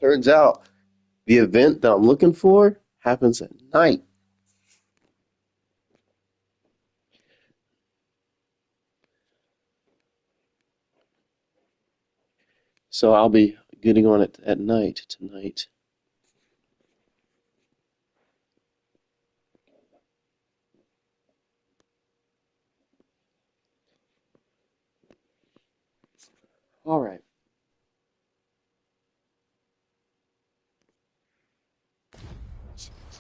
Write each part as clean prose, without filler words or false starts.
Turns out the event that I'm looking for happens at night. So I'll be getting on it at night tonight. All right.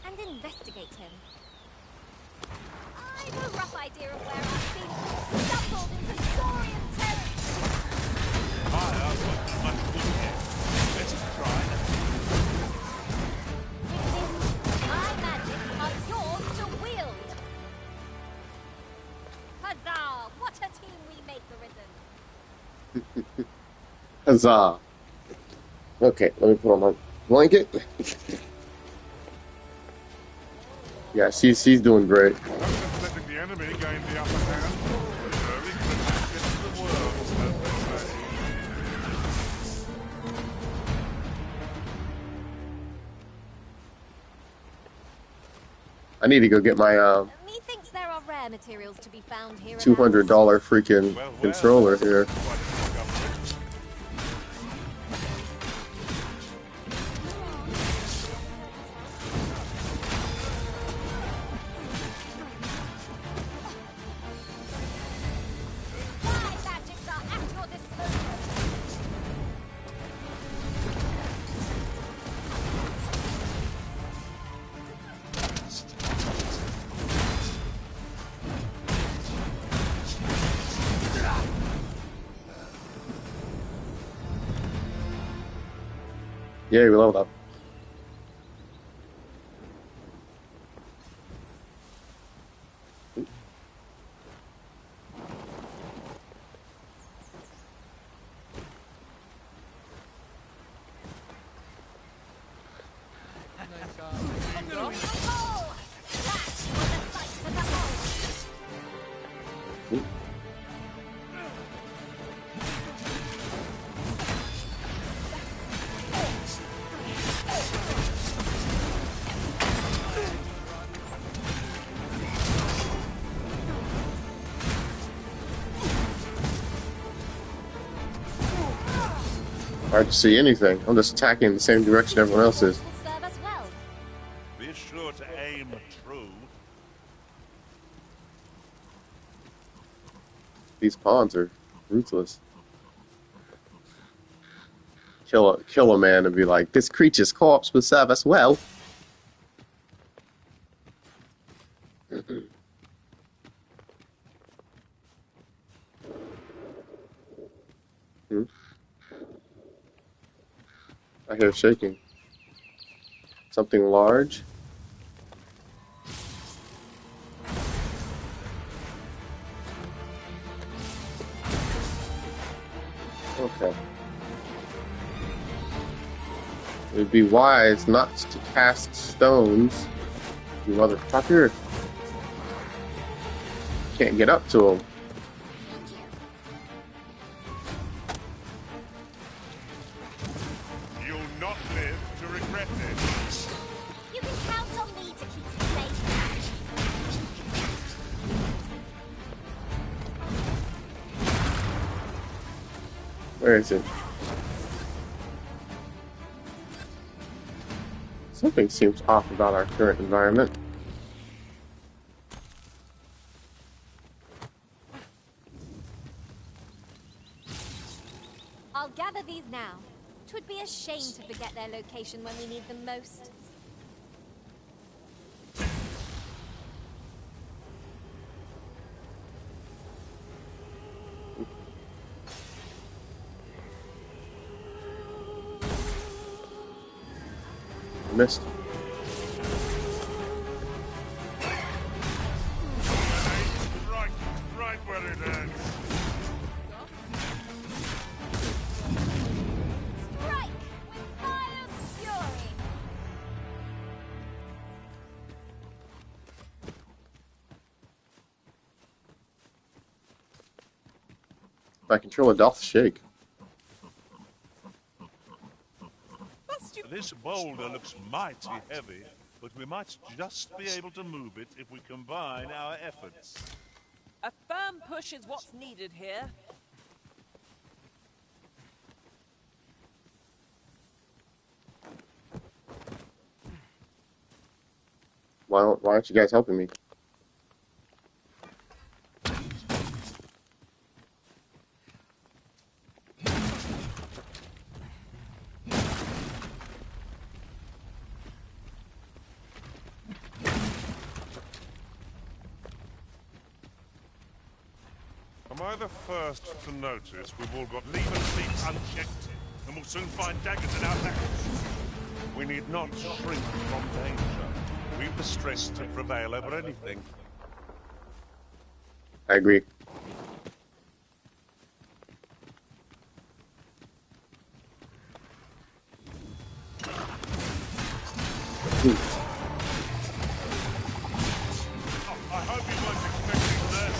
And investigate him. I've a rough idea of where our team stumbled into Saurian territory. That's not much good here. Let's try it. My magics are yours to wield. Huzzah! What a team we make, Arisen. Huzzah. Okay, let me put on my blanket. Yeah, she's doing great. Letting the enemy gain the upper hand. Very good to the world, as they say. I need to go get my Methinks there are rare materials to be found here. $200 freaking controller here. My magics are at your disposal. Yay, we leveled up. Hard to see anything. I'm just attacking in the same direction everyone else is. Will serve us well. Be sure to aim true. These pawns are ruthless. Kill a man and be like, this creature's corpse will serve us well. Hmm? I hear shaking. Something large. Okay. It would be wise not to cast stones, you motherfucker. Can't get up to them. You'll not live to regret it. You can count on me to keep you safe. Where is it? Something seems off about our current environment. I'll gather these now. 'Twould be a shame to forget their location when we need them most. Missed. Right where it ends. Strike with fire fury! My controller doth shake. This boulder looks mighty heavy, but we might just be able to move it if we combine our efforts. A firm push is what's needed here. Why aren't you guys helping me? Am I the first to notice we've all got lever seats unchecked, and we'll soon find daggers in our package? We need not shrink from danger. We've the strength to prevail over anything. I agree. I hope you weren't expecting that.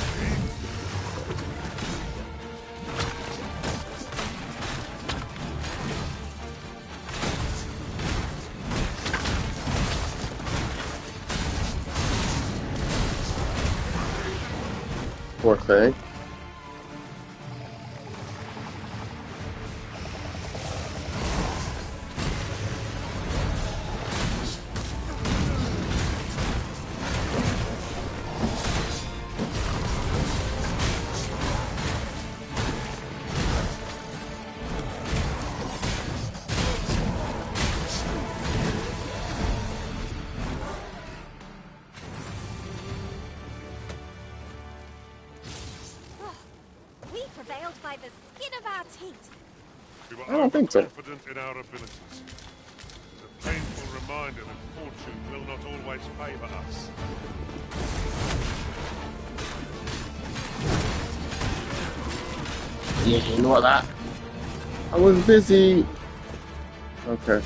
Poor thing. We prevailed by the skin of our teeth. We were I don't think so. overconfident in our abilities. It's a painful reminder that fortune will not always favor us. Yeah, you know what that? I was busy. Okay.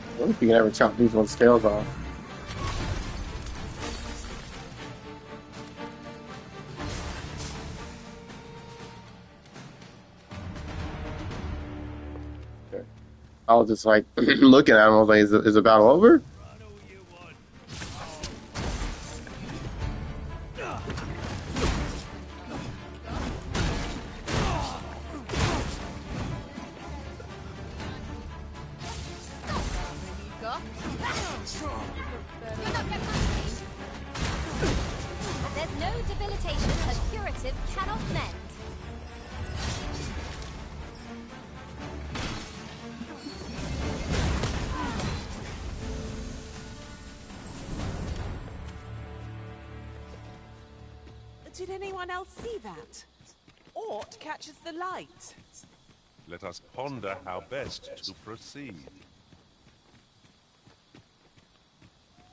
I wonder if you can ever chop these one's tails off. Okay. I was just like looking at him. I was like, is the battle over? There's no debilitation a curative cannot mend. Did anyone else see that? Aught catches the light. Let us ponder how best to proceed.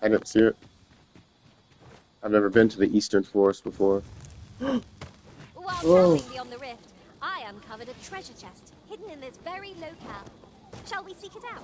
I didn't see it. I've never been to the Eastern Forest before. While Whoa. traveling beyond the rift, I uncovered a treasure chest hidden in this very locale. Shall we seek it out?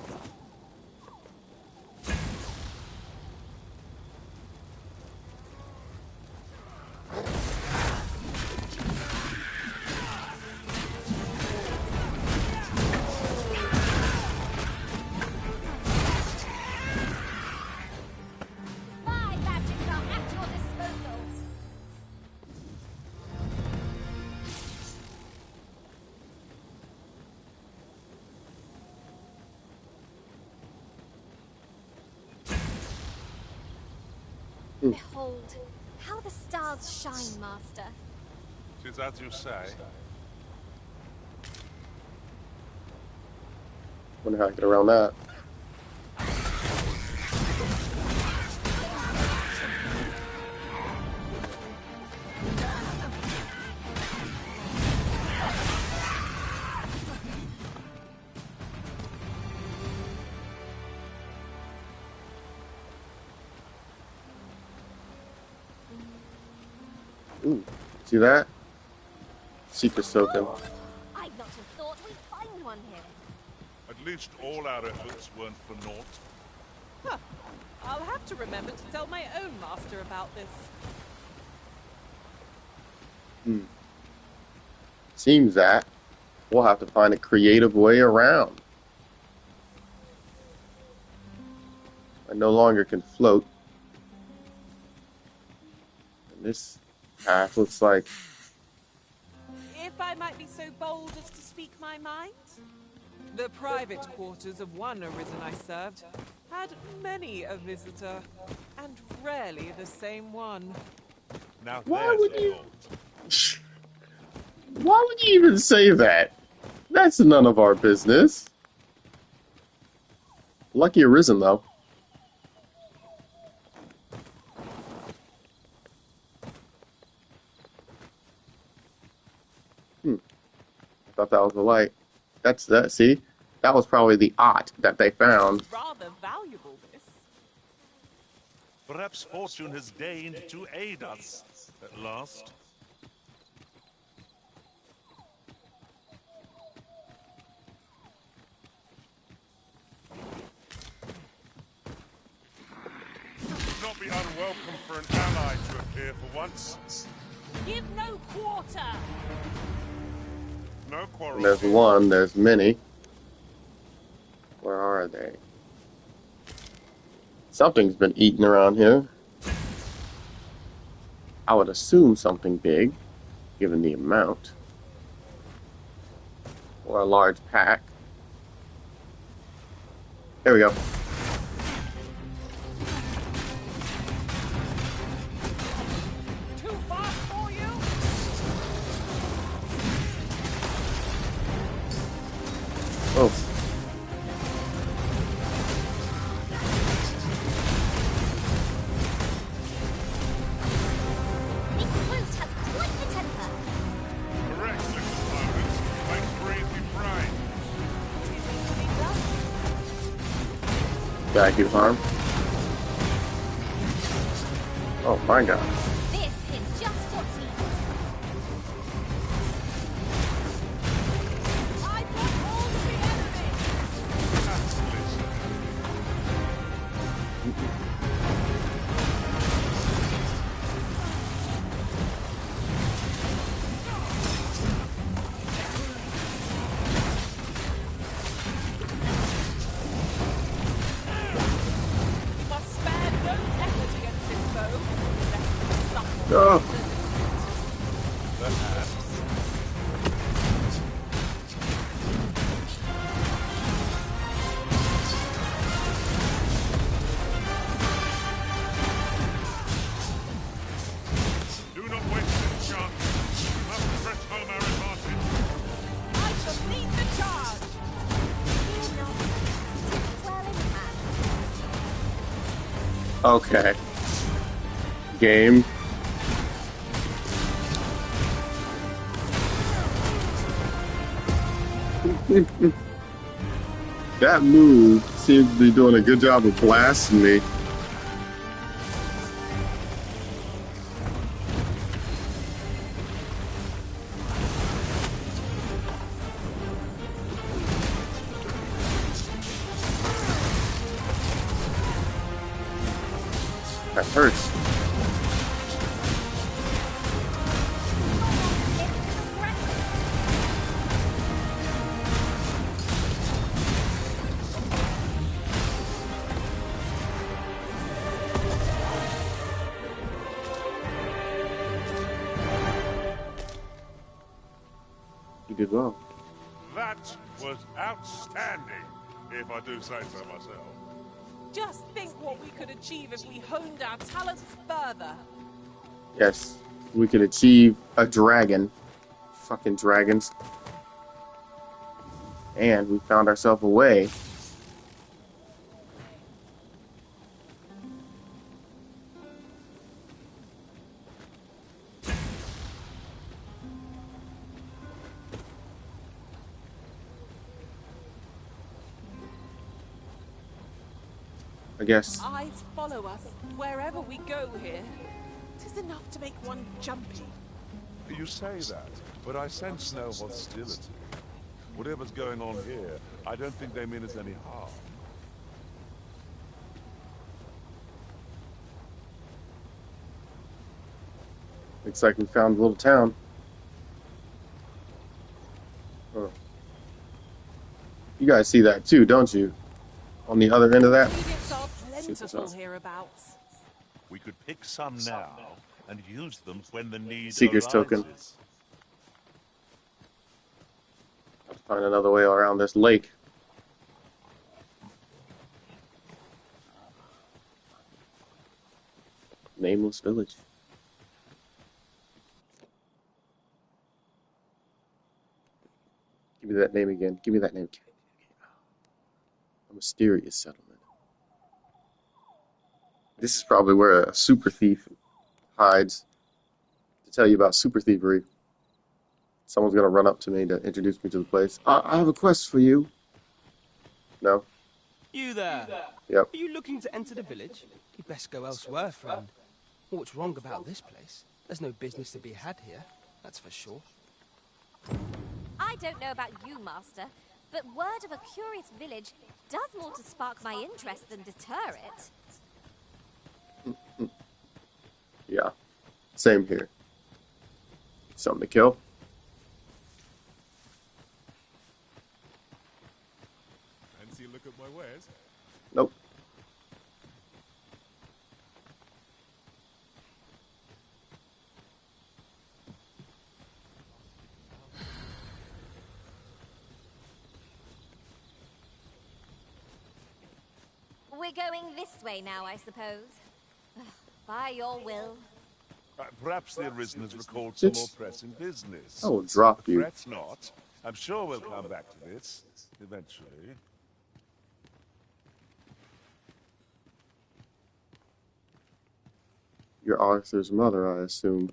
My magics are at your disposal. Behold, how the stars shine, Master. Tis as you say. Wonder how I get around that. Ooh, see that? Secret token. I'd not have thought we'd find one here. At least all our efforts weren't for naught. to remember to tell my own master about this. Seems that we'll have to find a creative way around. I no longer can float. And this path looks like... If I might be so bold as to speak my mind, the private quarters of one arisen I served had many a visitor, and rarely the same one. Now Why there's would a you... thought. Why would you even say that? That's none of our business. Lucky Arisen, though. I thought that was the light. That's that. See? That was probably the ot that they found. Rather valuable, this. Perhaps fortune has deigned to aid us at last. It would not be unwelcome for an ally to appear for once. Give no quarter! No quarrel. There's one, there's many. Where are they? Something's been eaten around here. I would assume something big, given the amount. Or a large pack. There we go. Too fast for you? Oh. This brute has quite the temper. Correct, little pirate. Make breathe be brave. Vacuum harm. Oh my god. This is just what's needed. I put all the enemy! That's listen. You must spare no effort against this foe, lest you suffer. Oh. Perhaps. Do not waste this chance. We must press home our advantage. I shall lead the charge! Fear not. Take well in hand. Okay. Game. That move seems to be doing a good job of blasting me. That hurts. You did well. That was outstanding, if I do say so myself. Just think what we could achieve if we honed our talents further. Yes, we could achieve a dragon. Fucking dragons. And we found ourselves a way. I guess. Eyes follow us wherever we go here. 'Tis enough to make one jumpy. You say that, but I sense no hostility. Whatever's going on here, I don't think they mean us any harm. Looks like we found a little town. Huh. You guys see that too, don't you? On the other end of that? Ingredients are Shoot this plentiful off. hereabouts. We could pick some now and use them when the need Seeker's token. arises. Have to find another way around this lake. Nameless village. Give me that name again. Give me that name. A mysterious settlement. This is probably where a super thief hides to tell you about super thievery. Someone's gonna run up to me to introduce me to the place. I have a quest for you. No? You there? Yep. Are you looking to enter the village? You'd best go elsewhere, friend. What's wrong about this place? There's no business to be had here, that's for sure. I don't know about you, Master, but word of a curious village does more to spark my interest than deter it. Yeah. Same here. Something to kill? Fancy a look at my wares? Nope. We're going this way now, I suppose. By your will. Perhaps the Arisen has recalled some more It's- pressing business. I will drop you. Fret not. I'm sure we'll come back to this eventually. You're Arthur's mother, I assume.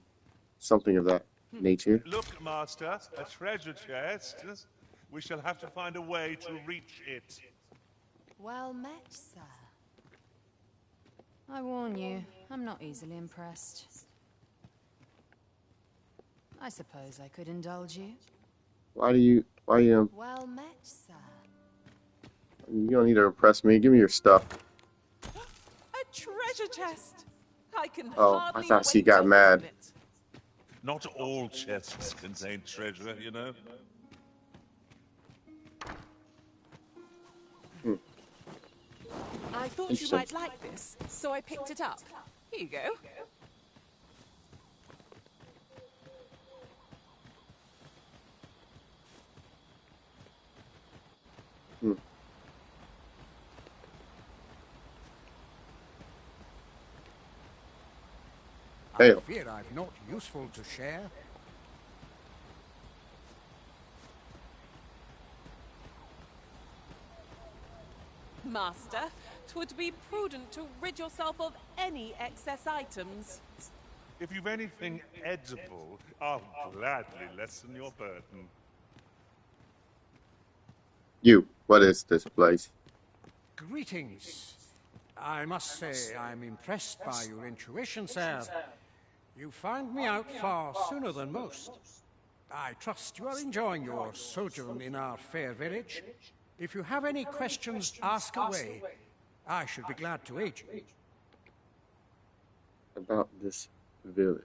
Something of that nature. Look, Master, a treasure chest. We shall have to find a way to reach it. Well met, sir. I warn you, I'm not easily impressed. I suppose I could indulge you. Why you Well met, sir. don't need to impress me. Give me your stuff. A treasure chest! I can Oh, I hardly thought she wait got to mad. open it. Not all chests contain treasure, you know. I thought you Interesting. might like this, so I picked it up. Here you go. Hmm. I Hail. fear I've not useful to share. Master, 'twould be prudent to rid yourself of any excess items. If you've anything edible, I'll gladly lessen your burden. You, what is this place? Greetings. I must say I'm impressed by your intuition, sir. You found me out far sooner than most. I trust you are enjoying your sojourn in our fair village. If you have any questions, ask away. I should be glad to aid you. About this village.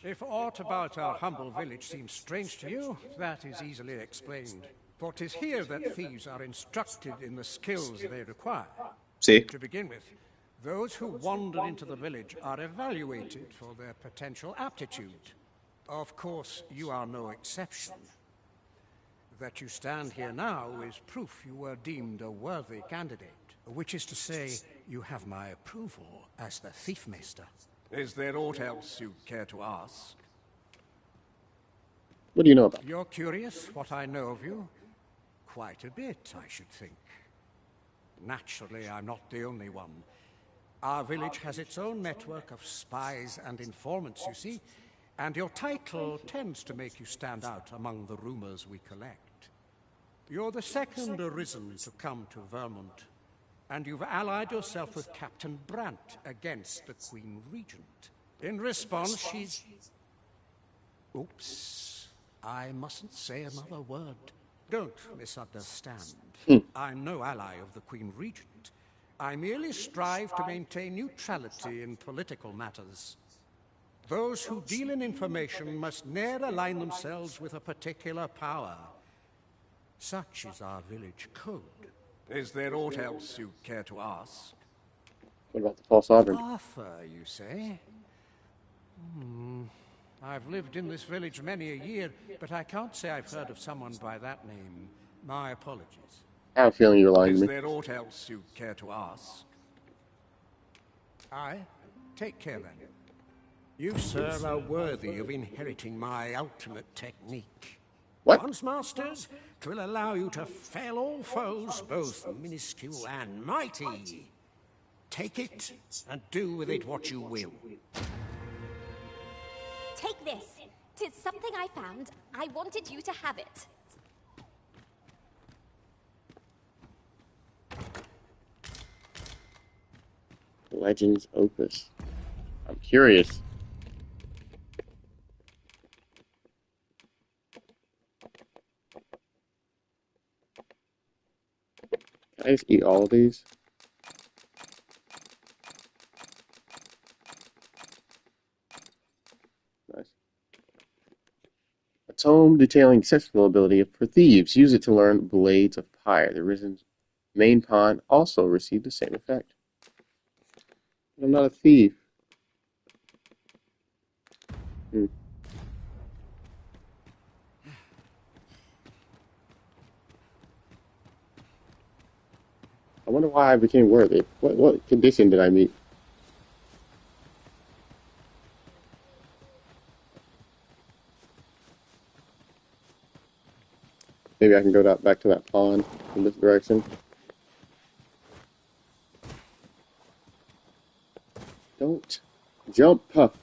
If aught about our humble village seems strange to you, that is easily explained. For 'tis here that thieves are instructed in the skills they require. See? To begin with, those who wander into the village are evaluated for their potential aptitude. Of course, you are no exception. That you stand here now is proof you were deemed a worthy candidate, which is to say, you have my approval as the Thiefmeister. Is there aught else you care to ask? What do you know about? You're curious what I know of you? Quite a bit, I should think. Naturally, I'm not the only one. Our village has its own network of spies and informants, you see, and your title tends to make you stand out among the rumors we collect. You're the second Arisen to come to Vermont, and you've allied yourself with Captain Brant against the Queen Regent. In response, she's... Oops. I mustn't say another word. Don't misunderstand. I'm no ally of the Queen Regent. I merely strive to maintain neutrality in political matters. Those who deal in information must ne'er align themselves with a particular power. Such is our village code. Is there aught else you care to ask? What about the false sovereign? Arthur, you say? I've lived in this village many a year, but I can't say I've heard of someone by that name. My apologies. I have a feeling you're lying Is to me. there aught else you care to ask? Aye. Take care then. You, sir, are worthy of inheriting my ultimate technique. What? Once masters, 'twill allow you to fell all foes, both minuscule and mighty. Take it, and do with it what you will. Take this. 'Tis something I found. I wanted you to have it. Legends Opus. I'm curious. Can I just eat all of these? Nice. A tome detailing exceptional ability for thieves. Use it to learn Blades of Pyre. The Risen's main pawn also received the same effect. I'm not a thief. Hmm. I wonder why I became worthy. What condition did I meet? Maybe I can go back to that pond in this direction. Don't jump. I'll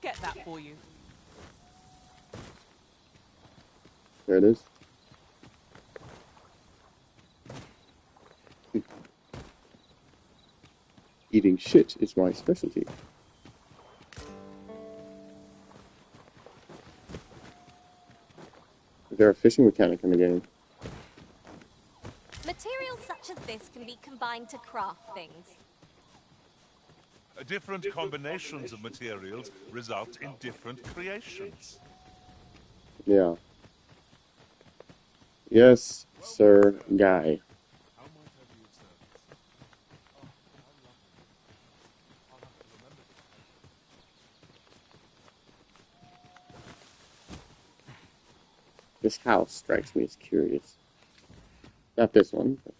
get that for you. There it is. Eating shit is my specialty. Is there a fishing mechanic in the game? Materials such as this can be combined to craft things. Different combinations of materials result in different creations. Yeah. Yes, sir, guy. This house strikes me as curious. Not this one, but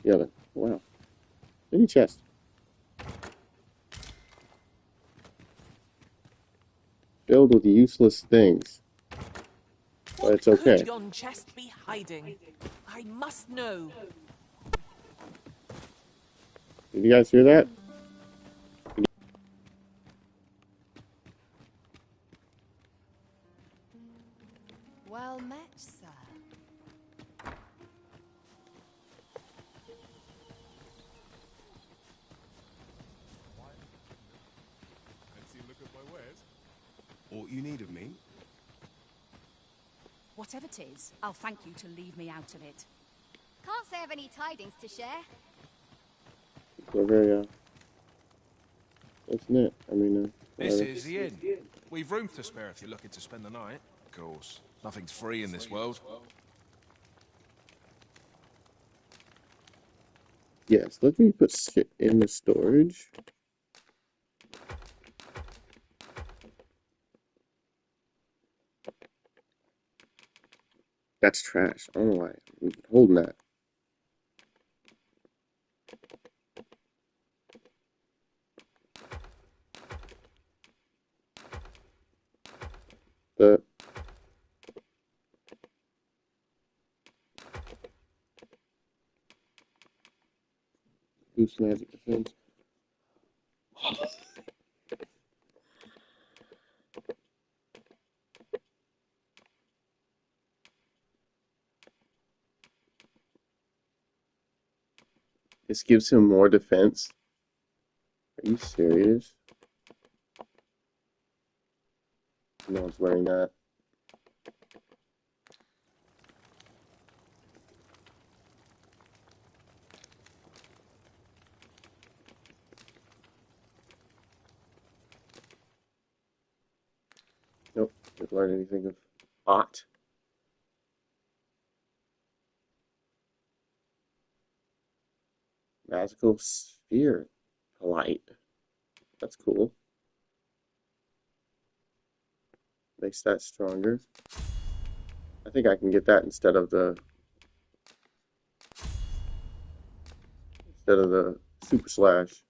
the other. Wow. Any chest. Filled with useless things. But it's okay. What could yon chest be hiding? I must know. Did you guys hear that? Well met, sir. Aught you need of me? Whatever 'tis, I'll thank you to leave me out of it. Can't say I've any tidings to share. We're very, isn't it? I mean, This whatever. is the inn. We've room to spare if you're looking to spend the night. Of course. Nothing's free in this world. Yes, let me put shit in the storage. That's trash. I don't know why I'm holding that. The boost magic defense. This gives him more defense. Are you serious? No one's wearing that. Did learn anything of hot? Magical sphere light. That's cool. Makes that stronger. I think I can get that instead of the super slash.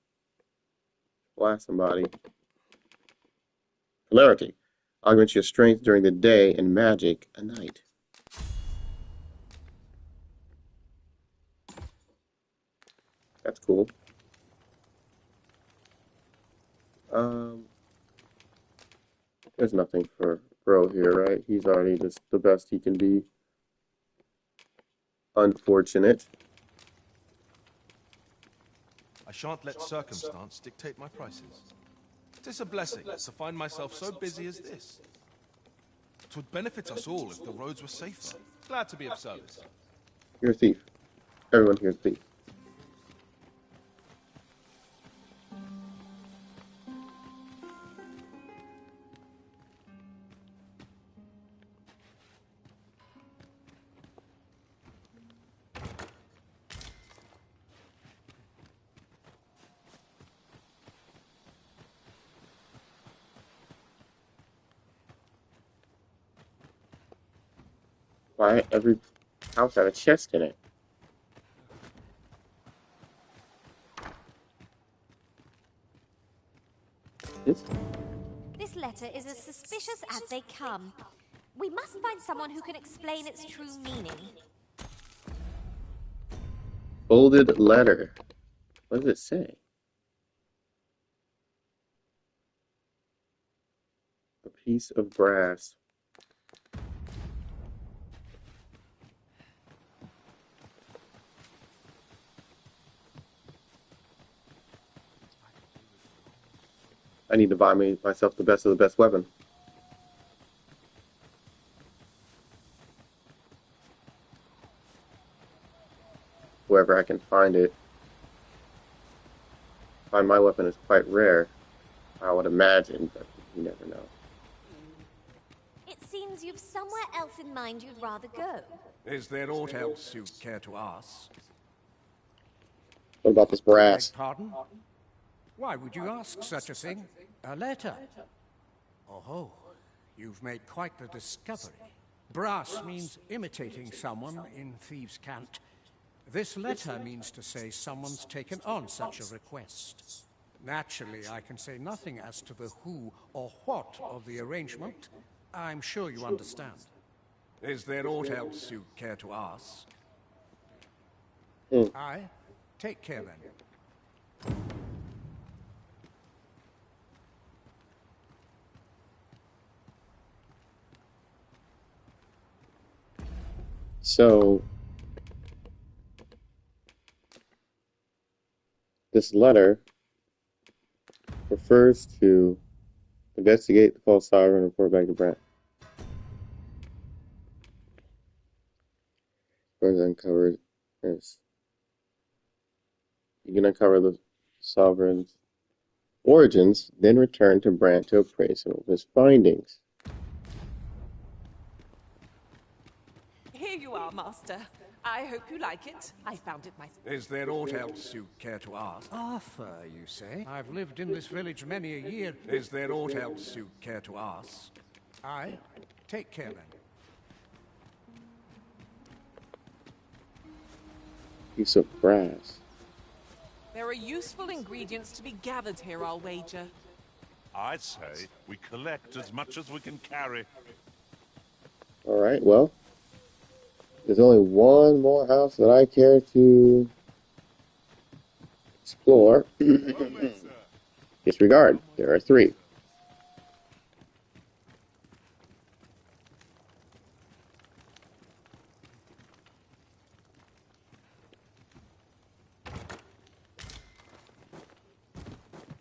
Blast somebody. Polarity. Augments your strength during the day and magic at night. That's cool. There's nothing for Bro here, right? He's already just the best he can be. Unfortunate. I shan't let circumstance dictate my prices. 'Tis a blessing to find myself so busy as this. 'Twould benefit us all if the roads were safer. Glad to be of service. You're a thief. Everyone here's a thief. Why every house had a chest in it? This letter is as suspicious as they come. We must find someone who can explain its true meaning. Folded letter. What does it say? A piece of brass. I need to buy myself the best of the best weapon. Wherever I can find it. Find my weapon is quite rare, I would imagine, but you never know. It seems you've somewhere else in mind you'd rather go. Is there aught else you care to ask? What about this brass? Beg pardon? Why would you ask such a thing? A letter? Oh, you've made quite the discovery. Brass means imitating someone in thieves' cant. This letter means to say someone's taken on such a request. Naturally, I can say nothing as to the who or what of the arrangement. I'm sure you understand. Is there aught else you care to ask? Aye. Take care then. So, this letter refers to investigate the false sovereign and report back to Brant. First uncovered. Yes. You can uncover the sovereign's origins, then return to Brant to appraise him of his findings. Here you are, Master. I hope you like it. I found it myself. Is there aught else you care to ask? Arthur, you say? I've lived in this village many a year. Is there aught else you care to ask? Aye. Take care then. Piece of brass. There are useful ingredients to be gathered here, I'll wager. I'd say we collect as much as we can carry. All right, well, there's only one more house that I care to explore. Disregard. There are three.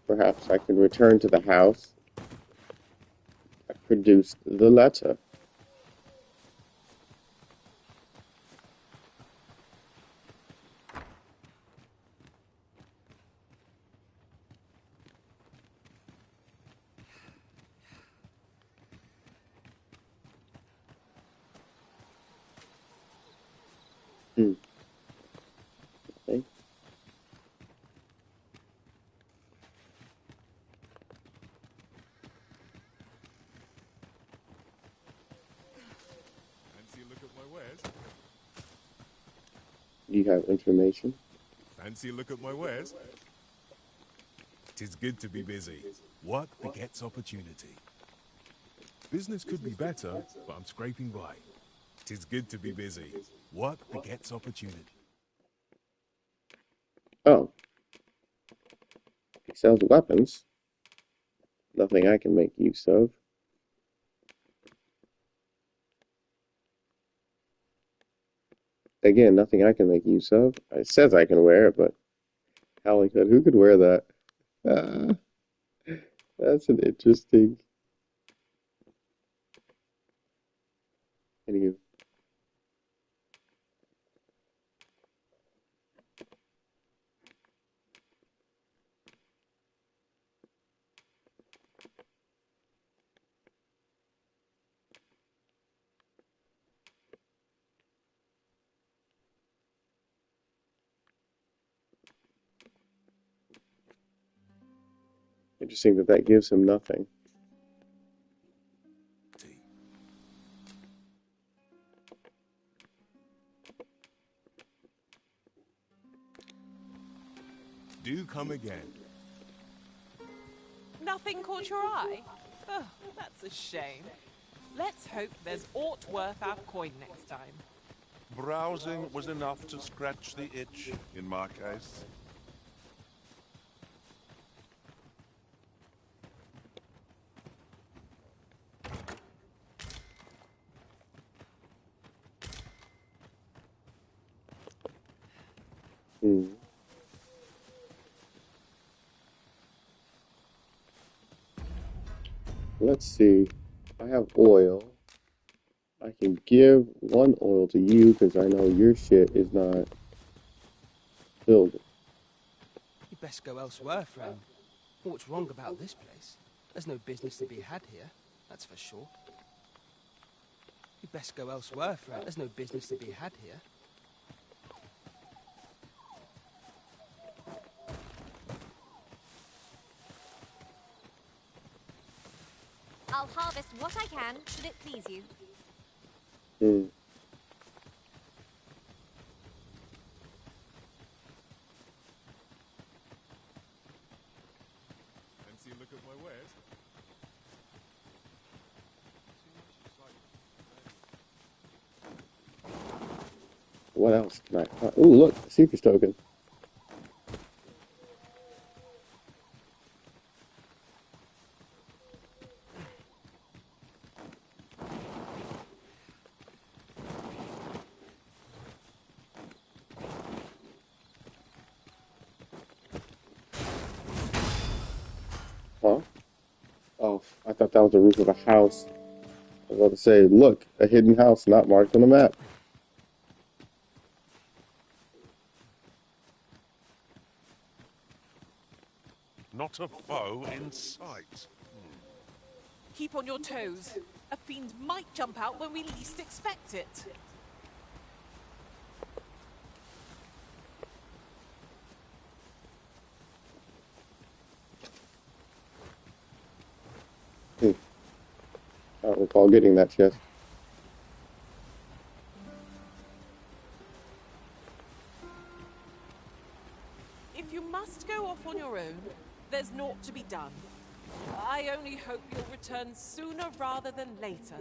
Perhaps I can return to the house that produced the letter. you have information? Fancy a look at my wares? 'Tis good to be busy. Work begets opportunity. Business could be better, but I'm scraping by. 'Tis good to be busy. Work begets opportunity. Oh, he sells weapons. Nothing I can make use of. Again, nothing I can make use of. It says I can wear it, but Howling Hood, who could wear that? Ah, that's an interesting. Anywho, interesting that that gives him nothing. Do come again. Nothing caught your eye? Oh, that's a shame. Let's hope there's aught worth our coin next time. Browsing was enough to scratch the itch, in my case. Hmm. Let's see. I have oil. I can give one oil to you because I know your shit is not filled. You'd best go elsewhere, friend. What's wrong about this place? There's no business to be had here, that's for sure. You'd best go elsewhere, friend. There's no business to be had here. I'll harvest what I can, should it please you. Hmm. Fancy a look at my wares? What else can I find? Ooh, look, Seeker's token. Huh? Oh, I thought that was the roof of a house. I was about to say, look, a hidden house not marked on the map. Not a foe in sight. Keep on your toes. A fiend might jump out when we least expect it. Hmm. I don't recall getting that chest. If you must go off on your own, there's naught to be done. I only hope you'll return sooner rather than later.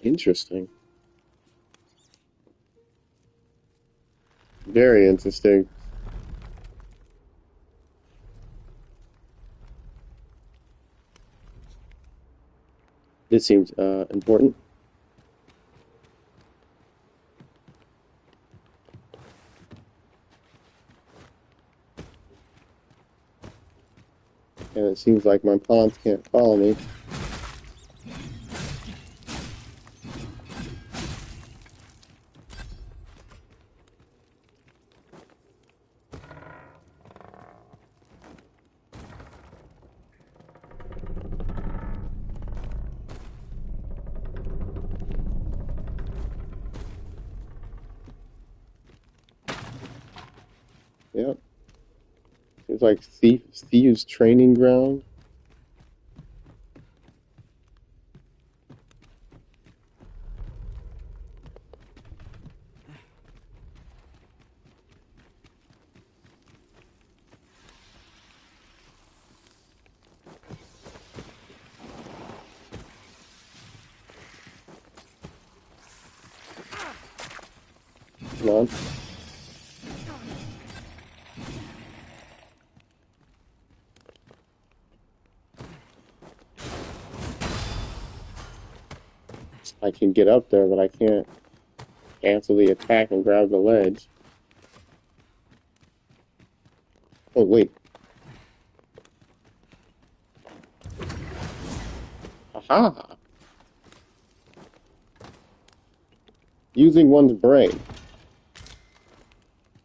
Interesting. Very interesting. This seems important. And it seems like my pawns can't follow me. Yep. Seems like Thieves' training ground. on. I can get up there, but I can't cancel the attack and grab the ledge. Oh, wait. Aha! Using one's brain.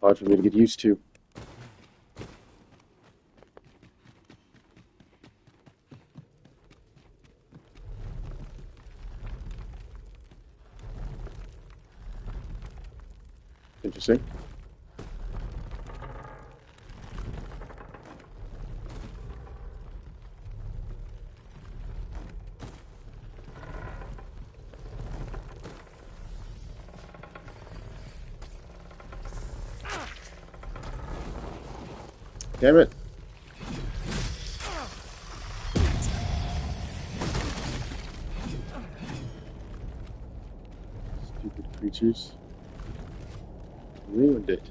Hard for me to get used to. Interesting. Damn it. Stupid creatures. Ruined it.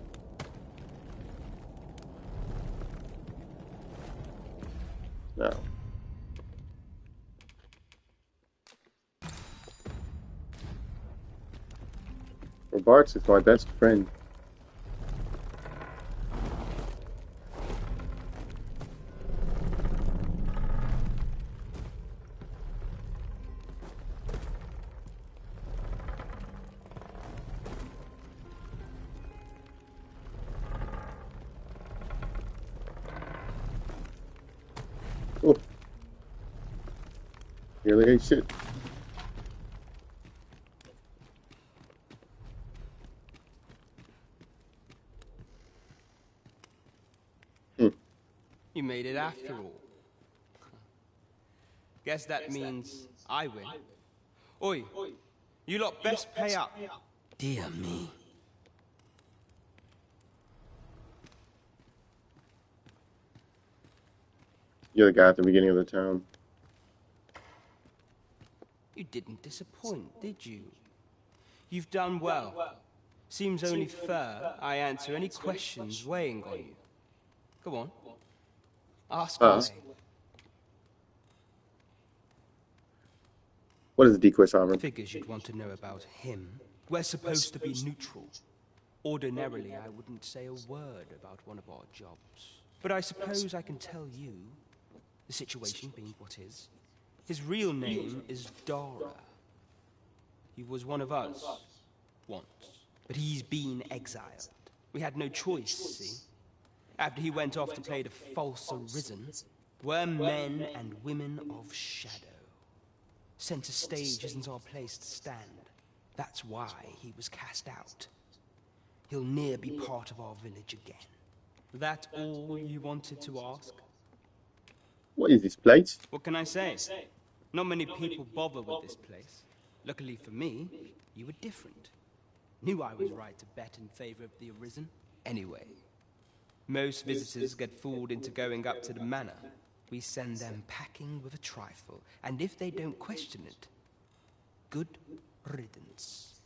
Now. Robarts is my best friend. Oh. Nearly ate shit. You made it after all. Guess that means I win. Oi, you lot best pay up. Dear me. You're the guy at the beginning of the town. You didn't disappoint, did you? You've done well. Seems only fair I answer any questions weighing on you. Go on. Ask away. What is a decoy sovereign? Figures you'd want to know about him. We're supposed to be neutral. Ordinarily, I wouldn't say a word about one of our jobs. But I suppose I can tell you, the situation being what is. His real name is Dara. He was one of us, once. But he's been exiled. We had no choice, see? After he went off to play the false arisen, we're men and women of shadow. Center stage isn't our place to stand. That's why he was cast out. He'll ne'er be part of our village again. That all you wanted to ask? What is this place? What can I say? Not many people bother with this place. Luckily for me, you were different. Knew I was right to bet in favor of the Arisen. Anyway, most visitors get fooled into going up to the manor. We send them packing with a trifle, and if they don't question it, good riddance.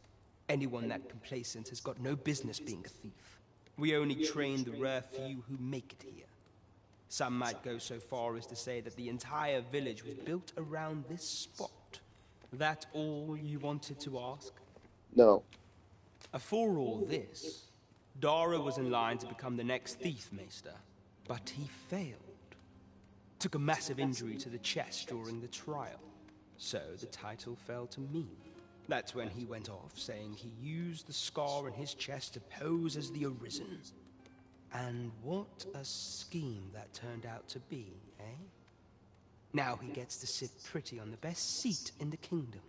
Anyone that complacent has got no business being a thief. We only train the rare few who make it here. Some might go so far as to say that the entire village was built around this spot. That all you wanted to ask? No. For all this, Dara was in line to become the next thief maester, but he failed. Took a massive injury to the chest during the trial, so the title fell to me. That's when he went off, saying he used the scar in his chest to pose as the Arisen. And what a scheme that turned out to be, eh? Now he gets to sit pretty on the best seat in the kingdom.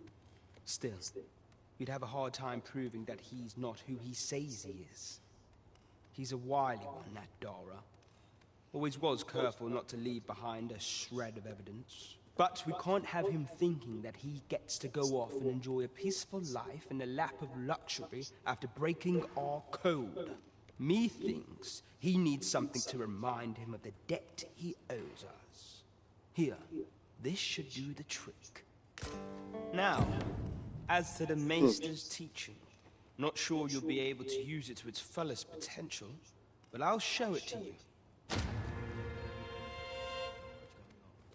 Still, you'd have a hard time proving that he's not who he says he is. He's a wily one, that Dara. Always was careful not to leave behind a shred of evidence. But we can't have him thinking that he gets to go off and enjoy a peaceful life in the lap of luxury after breaking our code. Methinks he needs something to remind him of the debt he owes us. Here, this should do the trick. Now, as to the Maester's teaching, Not sure you'll be able to use it to its fullest potential, but I'll show it to you.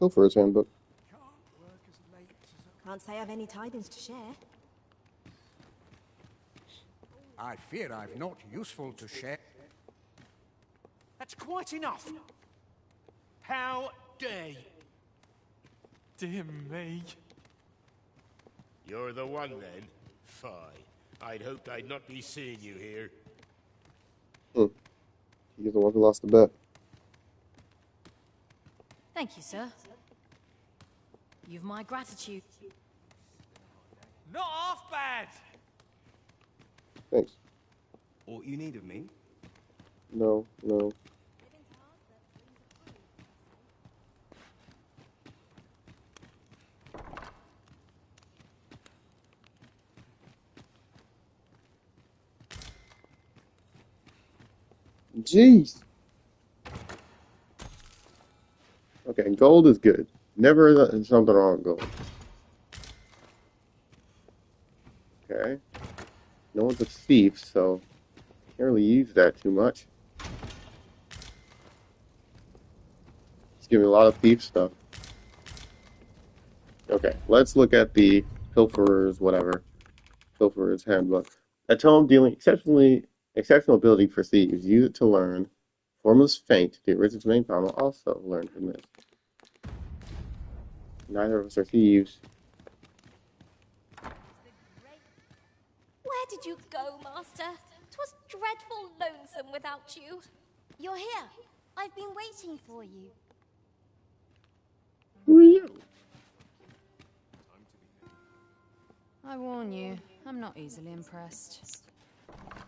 Pilferer's Handbook. Can't say I've any tidings to share. I fear I've naught useful to share. That's quite enough. How dare you? Dear me. You're the one then? Fie. I'd hoped I'd not be seeing you here. He's the one who lost the bet. Thank you, sir. You've my gratitude. Not half bad! Thanks. Aught you need of me? No, no. Jeez. Okay, gold is good. Never something wrong with gold. Okay. No one's a thief, so can't really use that too much. It's giving me a lot of thief stuff. Okay, let's look at the Pilferer's whatever. Pilferer's Handbook. A tome dealing exceptional ability for thieves. Use it to learn. Formless Feint, the origin's main power, will also learn from this. Neither of us are thieves. Where did you go, Master? 'Twas dreadful lonesome without you. You're here. I've been waiting for you. Who are you? I warn you, I'm not easily impressed.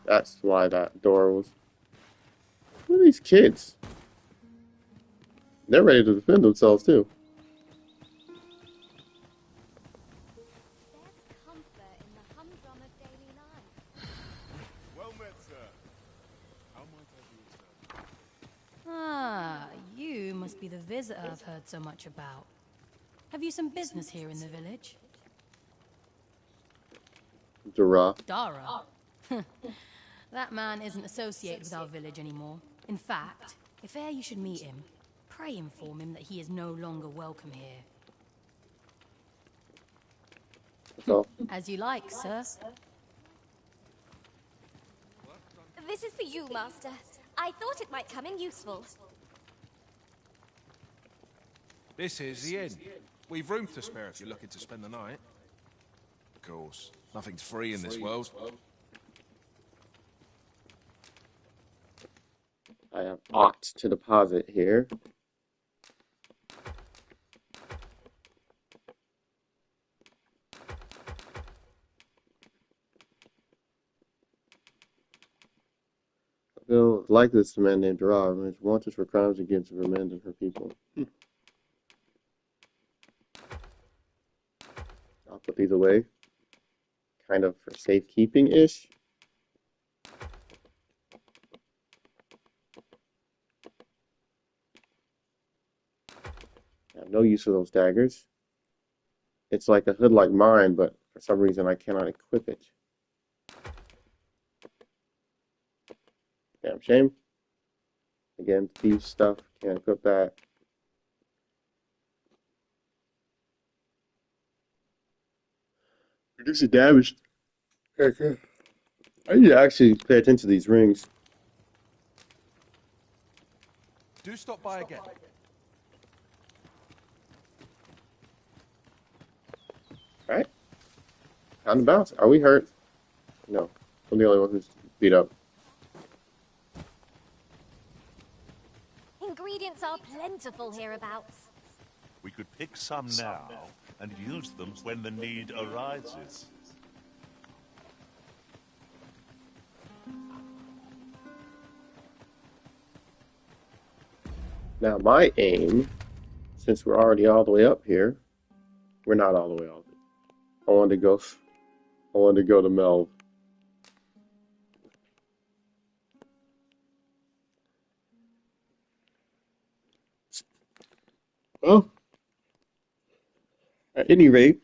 That's why that door was... Who are these kids? They're ready to defend themselves, too. There's comfort in the humdrum of daily life. Well met, sir. How might I be of service? Ah, you must be the visitor I've heard so much about. Have you some business here in the village? Dara. Dara? That man isn't associated with our village anymore. In fact, if e'er you should meet him, pray inform him that he is no longer welcome here. That's all. As you like, sir. This is for you, Master. I thought it might come in useful. This is the inn. We've room to spare if you're looking to spend the night. Of course, nothing's free in this world. I have aught to deposit here. Bill, like this man named Dara, who is wanted for crimes against Vermand and her people. I'll put these away. Kind of for safekeeping-ish. I have no use for those daggers. It's like a hood like mine, but for some reason I cannot equip it. Damn shame. Again, thief stuff, can't equip that. Reducing damage. Okay. I need to actually pay attention to these rings. Do stop by again. Alright. Time to bounce. Are we hurt? No. I'm the only one who's beat up. Ingredients are plentiful hereabouts. We could pick some now and use them when the need arises. Now my aim, since we're already all the way up here, we're not all the way up. I wanted to go to Melv. Well, at any rate,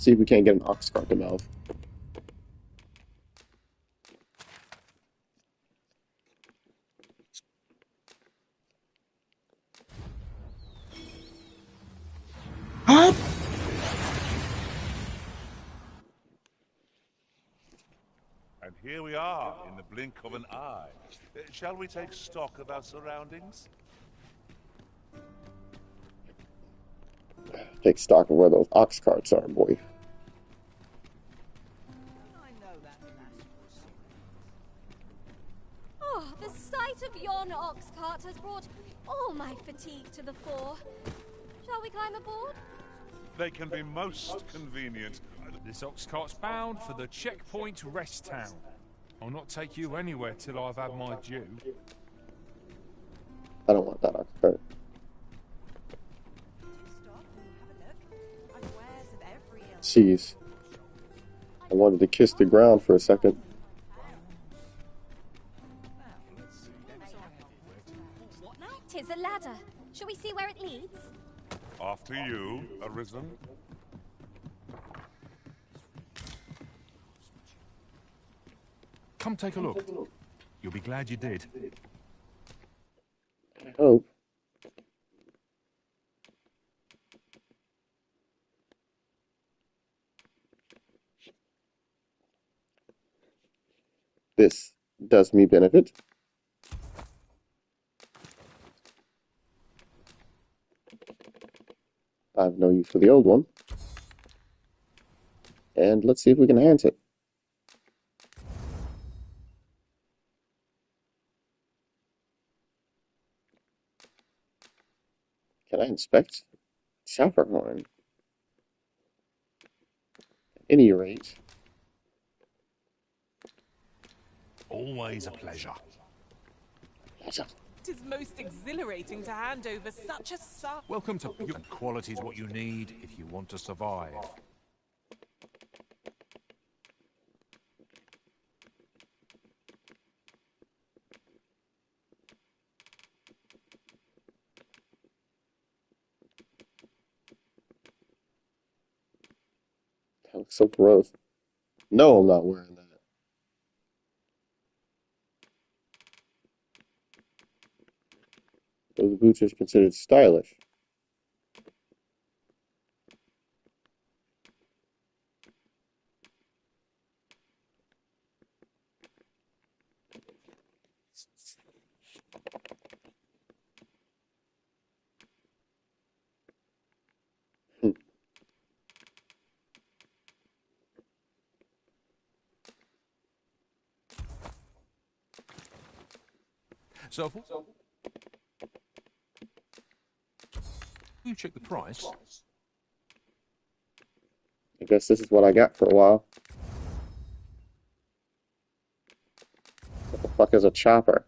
See if we can't get an ox cart to Melv. And here we are, in the blink of an eye. Shall we take stock of our surroundings? Take stock of where those ox carts are, boy. Oh, the sight of yon ox cart has brought all my fatigue to the fore. Shall we climb aboard? They can be most convenient. This ox cart's bound for the checkpoint rest town. I'll not take you anywhere till I've had my due. I don't want that ox cart. Jeez. I wanted to kiss the ground for a second. Tis a ladder. Shall we see where it leads? After you, Arisen. Come take a look. You'll be glad you did. I hope. This does me benefit. I have no use for the old one. And let's see if we can enhance it. Can I inspect? Chopper horn. At any rate. Always a pleasure. Pleasure. It is most exhilarating to hand over such a sum. Welcome to you. Quality is what you need if you want to survive. That looks so gross. No, I'm not wearing that. Those boots are considered stylish. So, you check the price. I guess this is what I got for a while. What the fuck is a chopper?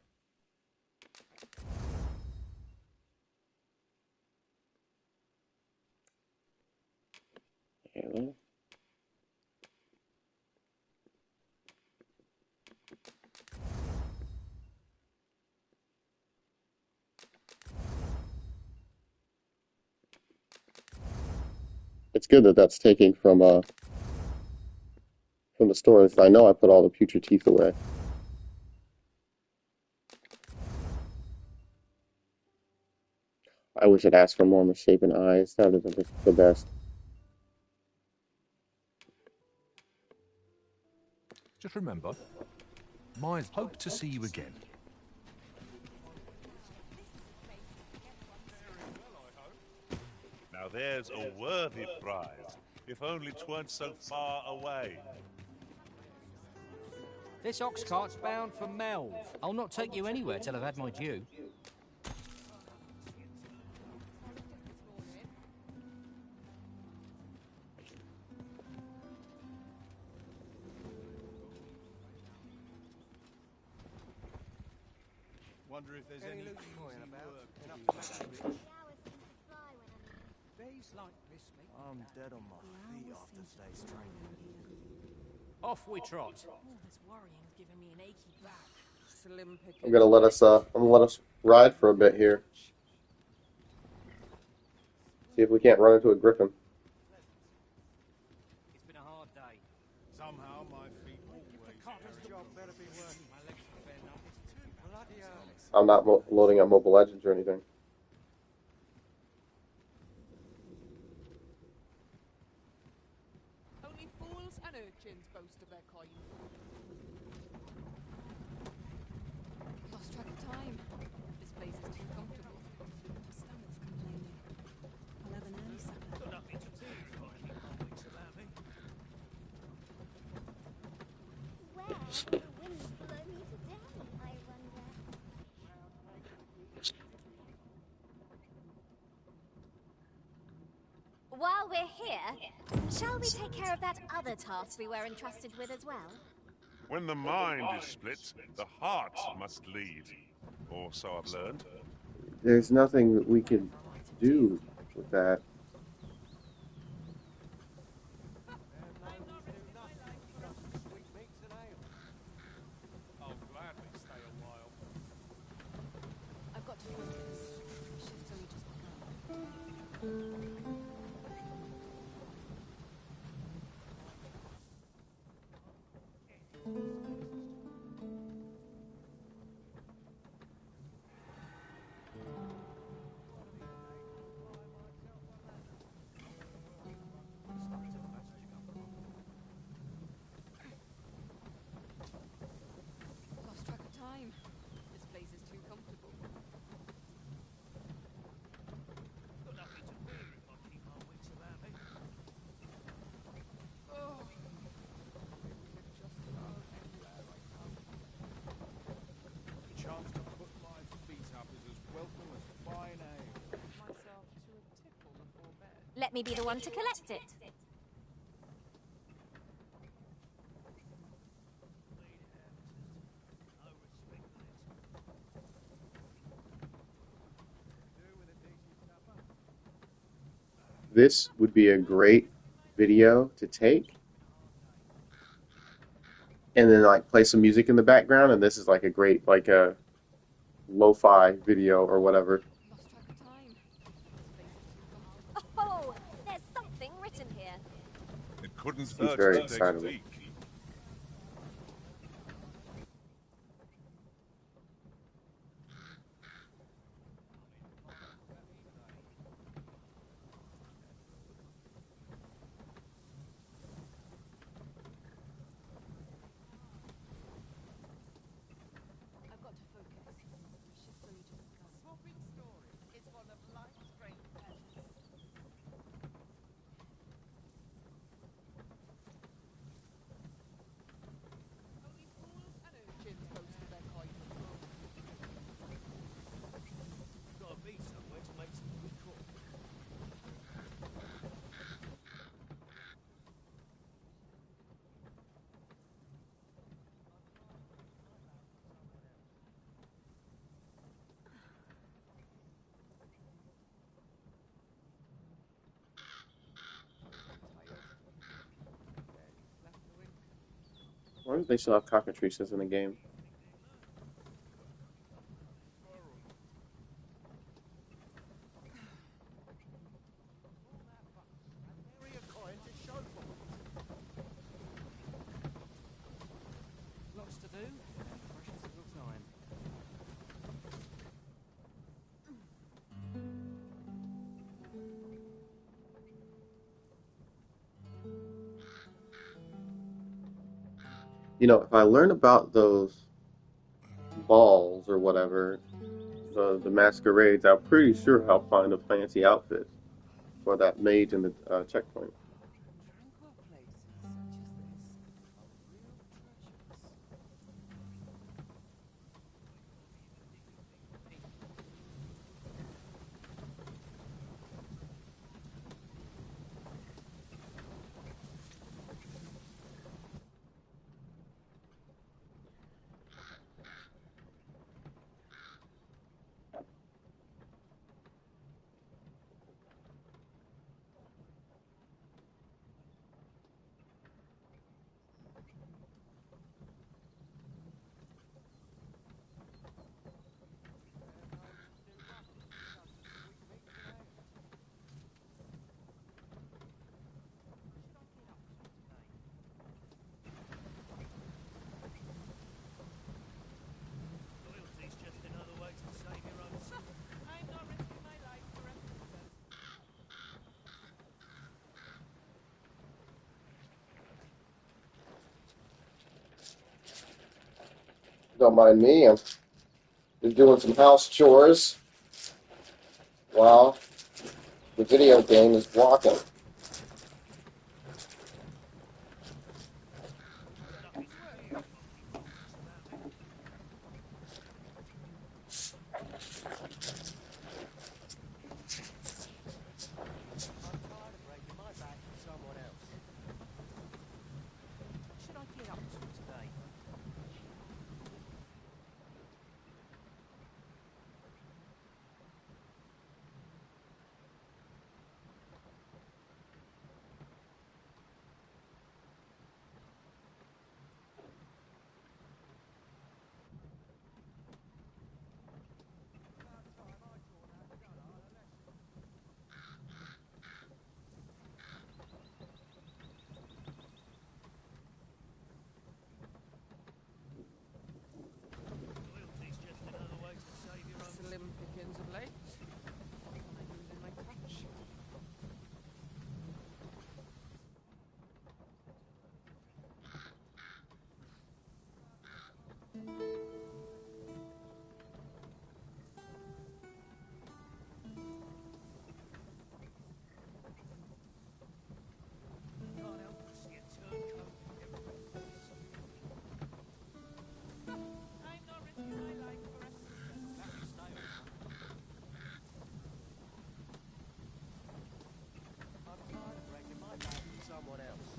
Yeah, well, it's good that that's taking from the stores. I know I put all the future teeth away. I wish it asked for more misshapen eyes. That would have been the best. Just remember, mines hope to see you again. Now there's a worthy prize, if only 'tweren't so far away. This ox cart's bound for Melv. I'll not take you anywhere till I've had my due. Wonder if there's any coin about. I'm dead on my feet after today's training. Off we trot. All this worrying's giving me an achy back. Slim pickings. I'm gonna let us ride for a bit here. See if we can't run into a griffin. Job better be working. My legs can bear nothing. Bloody hell. I'm not loading on Mobile Legends or anything. Only fools and urchins boast of their coin. Lost track of time. This place is too comfortable. My stomach's complaining. I'll have an early supper. Got nothing to do if I keep my wits about me. Where will the wind blow me today, I wonder? While we're here, shall we take care of that other task we were entrusted with as well? When the mind is split, the heart must lead. Or so I've learned. There's nothing that we can do with that. I'll gladly stay a while. I've got to focus. My shift's only just begun. Lost track of time. This place is too comfortable. Got nothing to fear if I keep my wits about me. Oh, just about anywhere I come. The chance to put my feet up is as welcome as fine ale. Myself to a tipple before bed. Let me be the one to collect it. This would be a great video to take and then like play some music in the background, and this is like a great like a lo-fi video or whatever. Lost track of time. Oh, there's something written here. It couldn't He's hurt very to take a excitable. peek. I've got to focus. My shift's only just begun. Swapping stories is one of life's great pleasures. Only fools and urchins boast of their coin. Gotta be somewhere to make some good coffee. Why do they still have cockatrices in the game? Nary a coin to show for it. Lots to do, and precious little time. You know, if I learn about those balls or whatever, the masquerades, I'm pretty sure I'll find a fancy outfit for that mage in the checkpoint. Tranquil places such as this are real treasures. Don't mind me. I'm just doing some house chores while the video game is walking. I'm tired of breaking my back for someone else. What should I get up to today? Loyalty's just another way to save your own Slim pickings of late. Am I losing my touch? Can't help but see a turncoat everywhere. I'm not risking my life for a secret. That will stay on one. I'm tired of breaking my back for someone else.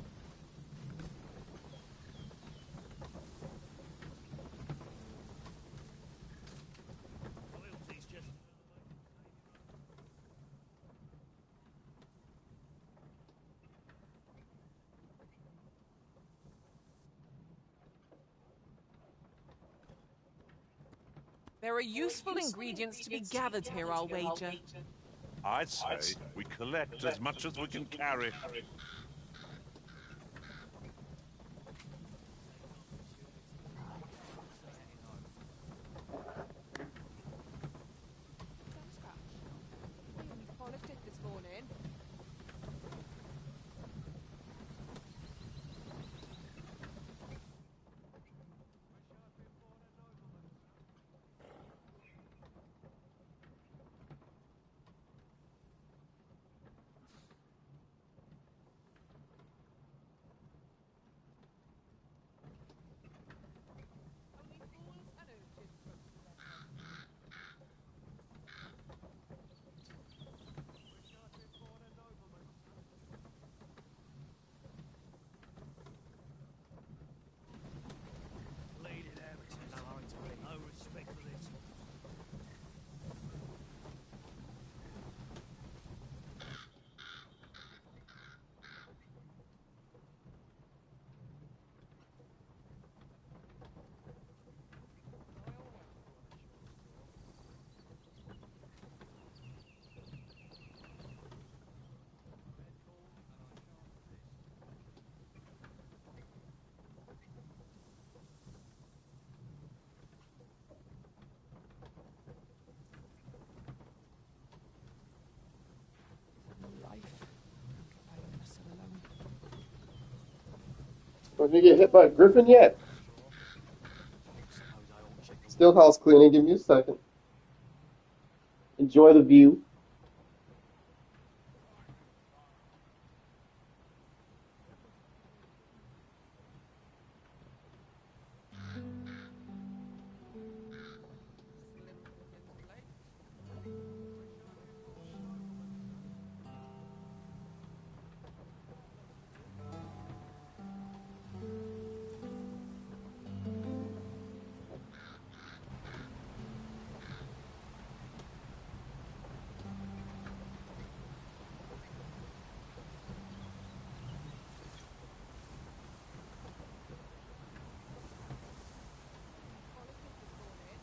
Loyalty's just another way to save your own. There are useful ingredients to be gathered here, I'll wager. I'd say we collect as much as we can carry. Some scratch. I only polished it this morning. Only fools and urchins vote for that one. Wish I'd been born a nobleman. Bleeding heritage. No respect for this. I always run a shop store. Life. I am nestled alone. Did you get hit by a griffin yet? Suppose I ought to check the Still house cleaning. Give me a second. Enjoy the view. Slim pickings of late. Polished it this morning.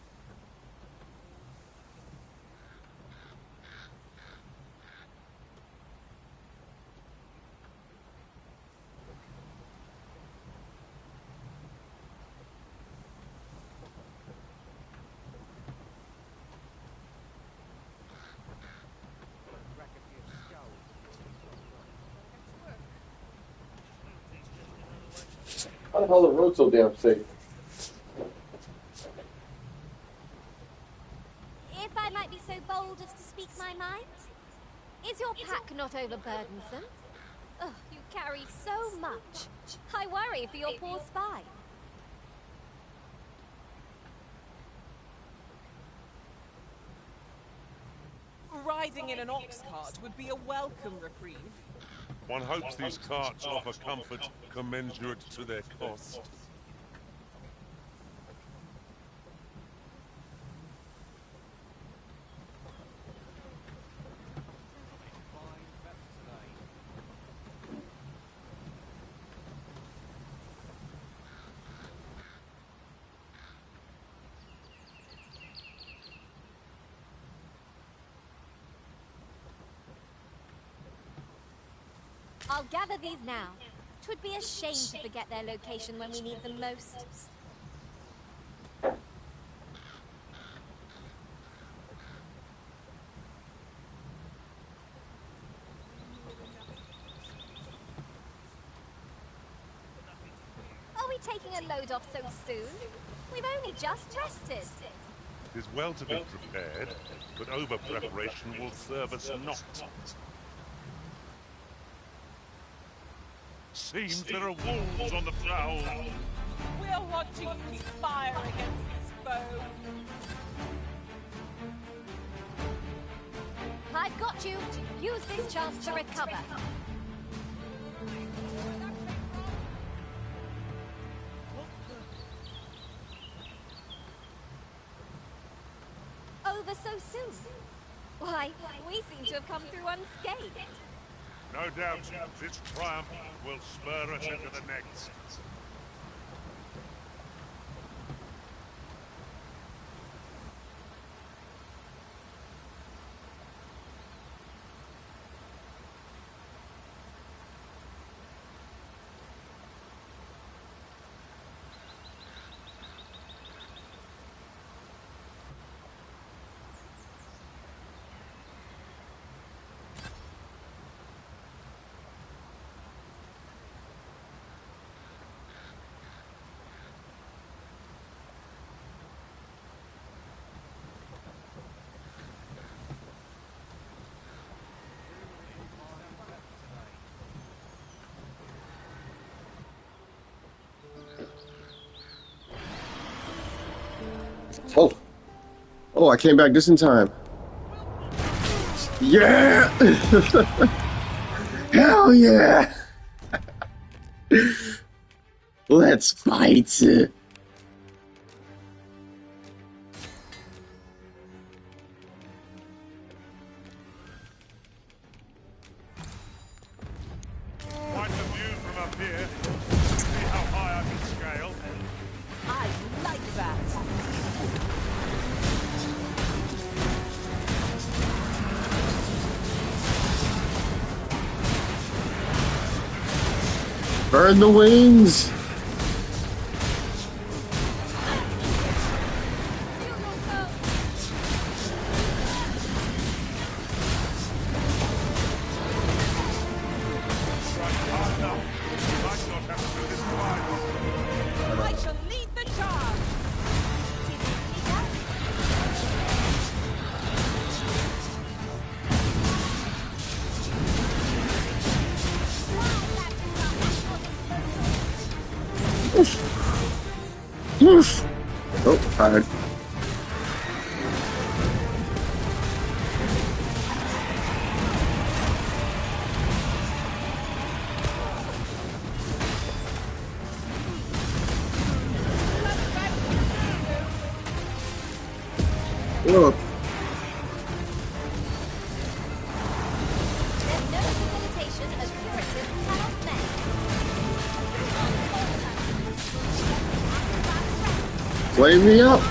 crack a few skulls before we clock on. Better get to work. Loyalty's just another way to save How the hell is the road so damn safe? bold as to speak my mind? Is your pack not overburdensome? Ugh, you carry so much. I worry for your poor spine. Riding in an ox cart would be a welcome reprieve. One hopes these carts offer comfort commensurate to their cost. I'll gather these now. 'Twould be a shame to forget their location when we need them most. Are we taking a load off so soon? We've only just rested. It is well to be prepared, but over-preparation will serve us not. Seems there are wolves on the prowl. We'll want to use fire against this foe. I've got you. Use this chance to recover. Over so soon? Why, we seem to have come through unscathed. No doubt this triumph will spur us into the next. Oh. Oh, I came back just in time. Yeah! Hell yeah! Let's fight! Quite the view from up here. See how high I can scale. I like that. Burn the wings! I shall lead the charge. Oof. Oh, tired. Whoa. There's no facilitation as Puritan cannot mend. Flame me up!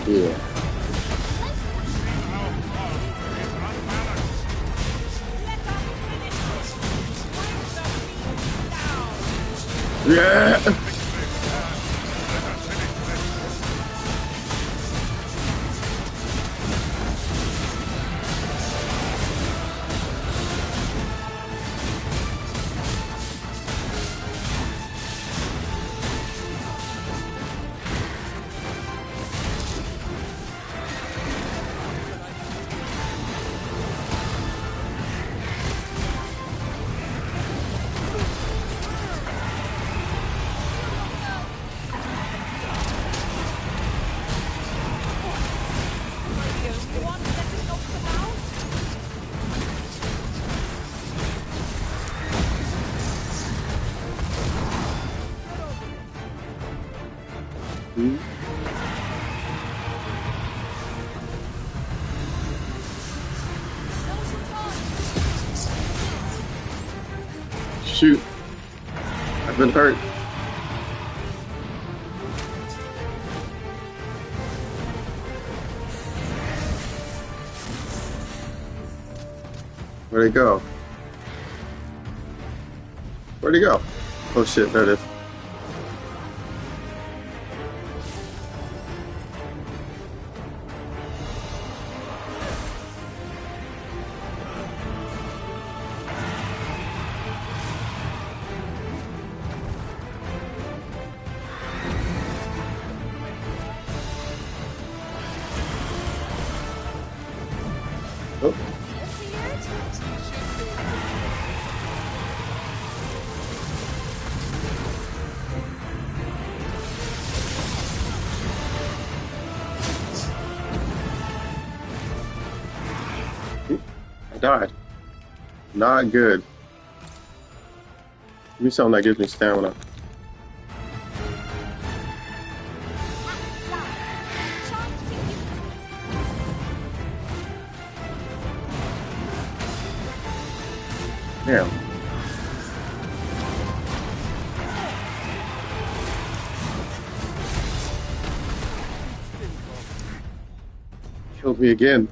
Yeah. Yeah! Shoot. I've been hurt. Where'd he go? Where'd he go? Oh shit, there it is. Oh. I died. Not good. Give me something that gives me stamina. Damn. Killed me again.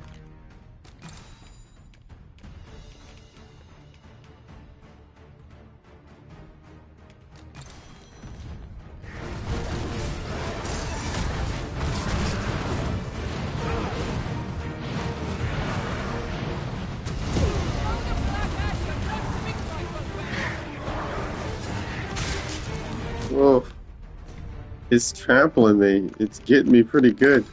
Whoa. It's trampling me. It's getting me pretty good.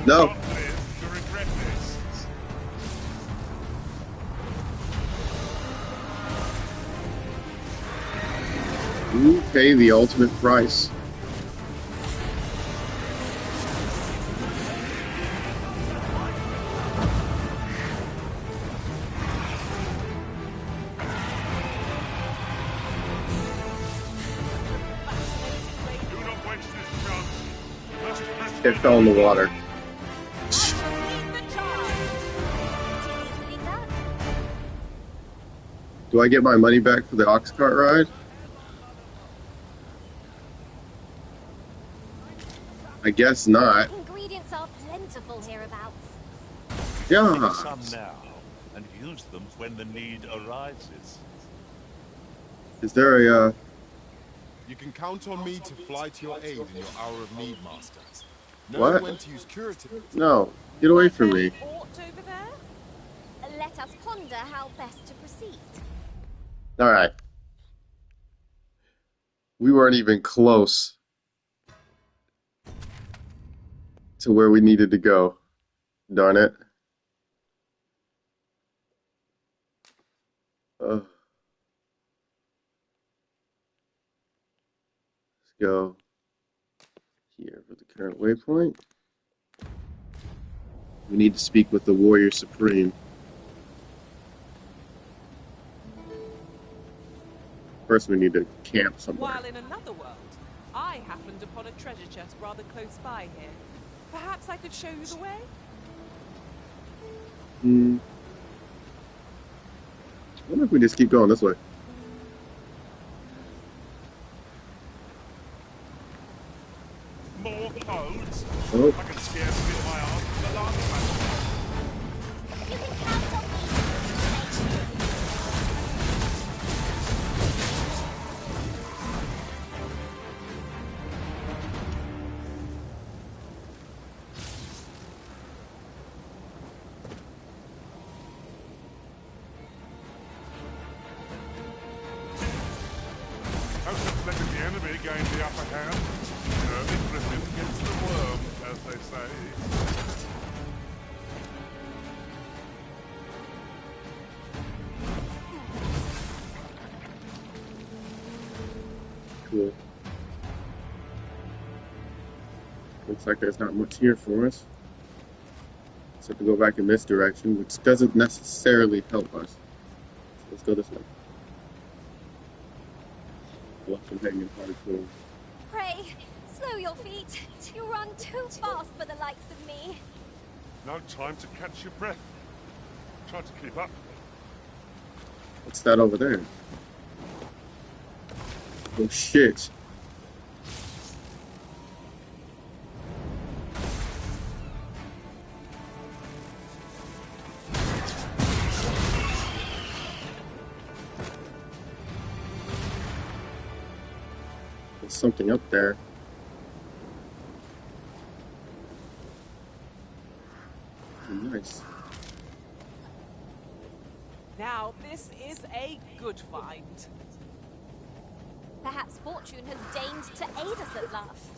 No. You pay the ultimate price. It fell in the water. Do I get my money back for the ox cart ride? I guess not. Ingredients are plentiful hereabouts. Yeah. Pick some now and use them when the need arises. Is there a You can count on me to fly to your aid in your hour of need, Master. What? Knowing when to use curative. No, get away from me. Fort over there? Let us ponder how best to proceed. All right. We weren't even close to where we needed to go. Darn it. Let's go here for the current waypoint. We need to speak with the Warrior Supreme. First, we need to camp somewhere. While in another world, I happened upon a treasure chest rather close by here. Perhaps I could show you the way? I wonder if we just keep going this way. More codes? Oh. I can scarcely get my arms to the last one. You can count on me. How just letting the enemy gain the upper hand? Early Griffin gets the worm, as they say. Cool. Looks like there's not much here for us. Except to go back in this direction, which doesn't necessarily help us. So let's go this way. Left him hanging hardcore. Pray, slow your feet. You run too fast for the likes of me. No time to catch your breath. Try to keep up. What's that over there? Oh shit. There's something up there. Nice. Now, this is a good find. Perhaps fortune has deigned to aid us at last.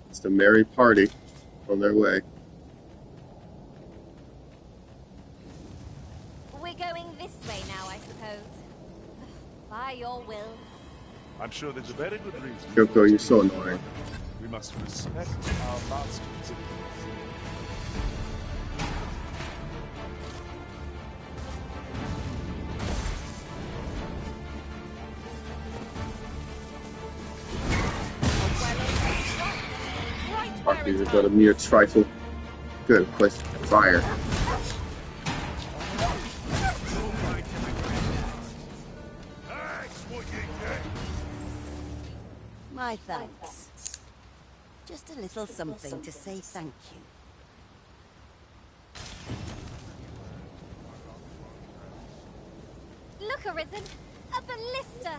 It's the merry party on their way. We're going this way now, I suppose. By your will. I'm sure there's a very good reason. Kyoko, you're so annoying. We must respect our masters. These are but a mere trifle. Good place to fire. My thanks. Just a little something to say thank you. Look, Arisen! A ballista!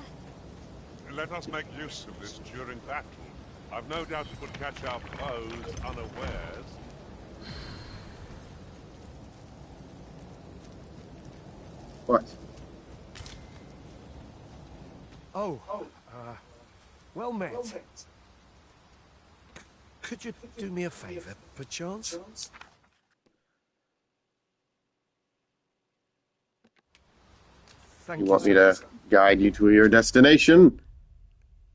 Let us make use of this during battle. I've no doubt it would catch our foes unawares. What? Oh, well met. Could you do me a favor, perchance? Thank You want me to guide you to your destination?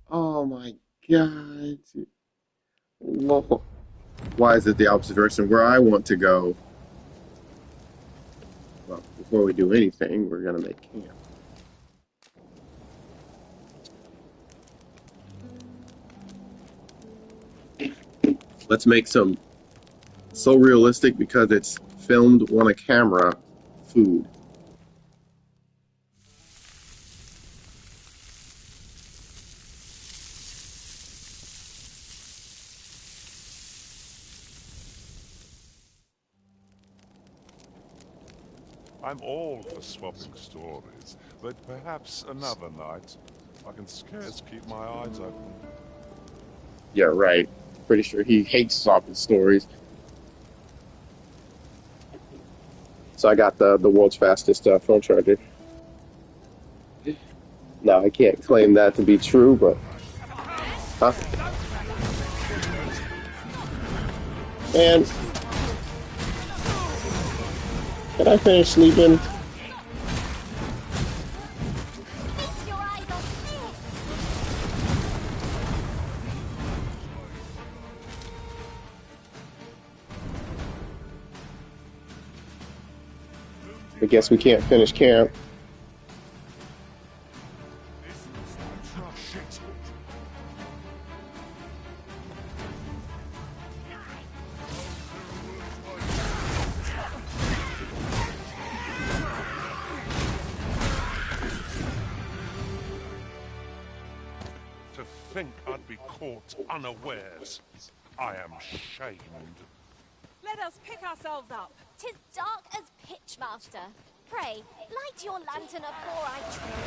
Oh my god. Whoa. Why is it the opposite direction where I want to go? Well, before we do anything, we're gonna make camp. Let's make some so realistic because it's filmed on a camera food. I'm all for swapping stories, but perhaps another night. I can scarce keep my eyes open. Yeah, right. Pretty sure he hates swapping stories. So I got the world's fastest phone charger. Now I can't claim that to be true, but huh? And can I finish sleeping? Feast your eyes on this! I guess we can't finish camp. To think I'd be caught unawares. I am shamed. Let us pick ourselves up. 'Tis dark as pitch, Master. Pray, light your lantern afore I tread.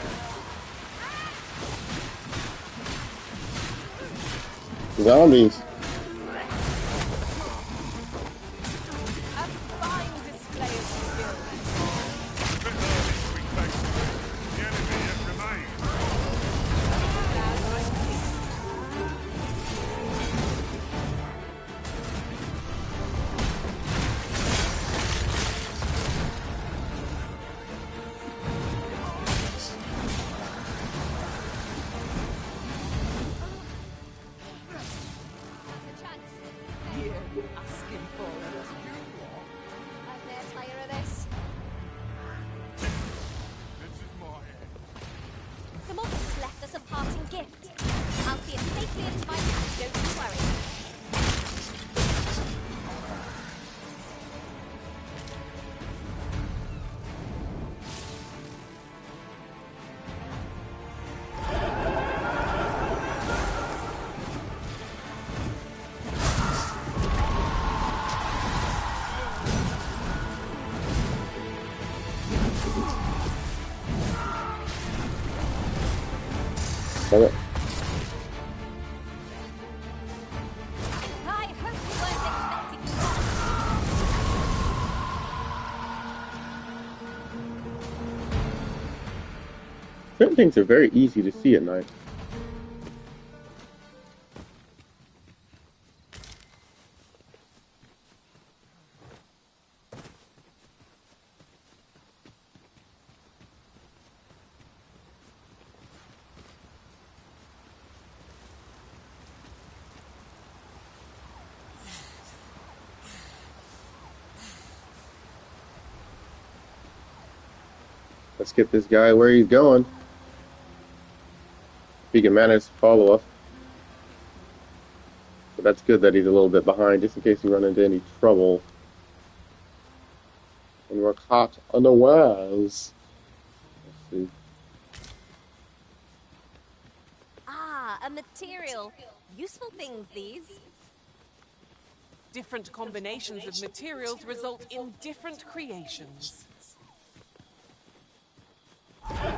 Zombies. A fine display of skill. The enemy yet remains. us a parting gift. I'll see it safely into my house, don't you worry. Damn it. I hope you weren't expecting that. Certain things are very easy to see at night. Let's get this guy where he's going. If he can manage to follow us. But that's good that he's a little bit behind, just in case we run into any trouble. And we're caught unawares. Let's see. Ah, a material. Useful things, these. Different combinations of materials result in different creations. Shrink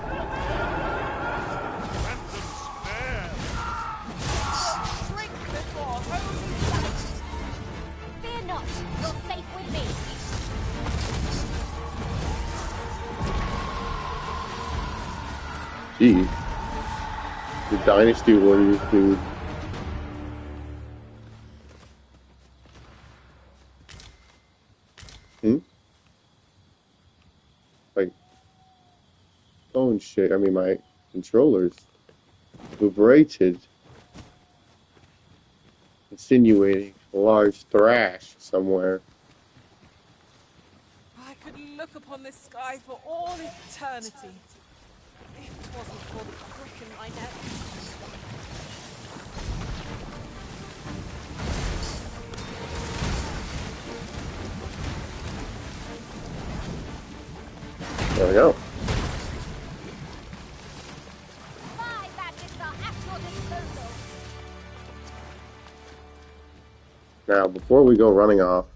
before holy light. Fear not, you're safe with me. Gee. The Dynasty Warriors, dude. Like, phone shit. I mean, my controllers vibrated, insinuating a large thrash somewhere. I could look upon this sky for all eternity. If it wasn't for the prick in my neck. There we go. My badges are at your disposal. Now, before we go running off,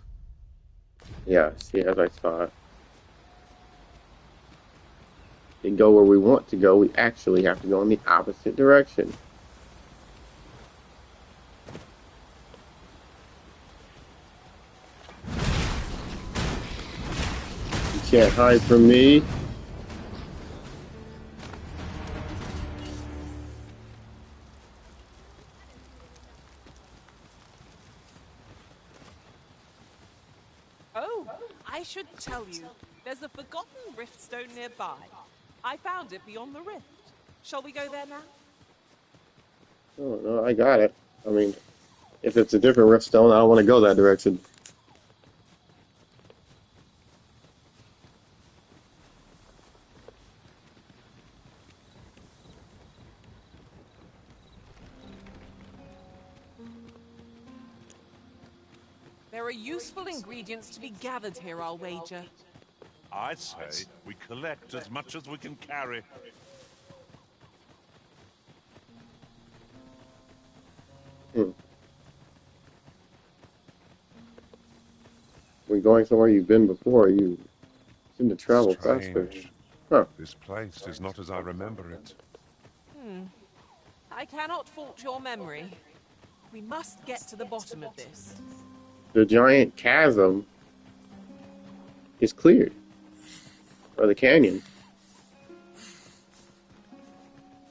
yeah, see, as I saw it, to go where we want to go, we actually have to go in the opposite direction. You can't hide from me. Oh, I should tell you, there's a forgotten rift stone nearby. I found it beyond the rift. Shall we go there now? Oh, no, I got it. I mean, if it's a different rift stone, I don't want to go that direction. There are useful ingredients to be gathered here, I'll wager. I'd say we collect as much as we can carry. We're going somewhere you've been before. You seem to travel faster. Strange. Huh. This place is not as I remember it. I cannot fault your memory. We must get to the bottom of this. The giant chasm is cleared. Or the canyon.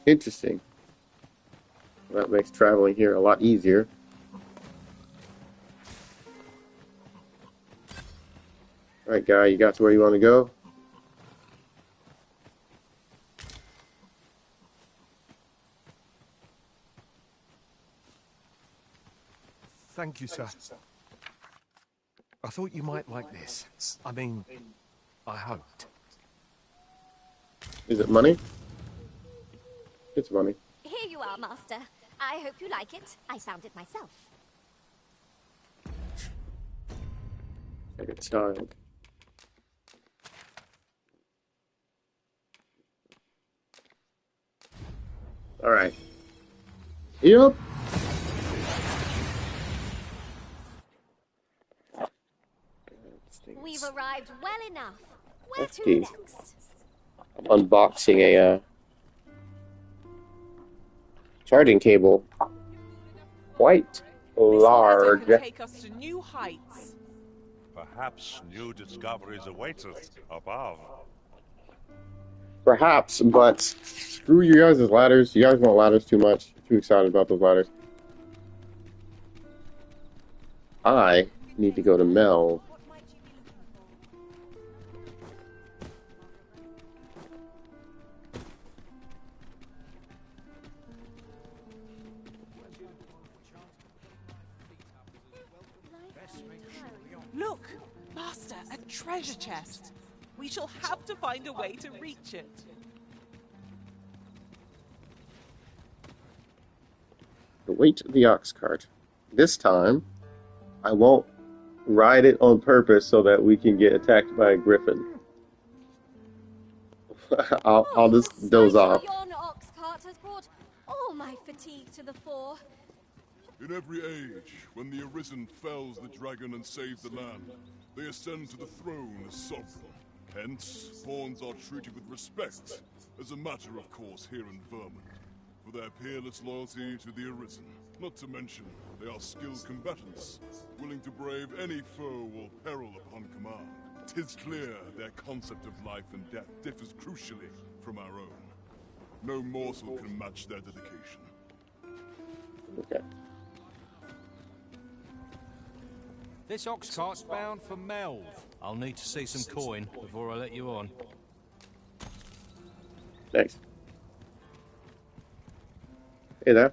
Interesting. That makes traveling here a lot easier. Alright, guy, you got to where you want to go? Thank you, sir. I thought you might like this. I mean, I hoped. Is it money? It's money. you are, Master. I hope you like it. I found it myself. Like a child. All right. Yep. We've arrived well enough. Where That's to key. next? I'm unboxing a charging cable. Quite large. Can take us to new heights. Perhaps new discoveries await us above. Perhaps, but screw you guys' ladders. You guys want ladders too much. Too excited about those ladders. I need to go to Mel. Look, Master, a treasure chest. We shall have to find a way to reach it. The weight of the ox cart. This time, I won't ride it on purpose so that we can get attacked by a griffin. I'll just doze off. Yon ox cart has brought all my fatigue to the fore. In every age, when the Arisen fells the dragon and saves the land, they ascend to the throne as sovereign. Hence, pawns are treated with respect, as a matter of course here in Vermont, for their peerless loyalty to the Arisen. Not to mention, they are skilled combatants, willing to brave any foe or peril upon command. 'Tis clear their concept of life and death differs crucially from our own. No morsel can match their dedication. Okay. This ox cart's bound for Melv. I'll need to see some coin before I let you on. Thanks. Hey there.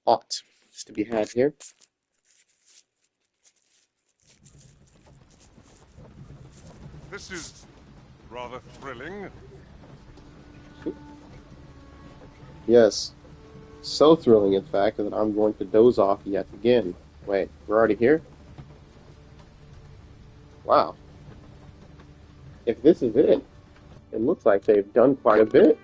Hot is to be had here. This is rather thrilling. Yes. So thrilling, in fact, that I'm going to doze off yet again. Wait, we're already here? Wow. If this is it, it looks like they've done quite a bit.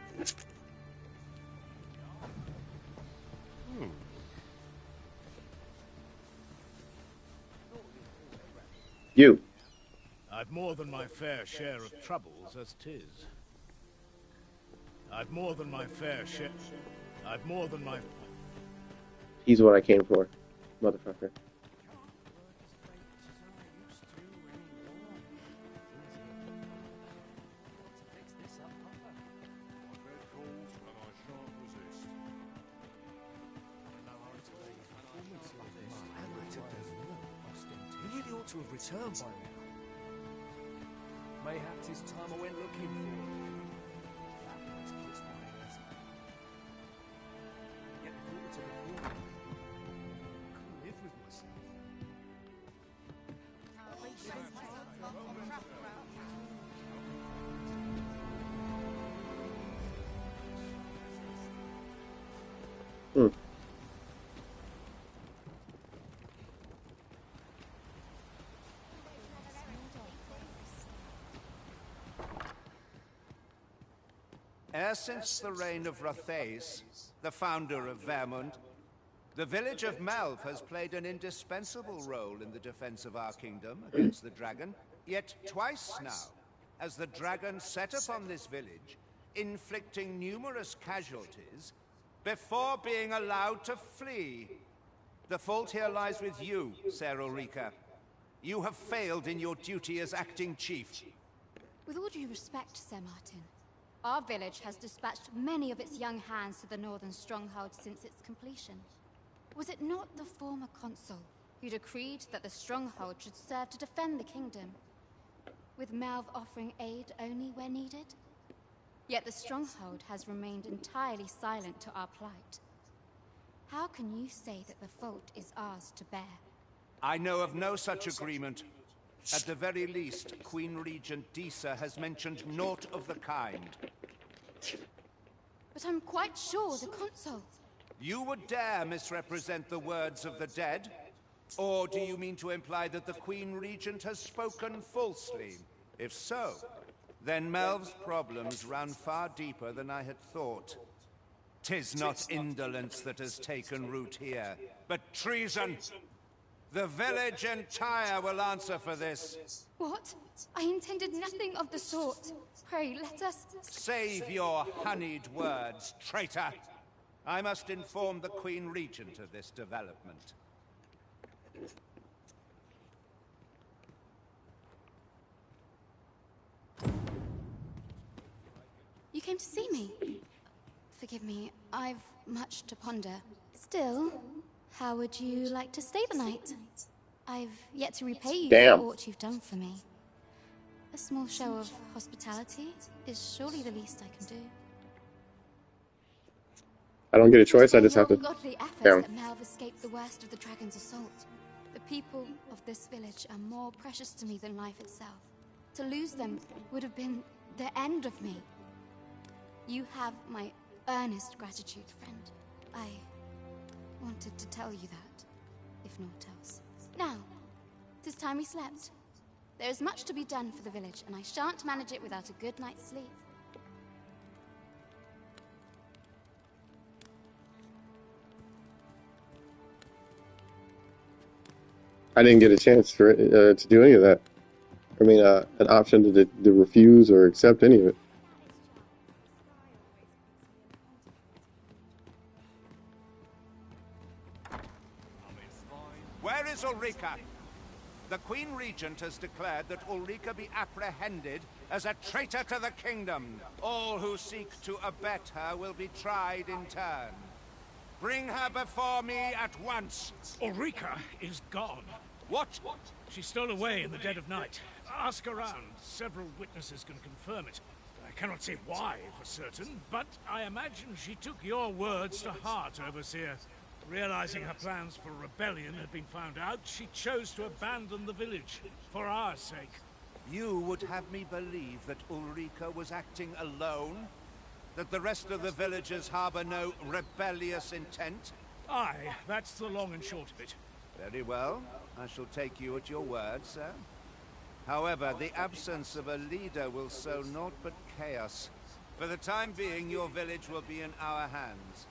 You. I've more than my fair share of troubles as 'tis. I've more than my fair share. I've more than my... He's what I came for, motherfucker. He really ought to have returned by now. Mayhaps it's time I went looking for him. That place puts my ears up. Yet the thought of before me, I couldn't live with myself. Ever since the reign of Rothaeus, the founder of Vermont, the village of Malv has played an indispensable role in the defense of our kingdom against the dragon. Yet twice now has the dragon set upon this village, inflicting numerous casualties before being allowed to flee. The fault here lies with you, Ser Ulrika. You have failed in your duty as acting chief. With all due respect, Sir Martin, our village has dispatched many of its young hands to the northern stronghold since its completion. Was it not the former consul who decreed that the stronghold should serve to defend the kingdom, with Malv offering aid only where needed? Yet the stronghold has remained entirely silent to our plight. How can you say that the fault is ours to bear? I know of no such agreement. At the very least, Queen Regent Disa has mentioned naught of the kind. But I'm quite sure the console... You would dare misrepresent the words of the dead? Or do you mean to imply that the Queen Regent has spoken falsely? If so, then Melv's problems run far deeper than I had thought. 'Tis not indolence that has taken root here, but treason. The village entire will answer for this. What? I intended nothing of the sort. Pray, let us... Save your honeyed words, traitor. I must inform the Queen Regent of this development. You came to see me? Forgive me, I've much to ponder. Still, how would you like to stay the night? I've yet to repay you for aught you've done for me. A small show of hospitality is surely the least I can do. I don't get a choice, I just have to... Godly efforts Damn. that Melv escaped the worst of the dragon's assault. The people of this village are more precious to me than life itself. To lose them would have been the end of me. You have my earnest gratitude, friend. I wanted to tell you that, if naught else. Now, 'tis time we slept. There is much to be done for the village, and I shan't manage it without a good night's sleep. I didn't get a chance for it, to do any of that. I mean, an option to refuse or accept any of it. Where is Ulrika? The Queen Regent has declared that Ulrika be apprehended as a traitor to the kingdom. All who seek to abet her will be tried in turn. Bring her before me at once. Ulrika is gone. What? She stole away in the dead of night. Ask around. Several witnesses can confirm it. I cannot say why for certain, but I imagine she took your words to heart, Overseer. Realizing her plans for rebellion had been found out, she chose to abandon the village, for our sake. You would have me believe that Ulrika was acting alone? That the rest of the villagers harbor no rebellious intent? Aye, that's the long and short of it. Very well. I shall take you at your word, sir. However, the absence of a leader will sow naught but chaos. For the time being, your village will be in our hands.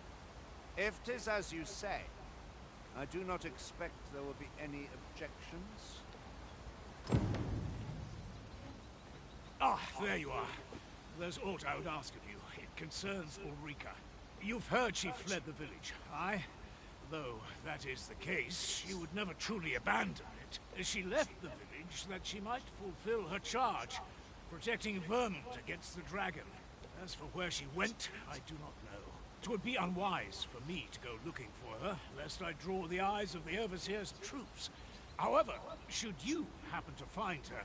If 'tis as you say, I do not expect there will be any objections. Ah, there you are. There's aught I would ask of you. It concerns Ulrika. You've heard she fled the village, aye? Though that is the case, she would never truly abandon it. She left the village that she might fulfill her charge, protecting Vermont against the dragon. As for where she went, I do not know. 'Twould be unwise for me to go looking for her, lest I draw the eyes of the Overseer's troops. However, should you happen to find her,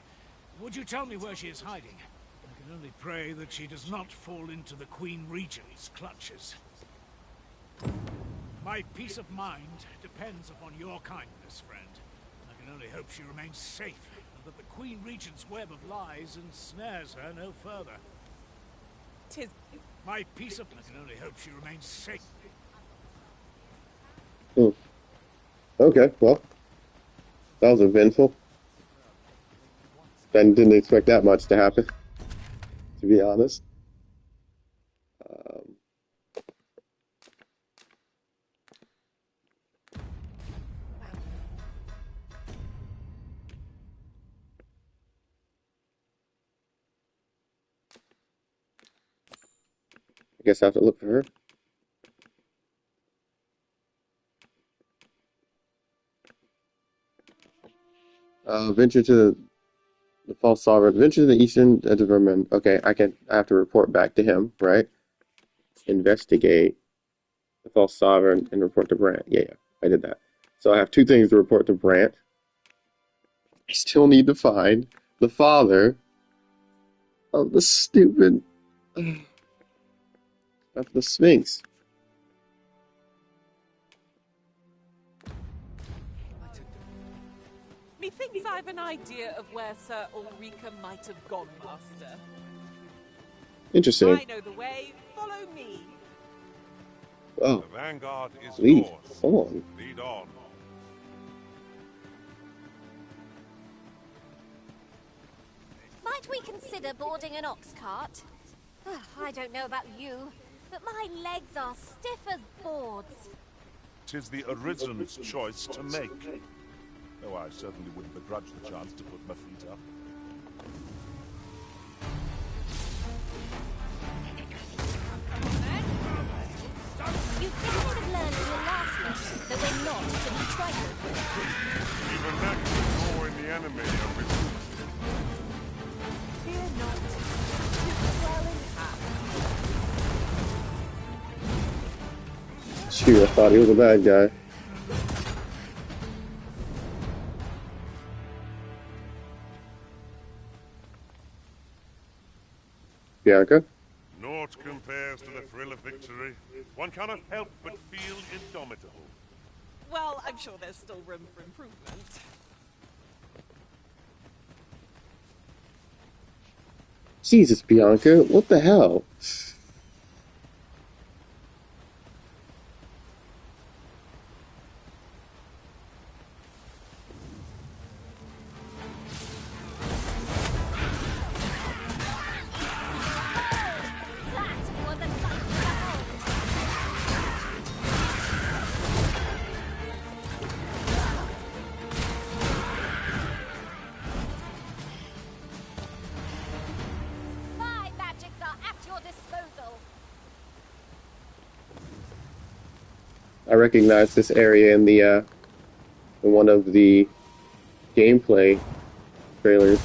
would you tell me where she is hiding? I can only pray that she does not fall into the Queen Regent's clutches. My peace of mind depends upon your kindness, friend. I can only hope she remains safe, and that the Queen Regent's web of lies ensnares her no further. 'Tis... My peace of... I can only hope she remains safe. Okay, well, that was eventful. Ben didn't expect that much to happen, to be honest. I guess I have to look for her. Venture to the false sovereign. Venture to the eastern edge of Vermont. Okay, I have to report back to him, right? Investigate the false sovereign and report to Brant. Yeah, I did that. So I have two things to report to Brant. I still need to find the father of the stupid of the Sphinx. Methinks I've an idea of where Sir Ulrika might have gone, Master. Interesting. I know the way. Follow me. Oh, The vanguard is lead yours. on. Lead on. Might we consider boarding an ox cart? I don't know about you, but my legs are stiff as boards. 'Tis the Arisen's choice to make. Though I certainly wouldn't begrudge the chance to put my feet up. You think you'd have learned in your last lesson that we're not to be trifled with. Even that can draw in the enemy, Arisen. Fear not. 'Tis well in hand. Shoot, I thought he was a bad guy. Bianca? Naught compares to the thrill of victory. One cannot help but feel indomitable. Well, I'm sure there's still room for improvement. Jesus, Bianca, what the hell? My magics are at your disposal. I recognize this area in the in one of the gameplay trailers.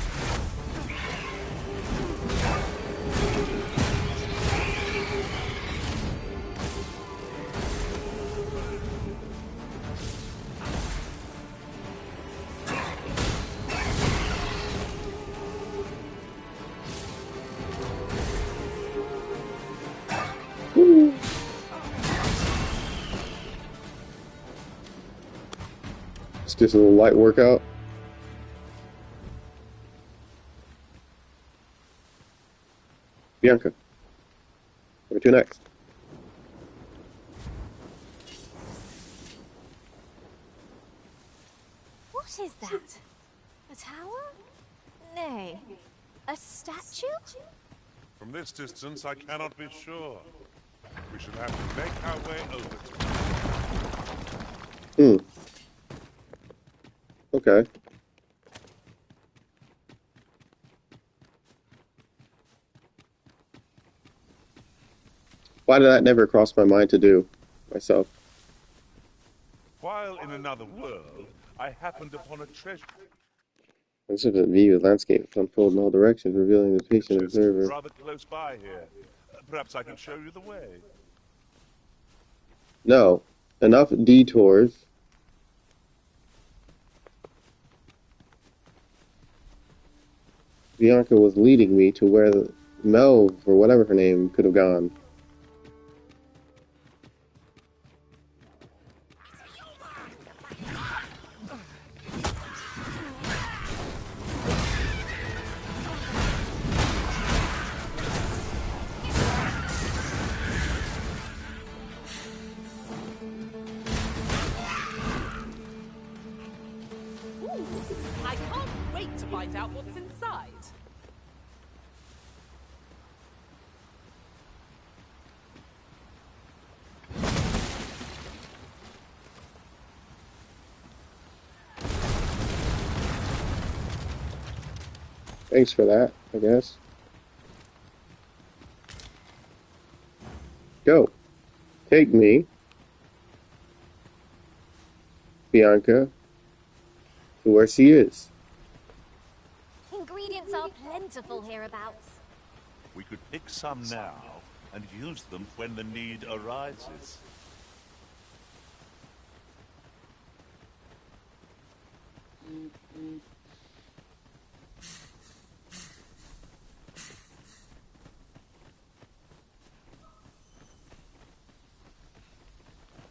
It's just a little light workout. Bianca, where to next? What is that? A tower? Nay, a statue? From this distance, I cannot be sure. We should have to make our way over to it. Okay. Why did that never cross my mind to do myself? While in another world, I happened upon a treasure. This is a view of landscape unfold in all directions, revealing the patient Chest observer. rather close by here. Perhaps I can show you the way. No, enough detours. Bianca was leading me to where Melv, or whatever her name, could have gone. Ooh, I can't wait to find out what's inside. Thanks for that, I guess. Go. Take me, Bianca, to where she is. Ingredients are plentiful hereabouts. We could pick some now and use them when the need arises.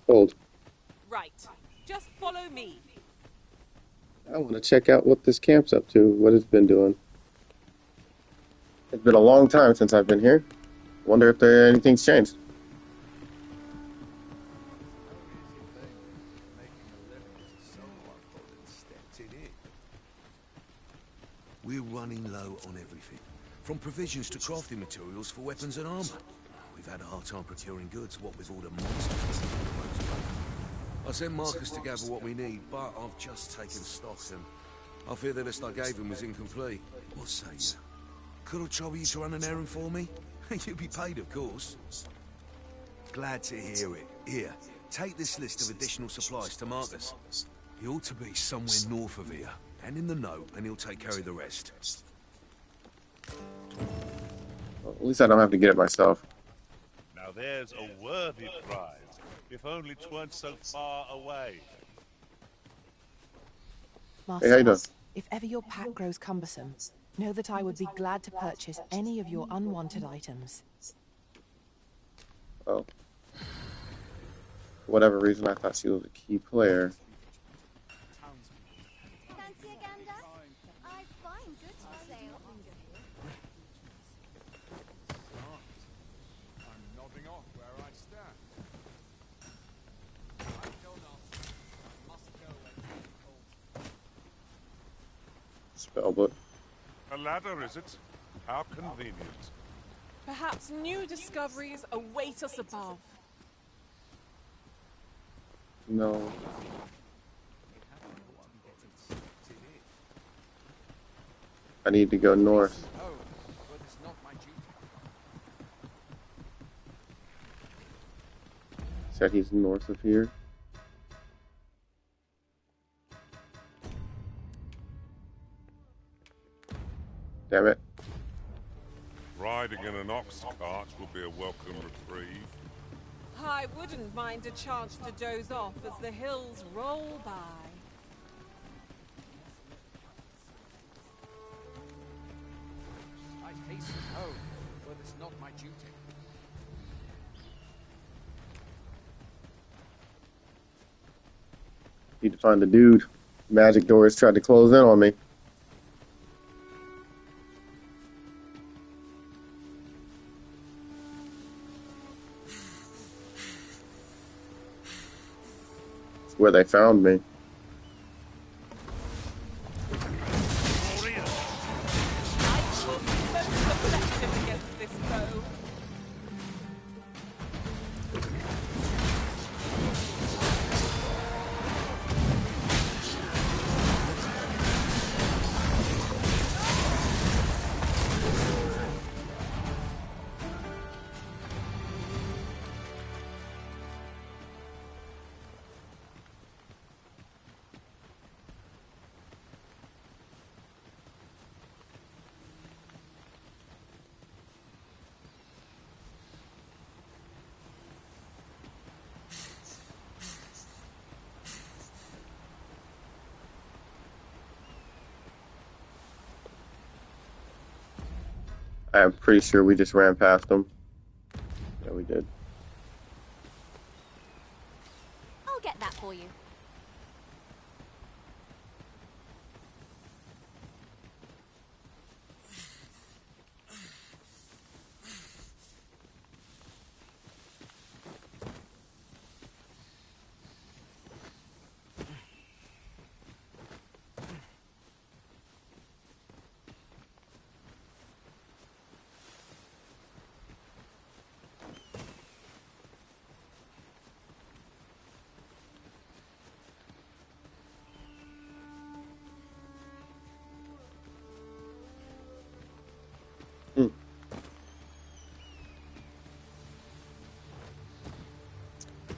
Hold. Right. Just follow me. I want to check out what this camp's up to, what it's been doing. It's been a long time since I've been here. Wonder if anything's changed. We're running low on everything, from provisions to crafting materials for weapons and armor. We've had a hard time procuring goods, what with all the monsters. I sent Marcus to gather what we need, but I've just taken stock and I fear the list I gave him was incomplete. What say you? Could I trouble you to run an errand for me? You'll be paid, of course. Glad to hear it. Here, take this list of additional supplies to Marcus. He ought to be somewhere north of here. Hand him the note, and he'll take care of the rest. Well, at least I don't have to get it myself. Now there's a worthy prize, if only 'tweren't so far away. Hey, how you doing? If ever your pack grows cumbersome, know that I would be glad to purchase any of your unwanted items. Oh. For whatever reason, I thought she was a key player. Fancy a gander? I find goods for sale. I'm nodding off where I stand. I don't know. I must go and Spellbook. A ladder, is it? How convenient. Perhaps new discoveries await us above. No. I need to go north. Oh, but it's not my duty. Said he's north of here. Damn it. Riding in an ox cart will be a welcome reprieve. I wouldn't mind a chance to doze off as the hills roll by. I'd hasten home, but it's not my duty. Need to find the dude. Magic doors tried to close in on me. It's where they found me. Against this foe. I'm pretty sure we just ran past them. Yeah, we did. I'll get that for you.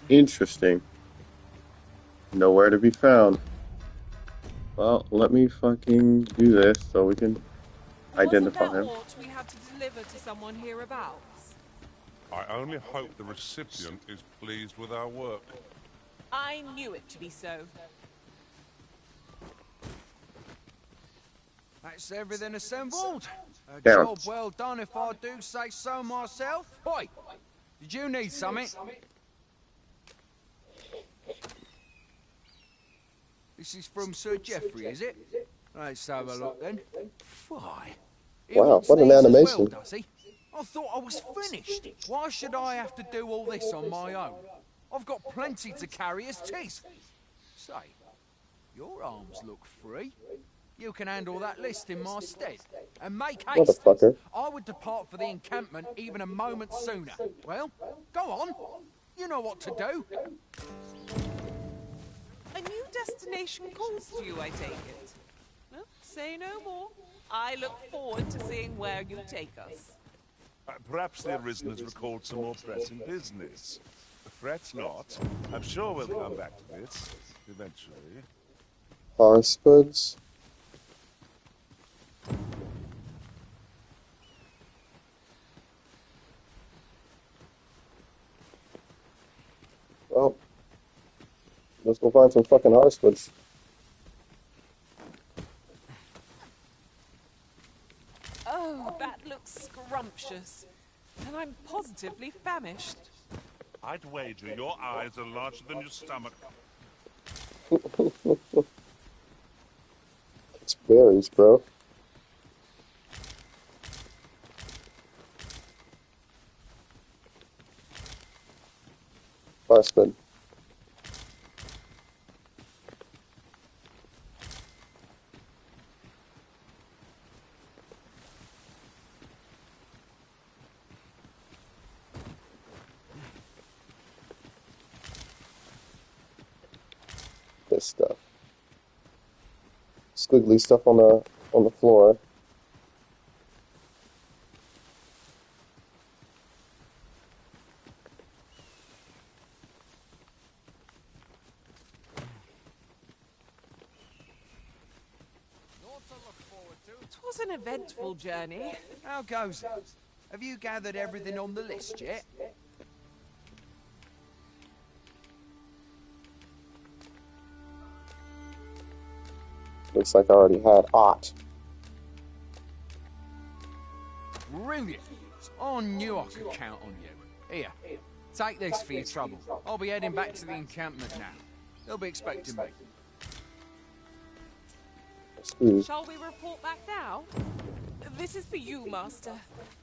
Interesting. Nowhere to be found. Well, let me fucking do this so we can identify Wasn't there him. aught we had to deliver to someone hereabouts? I only hope the recipient is pleased with our work. I knew it to be so. That's everything assembled. A Down. job well done if I do say so myself. Oi, did you need something? This is from Sir Geoffrey, is it? Let's have a look then. Why? He Wow, wants what an these as well, animation. does he? I thought I was finished. Why should I have to do all this on my own? I've got plenty to carry as tis. Say, your arms look free. You can handle that list in my stead. And make haste. Motherfucker. I would depart for the encampment even a moment sooner. Well, go on. You know what to do. A new destination calls to you, I take it. Well, say no more. I look forward to seeing where you take us. Perhaps the Arisen has recalled some more pressing business. Fret not. I'm sure we'll come back to this eventually. Horsebuds. Well, let's go find some fucking horsebuds. Oh, that looks scrumptious. And I'm positively famished. I'd wager your eyes are larger than your stomach. It's berries, bro. Horseman. This stuff. Squiggly stuff on the floor. It was an eventful journey. How goes it? Have you gathered everything on the list yet? Looks like I already had Ott. Brilliant. I knew I could count on you. Here, take this for your trouble. I'll be heading back to the encampment now. They'll be expecting me. Shall we report back now? This is for you, Master.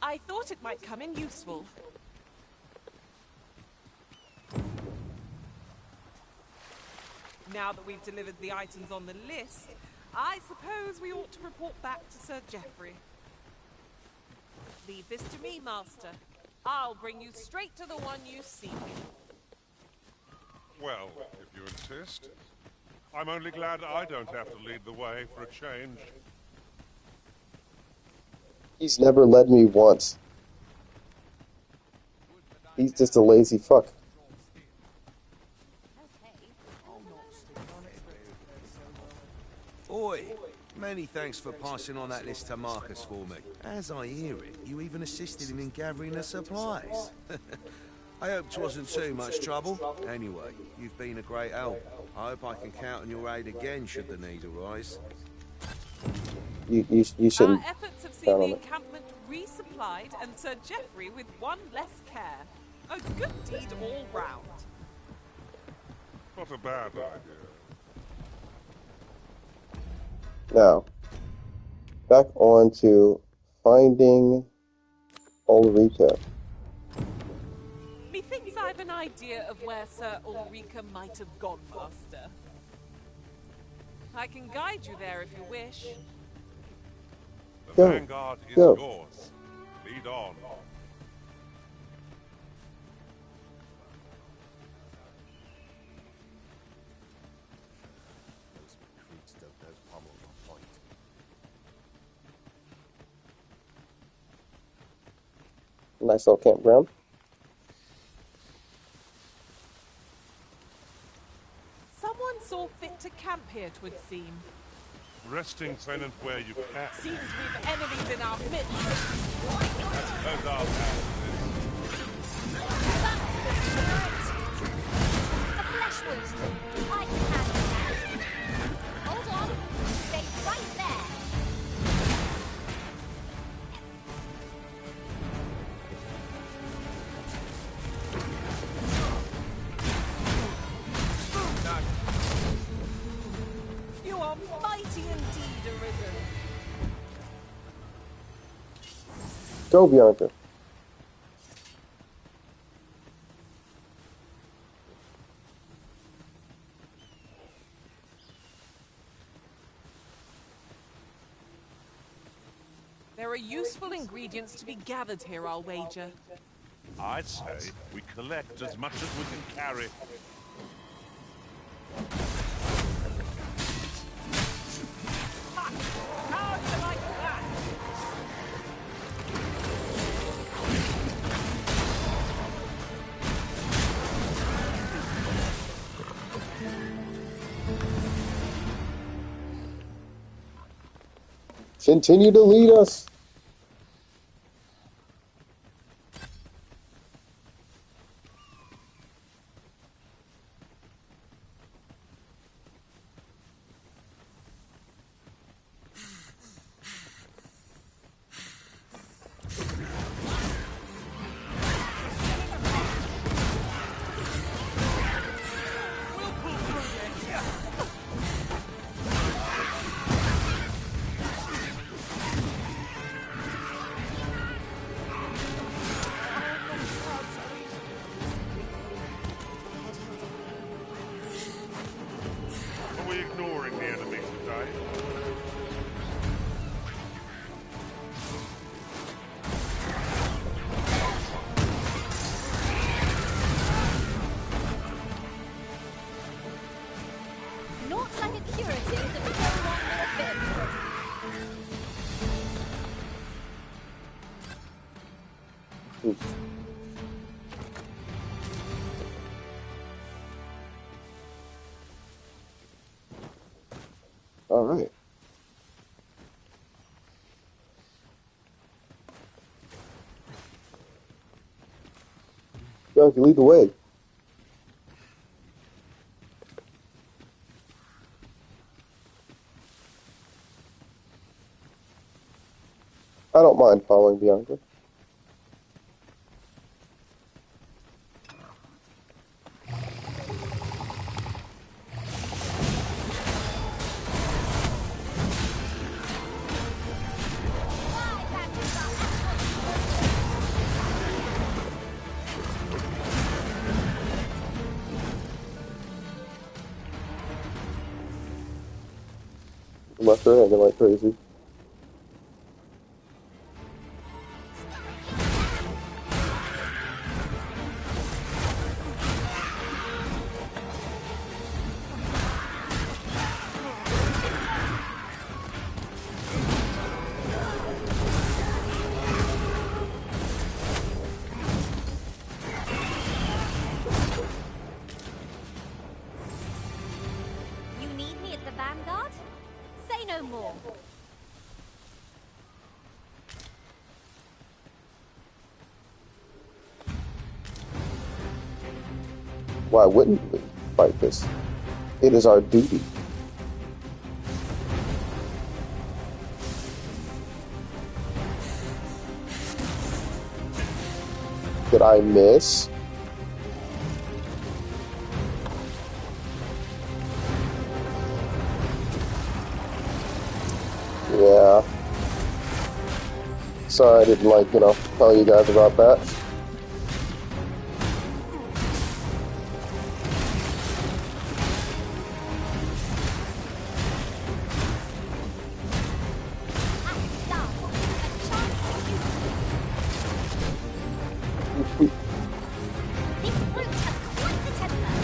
I thought it might come in useful. Now that we've delivered the items on the list, I suppose we ought to report back to Sir Geoffrey. Leave this to me, Master. I'll bring you straight to the one you seek. Well, if you insist. I'm only glad I don't have to lead the way for a change. He's never led me once. He's just a lazy fuck. Oi, many thanks for passing on that list to Marcus for me. As I hear it, you even assisted him in gathering the supplies. I hope 'twasn't too much trouble. Anyway, you've been a great help. I hope I can count on your aid again should the need arise. You shouldn't. Our efforts have seen the encampment resupplied and Sir Geoffrey with one less care. A good deed all round. Not a bad idea. Now, back on to finding Ulrika. Methinks I've an idea of where Sir Ulrika might have gone, Master. I can guide you there if you wish. The Go. vanguard is Go. yours. Lead on. Nice little campground. Someone saw fit to camp here, 'twould seem. Resting pennant where you can. Seems we've enemies in our midst. Those are bad. A flesh wound. I can handle that. Hold on. Stay right there. go, Bianca. There are useful ingredients to be gathered here, I'll wager. I'd say we collect as much as we can carry. How do you like that? Continue to lead us. Are we ignoring the enemy today? Not like a curative that would go along with a bit. All right. Bianca, lead the way. I don't mind following Bianca. Left her hanging like crazy. You need me at the Vanguard? Say no more. Why wouldn't we fight this? It is our duty. Did I miss? Yeah. Sorry I didn't tell you guys about that. This brute has quite the temper.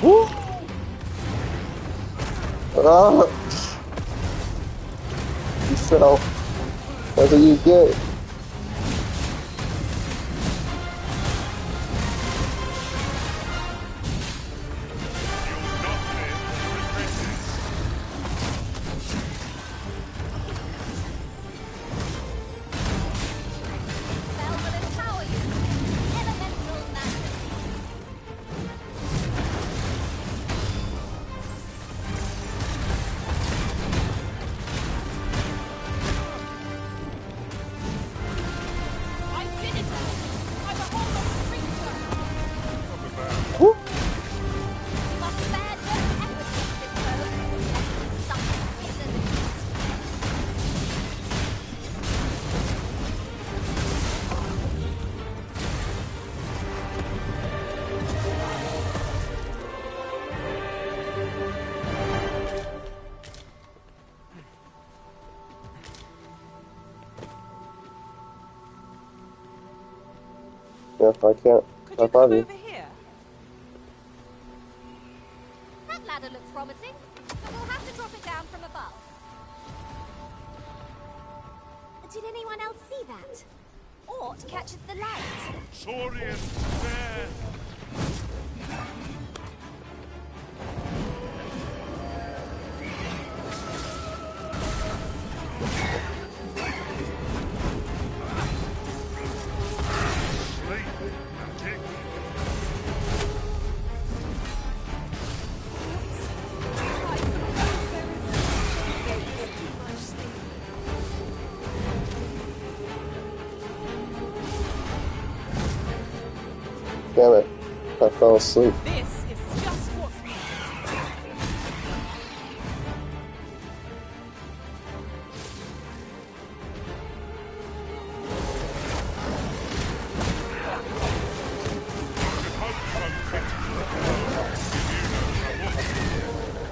Woo! You fell. That's what you get. Yeah, I can't. Could High you five come you. over here? That ladder looks promising, but we'll have to drop it down from above. Did anyone else see that? Ort catches the light. Saurian, there! Sleep, magic. Damn it. I fell asleep. This is just what's needed.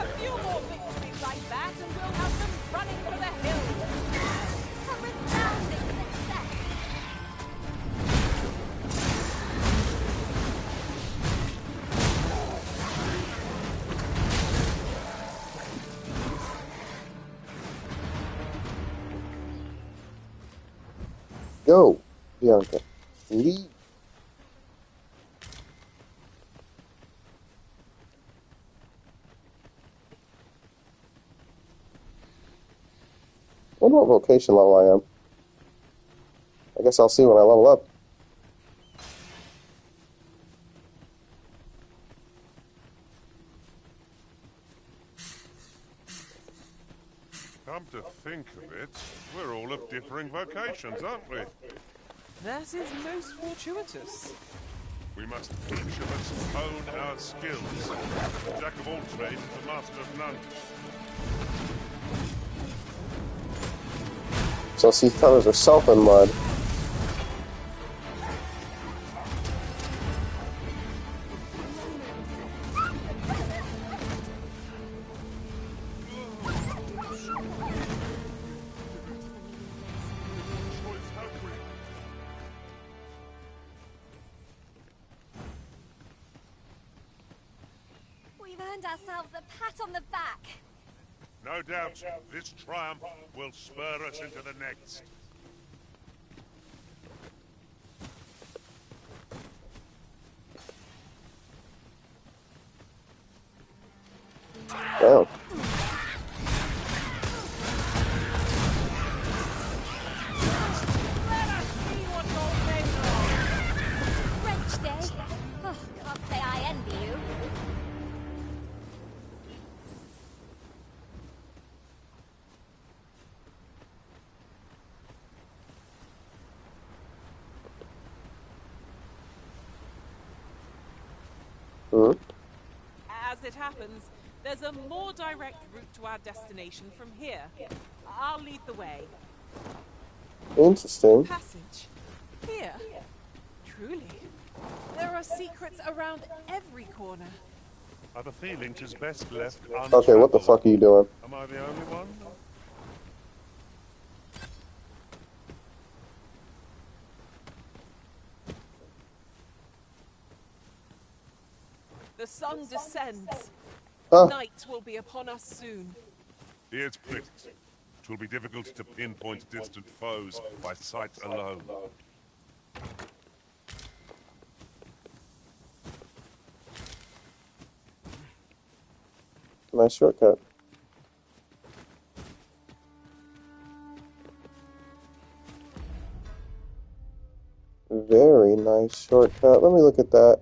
A few more victories like that and we'll have them running for the hills. A resounding success. Go, Bianca. Leave. I wonder what vocation level I am. I guess I'll see when I level up. Come to think of it, we're all of differing vocations, aren't we? That is most fortuitous. We must each of us hone our skills. The jack of all trades is the master of none. So see, colors are self in mud. We've earned ourselves a pat on the back. No doubt, this triumph will spur us into the next. Damn. French day. Oh, can't say I envy you. Hmm? As it happens, there's a more direct route to our destination from here. I'll lead the way. Interesting. Passage. Here. Truly. There are secrets around every corner. I've a feeling 'tis best left untroubled. Okay, what the fuck are you doing? Am I the only one? The sun descends. Huh. Night will be upon us soon. Here's pricked. It will be difficult to pinpoint distant foes by sight alone. Nice shortcut. Very nice shortcut. Let me look at that.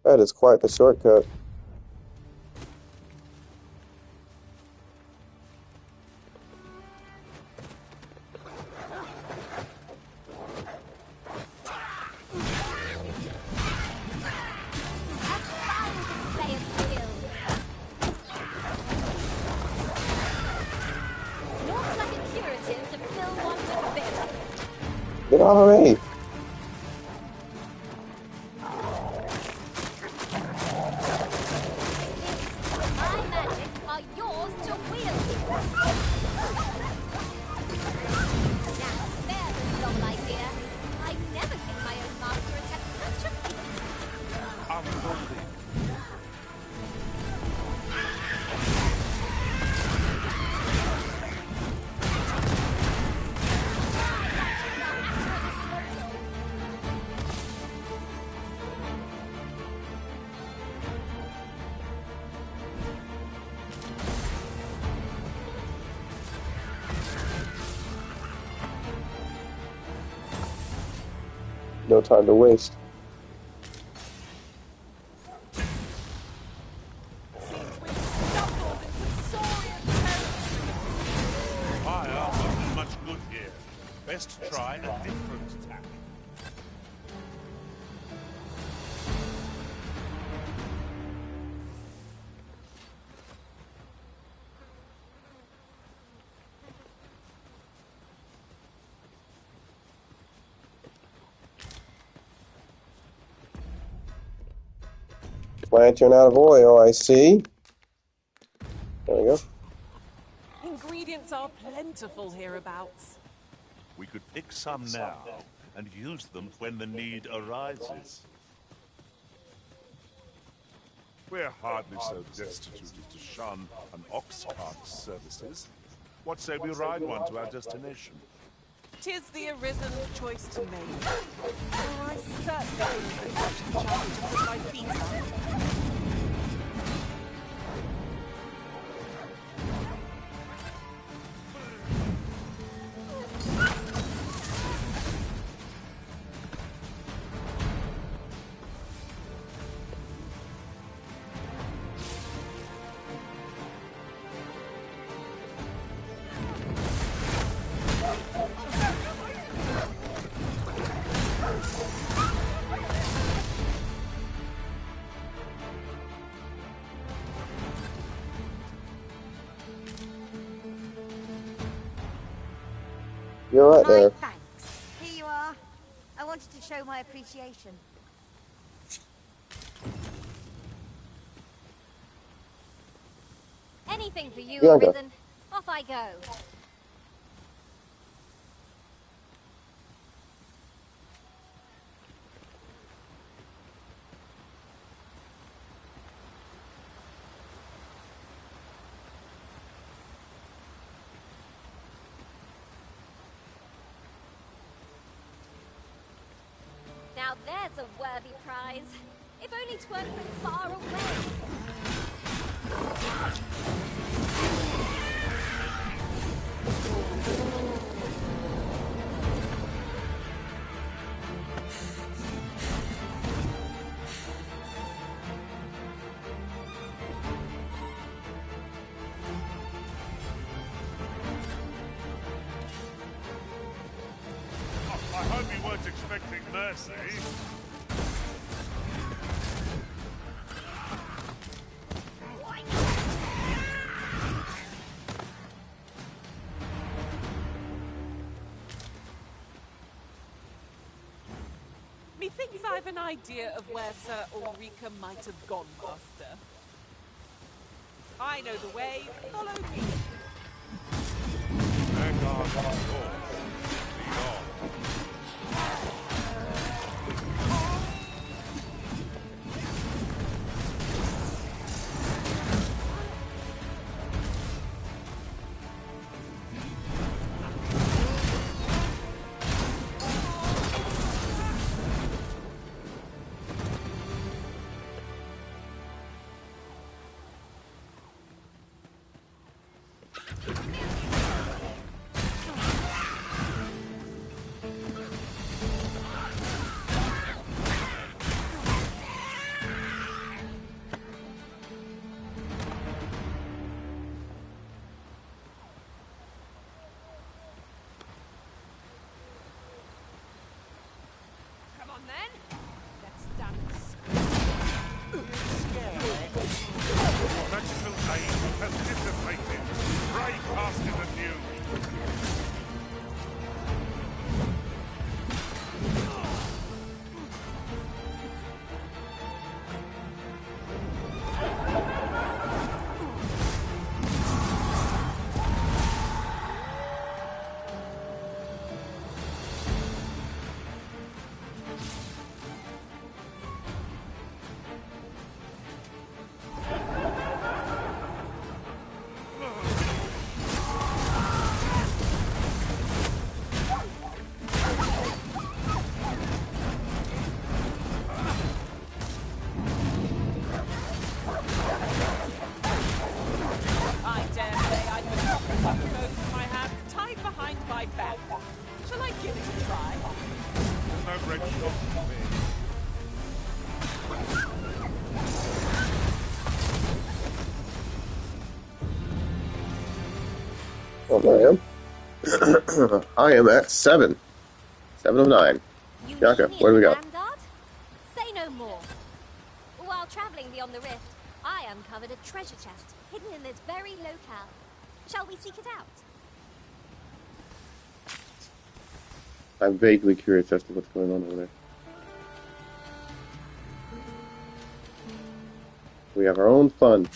That is quite the shortcut. Get off of me! My magics are yours to wield. Now, there's a novel idea. I've never seen my own master attack. unfolding. No time to waste. Fire won't do much good here. Best try a different tack. Lantern out of oil, I see. There we go. Ingredients are plentiful hereabouts. We could pick some now and use them when the need arises. We're hardly so destitute as to shun an ox cart's services. What say we ride one to our destination? 'Tis the Arisen's choice to make. Oh, I certainly wouldn't have such a chance to put my feet up. You're right there. Thanks. Here you are. I wanted to show my appreciation. Anything for you, Bianca. Arisen. Off I go. Now there's a worthy prize. If only 'tweren't so far away. I hope you weren't expecting mercy. Methinks I've an idea of where Sir Ulrika might have gone, Master. I know the way. Follow me. Vanguard on course. Lead on. Come on then. Let's dance. Your magical aid has dissipated. Pray cast it anew. Well, I am. I am at 7. 7 of 9. You Bianca, need me where in do the we go? Vanguard? Say no more. While traveling beyond the rift, I uncovered a treasure chest hidden in this very locale. Shall we seek it out? I'm vaguely curious as to what's going on over there. We have our own fun.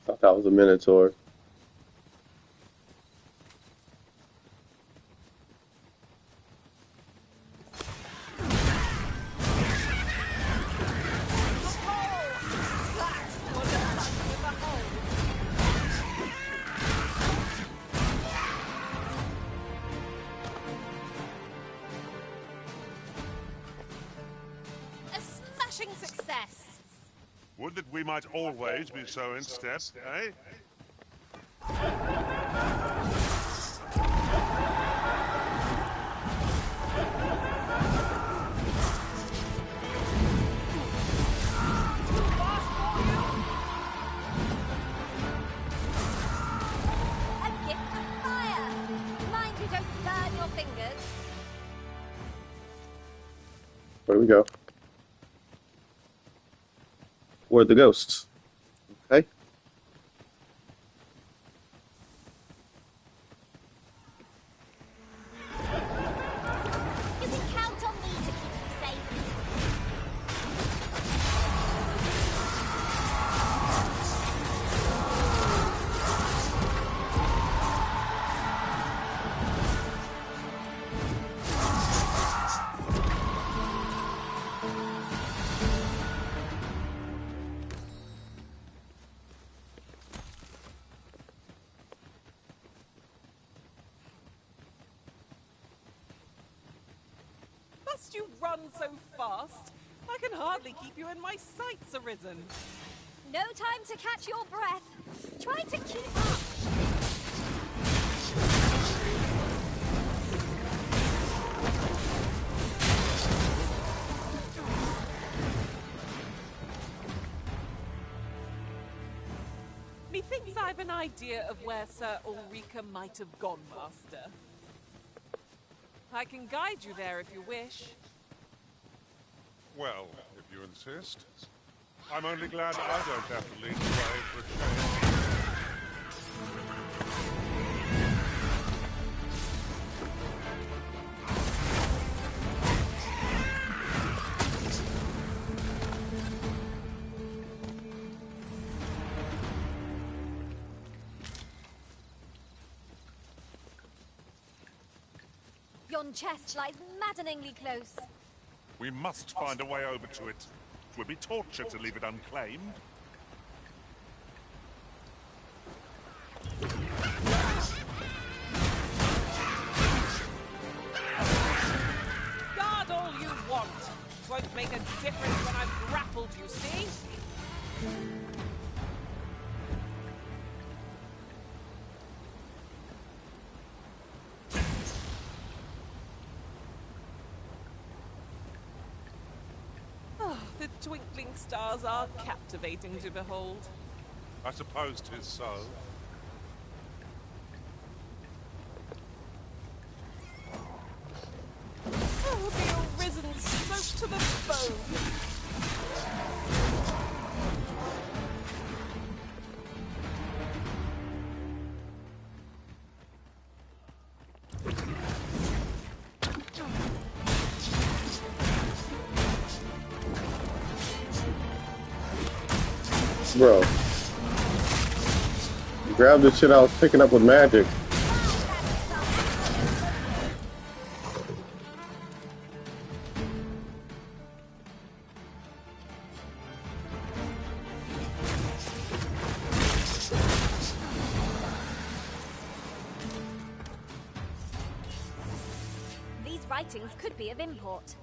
Thought that was a Minotaur. A smashing success! Would that we might always be so in step, eh? A gift of fire! Mind you don't burn your fingers. Where do we go? Where'd the ghosts? Okay. You can count on me to keep you safe. Must you run so fast? I can hardly keep you in my sights, Arisen. No time to catch your breath. Try to keep up. Methinks I've an idea of where Sir Ulrika might have gone, Master. I can guide you there if you wish. Well, if you insist. I'm only glad I don't have to lead the way for a change. Yon chest lies maddeningly close. We must find a way over to it. It would be torture to leave it unclaimed. Guard all you want. Won't make a difference when I've grappled, you see? Oh, the twinkling stars are captivating to behold. I suppose 'tis so. Oh, the Arisen soaked to the bone. Bro. You grabbed the shit I was picking up with magic. writings could be of import.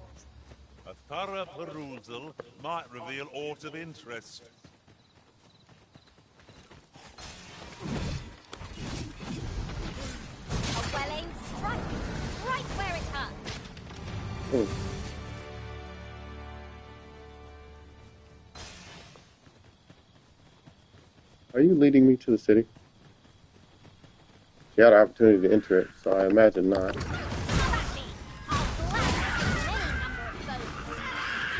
A thorough perusal might reveal aught of interest. A well-aimed strike, right where it hurts. Oh. Are you leading me to the city? You had an opportunity to enter it, so I imagine not.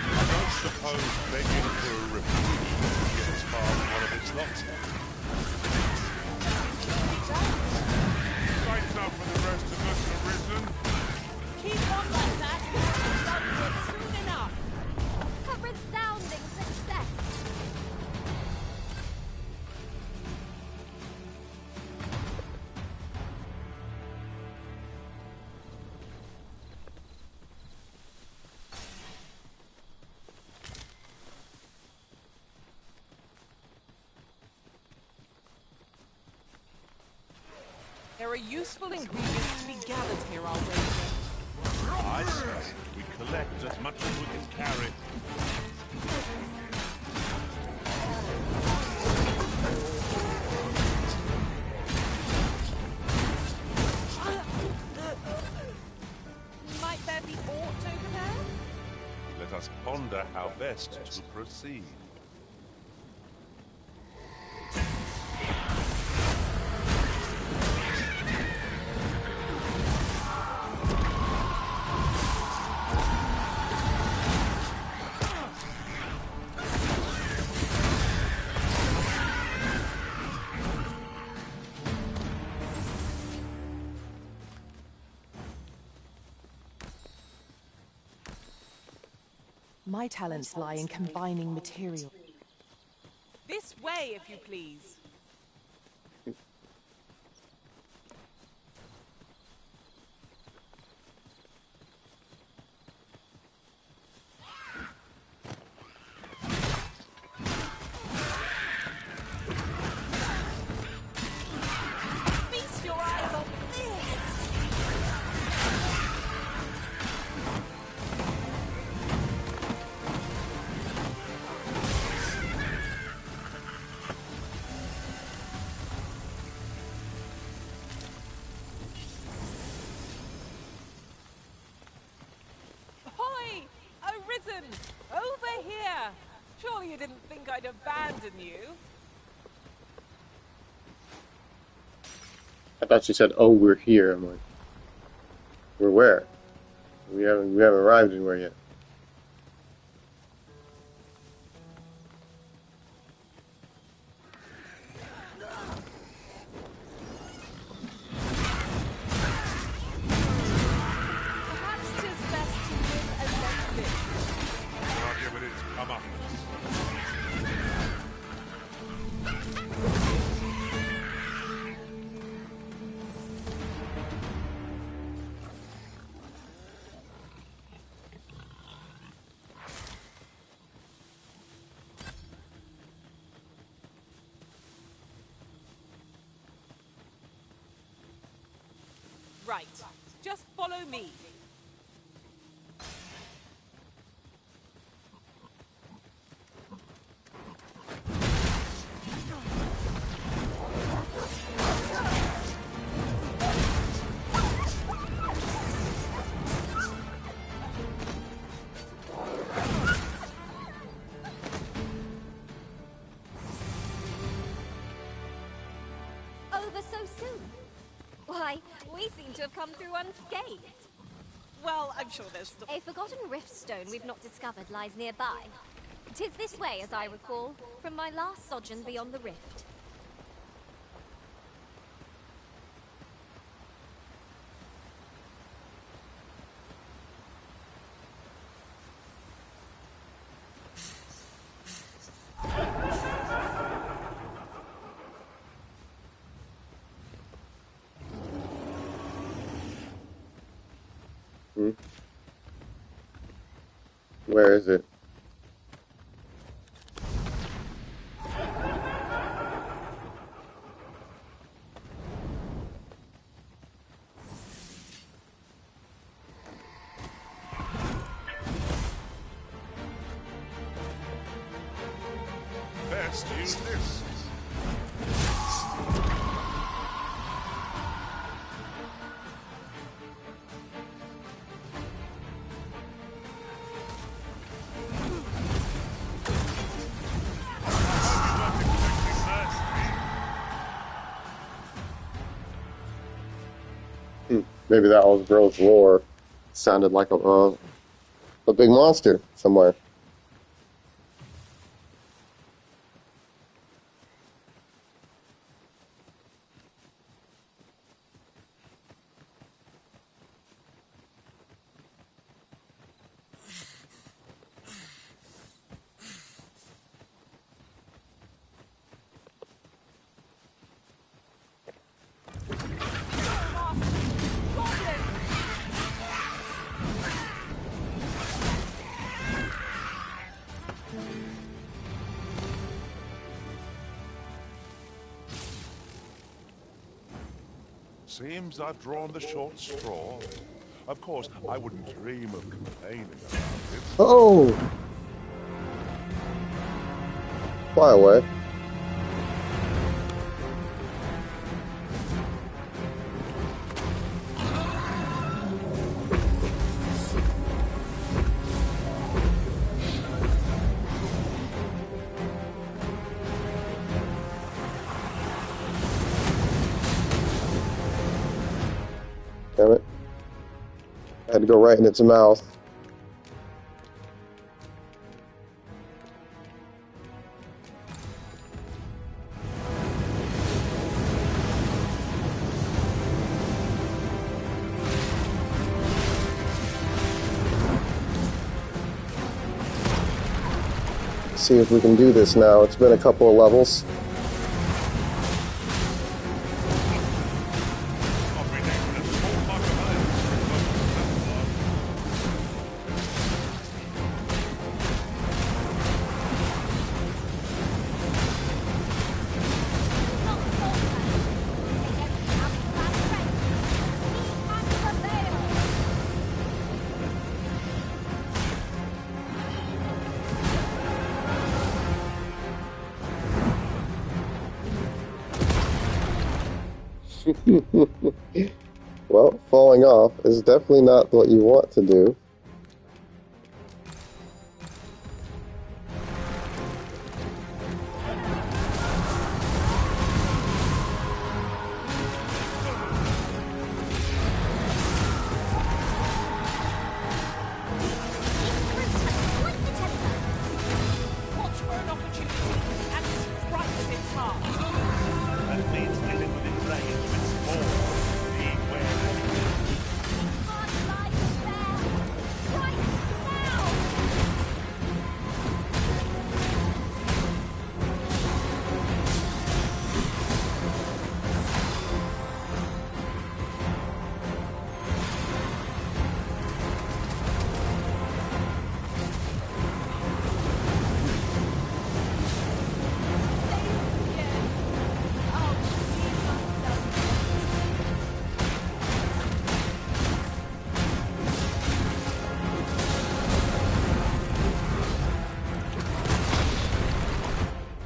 I don't suppose begging for a reprieve will get as far as one of its lots. Straight up for the rest of us, Arisen. Keep on like that. Done soon enough. A resounding success. There are useful ingredients to be gathered here, I'll wager. I say we collect as much as we can carry. Might there be aught over there? Let us ponder how best to proceed. My talents lie in combining material. This way, if you please. Feast your eyes on this! Ahoy! Arisen! Over here! Surely you didn't think I'd abandon you? I thought she said, "Oh, we're here." I'm like, "We're where? We haven't arrived anywhere yet." Perhaps 'tis best to live and let live. I'll give it its comeuppance. Right. Just follow me. Over so soon. Why, we seem to have come through unscathed. Well, I'm sure there's still... A forgotten rift stone we've not discovered lies nearby. 'Tis this way, as I recall, from my last sojourn beyond the rift. Hmm? Where is it? Best use this. Maybe that was Grill's roar. Sounded like a big monster somewhere. Seems I've drawn the short straw. Of course, I wouldn't dream of complaining about it. Oh! Fly away. Damn it. I had to go right in its mouth. See if we can do this now. It's been a couple of levels. Well, falling off is definitely not what you want to do. Watch for an opportunity and strike at its heart. That means getting within range of its maw. Being wary.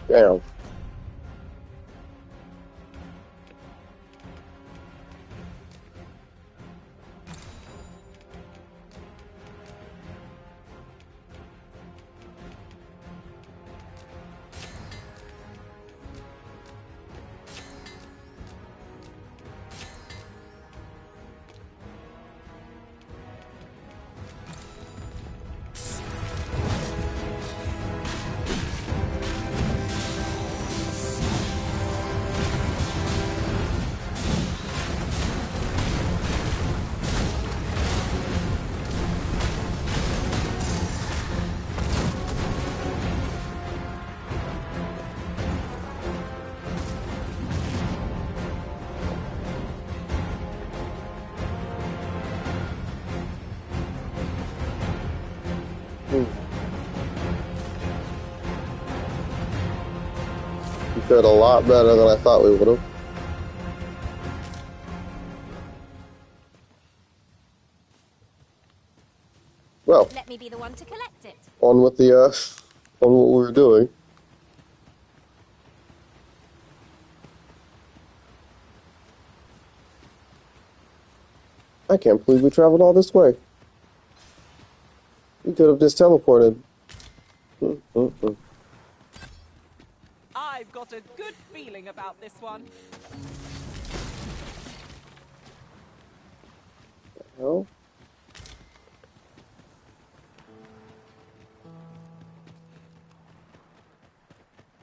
Damn. We did a lot better than I thought we would have. Well, Let me be the one to collect it. on with the on what we were doing. I can't believe we traveled all this way. We could have just teleported. I've got a good feeling about this one. Hell?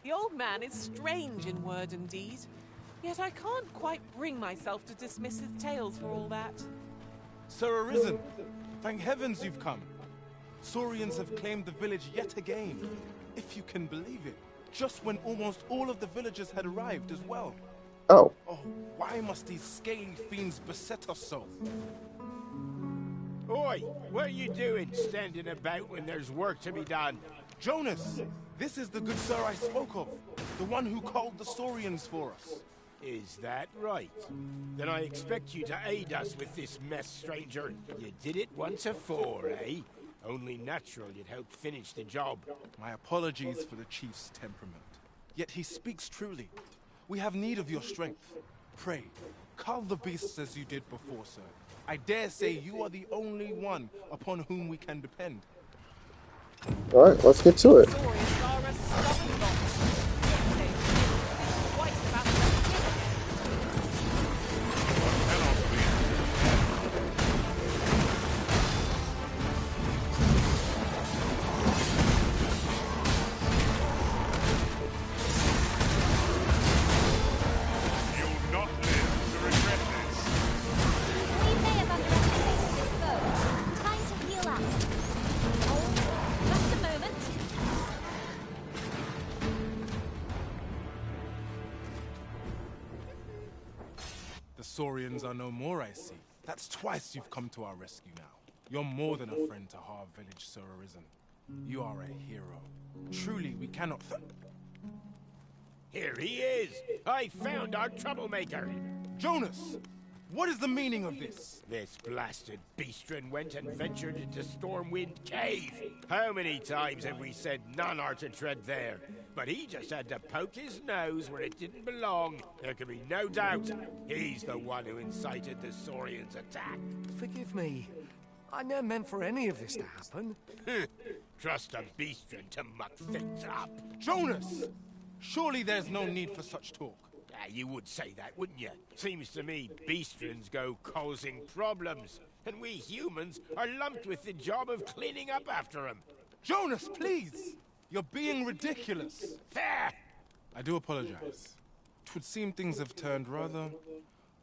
The old man is strange in word and deed, yet I can't quite bring myself to dismiss his tales for all that. Sir Arisen, thank heavens you've come. Saurians have claimed the village yet again. If you can believe it, just when almost all of the villagers had arrived as well. Oh. Oh, why must these scaly fiends beset us so? Oi, what are you doing standing about when there's work to be done? Jonas, this is the good sir I spoke of, the one who called the Saurians for us. Is that right? Then I expect you to aid us with this mess, stranger. You did it once afore, eh? Only natural you'd help finish the job. My apologies for the chief's temperament. Yet he speaks truly. We have need of your strength. Pray, cull the beasts as you did before, sir. I dare say you are the only one upon whom we can depend. Alright, let's get to it. The Saurians are no more, I see. That's twice you've come to our rescue now. You're more than a friend to Harv Village, Sir Arisen. You are a hero. Truly, we cannot Here he is! I found our troublemaker! Jonas! What is the meaning of this? This blasted beastren went and ventured into Stormwind Cave. How many times have we said none are to tread there? But he just had to poke his nose where it didn't belong. There can be no doubt he's the one who incited the Saurians' attack. Forgive me. I never meant for any of this to happen. Trust a beastren to muck things up. Jonas! Surely there's no need for such talk. You would say that, wouldn't you? Seems to me beastrens go causing problems, and we humans are lumped with the job of cleaning up after them. Jonas, please! You're being ridiculous. Fair! I do apologize. It would seem things have turned rather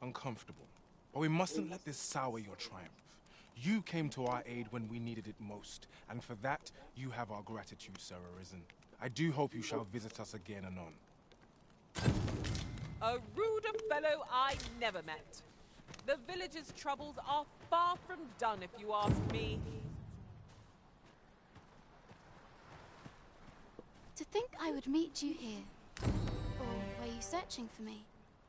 uncomfortable. But we mustn't let this sour your triumph. You came to our aid when we needed it most, and for that, you have our gratitude, Sir Arisen. I do hope you shall visit us again anon. A ruder fellow I never met. The village's troubles are far from done, if you ask me. To think I would meet you here. Or were you searching for me?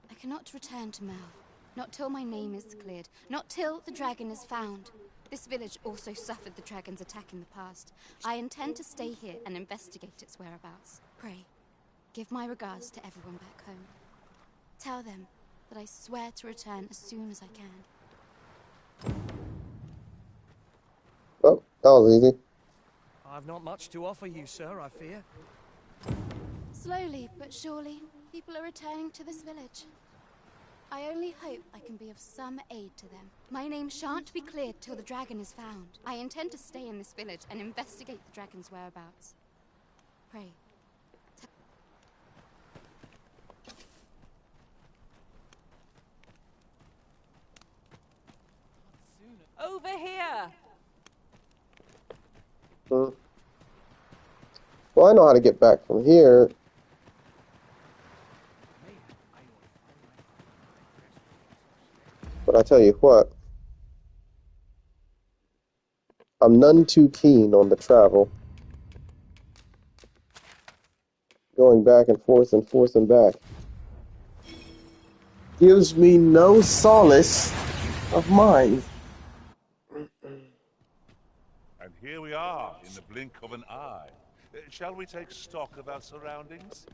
I cannot return to Merv. Not till my name is cleared. Not till the dragon is found. This village also suffered the dragon's attack in the past. I intend to stay here and investigate its whereabouts. Pray, give my regards to everyone back home. Tell them that I swear to return as soon as I can. Oh, that was easy. I've not much to offer you, sir, I fear. Slowly but surely, people are returning to this village. I only hope I can be of some aid to them. My name shan't be cleared till the dragon is found. I intend to stay in this village and investigate the dragon's whereabouts. Pray. Over here! Well, I know how to get back from here. But I tell you what, I'm none too keen on the travel. Going back and forth and back gives me no solace of mind. And here we are, in the blink of an eye. Shall we take stock of our surroundings?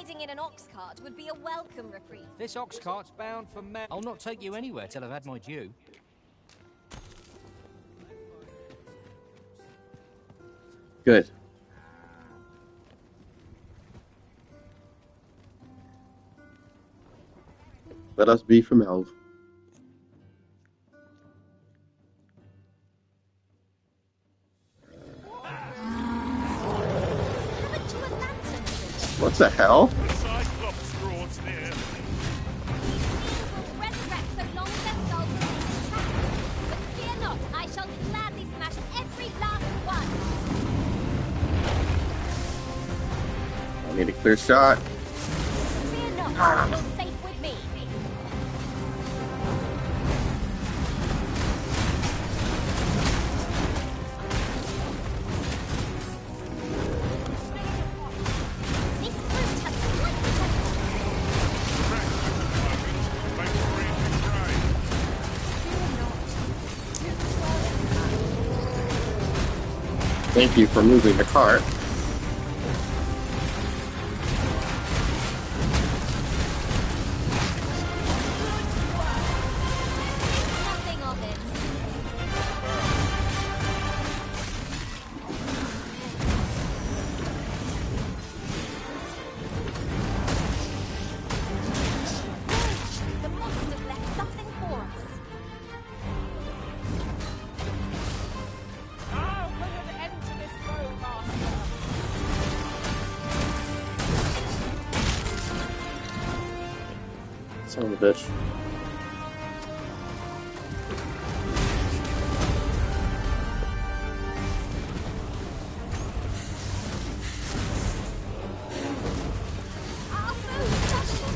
riding in an ox cart would be a welcome reprieve. This ox cart's bound for Mel. I'll not take you anywhere till I've had my due. Good. Let us be from Elf. Haven't you a lantern? What the hell? The Cyclops draws near. Will resurrect so long as their skulls remain intact. But fear not, I shall gladly smash every last one. I need a clear shot. Fear not, you're safe with me. This brute has quite the Thank you for moving the cart. nothing of it. The monster left something for us. I'll put an end to this road, Master. Son of a bitch. I'll move, Justin.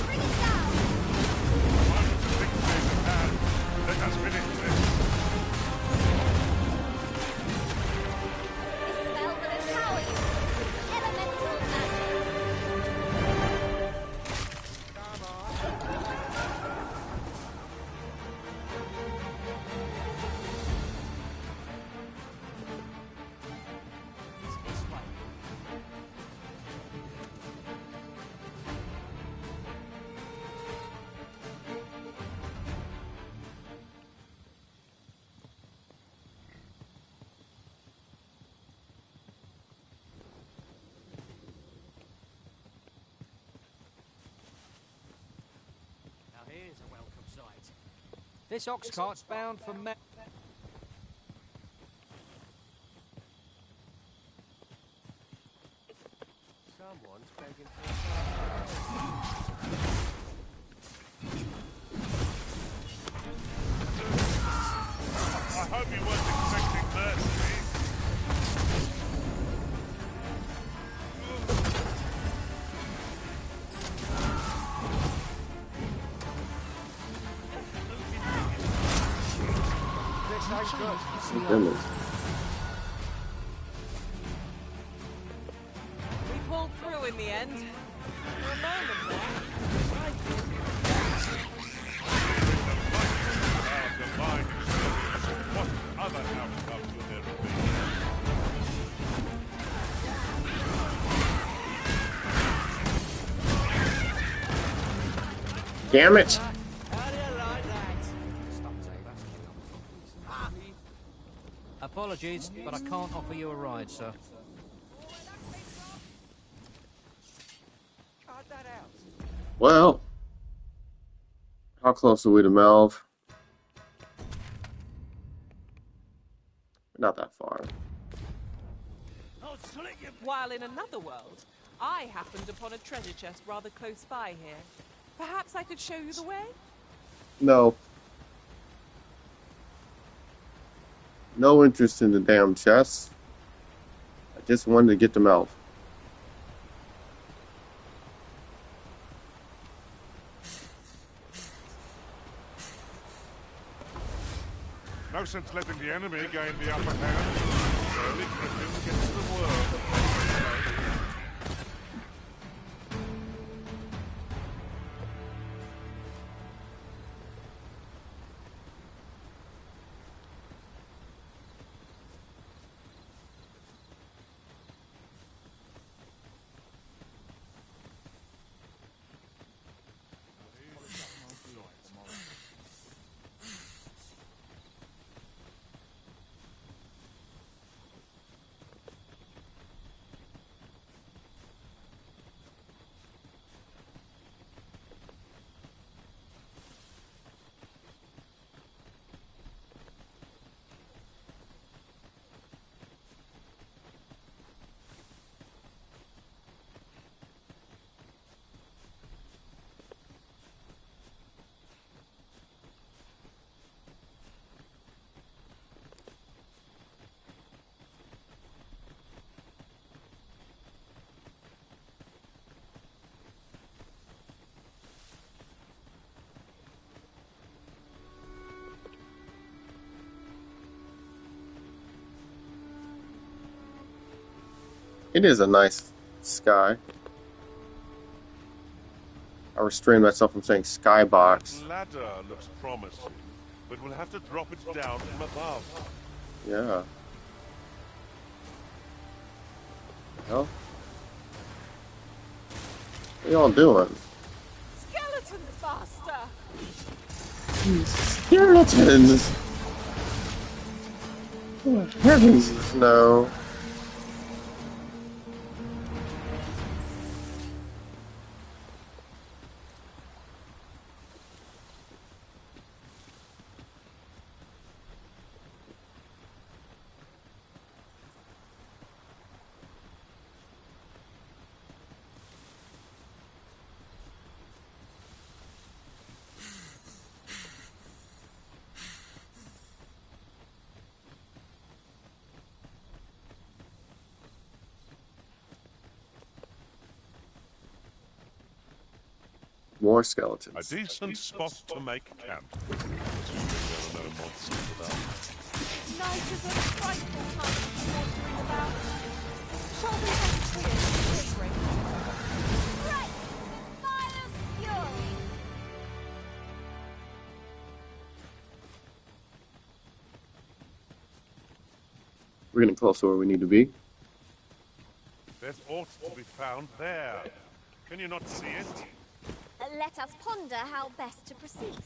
Bring it down. Let us finish this. This spell will empower you. Elemental magic. This way. Now here's a welcome sight. This ox cart's bound for Mel. Someone's begging for I hope you weren't expecting mercy. this ain't good. Thank goodness. We pulled through in the end. For a moment there, I thought The mind experience. What other outcomes would there have been? Damn it! Apologies, but I can't offer you a ride, sir. Cut that out. Well, how close are we to Melv? Not that far. While in another world, I happened upon a treasure chest rather close by here. Perhaps I could show you the way? No. No interest in the damn chest. I just wanted to get to Melv. No sense letting the enemy gain the upper hand. Early Britain gets the world. It is a nice sky. I restrained myself from saying skybox. That ladder looks promising, but we'll have to drop it down from above. Yeah. Well, what y'all doing? Skeletons, faster! Skeletons! Oh, heavens, no. More skeletons. A decent spot to make camp. Assuming there are no monsters about. Night is a frightful time to be wandering about. Shall we head towards daybreak? Right! Fire's fury! We're getting close to where we need to be. There's ought to be found there. Can you not see it? Let us ponder how best to proceed.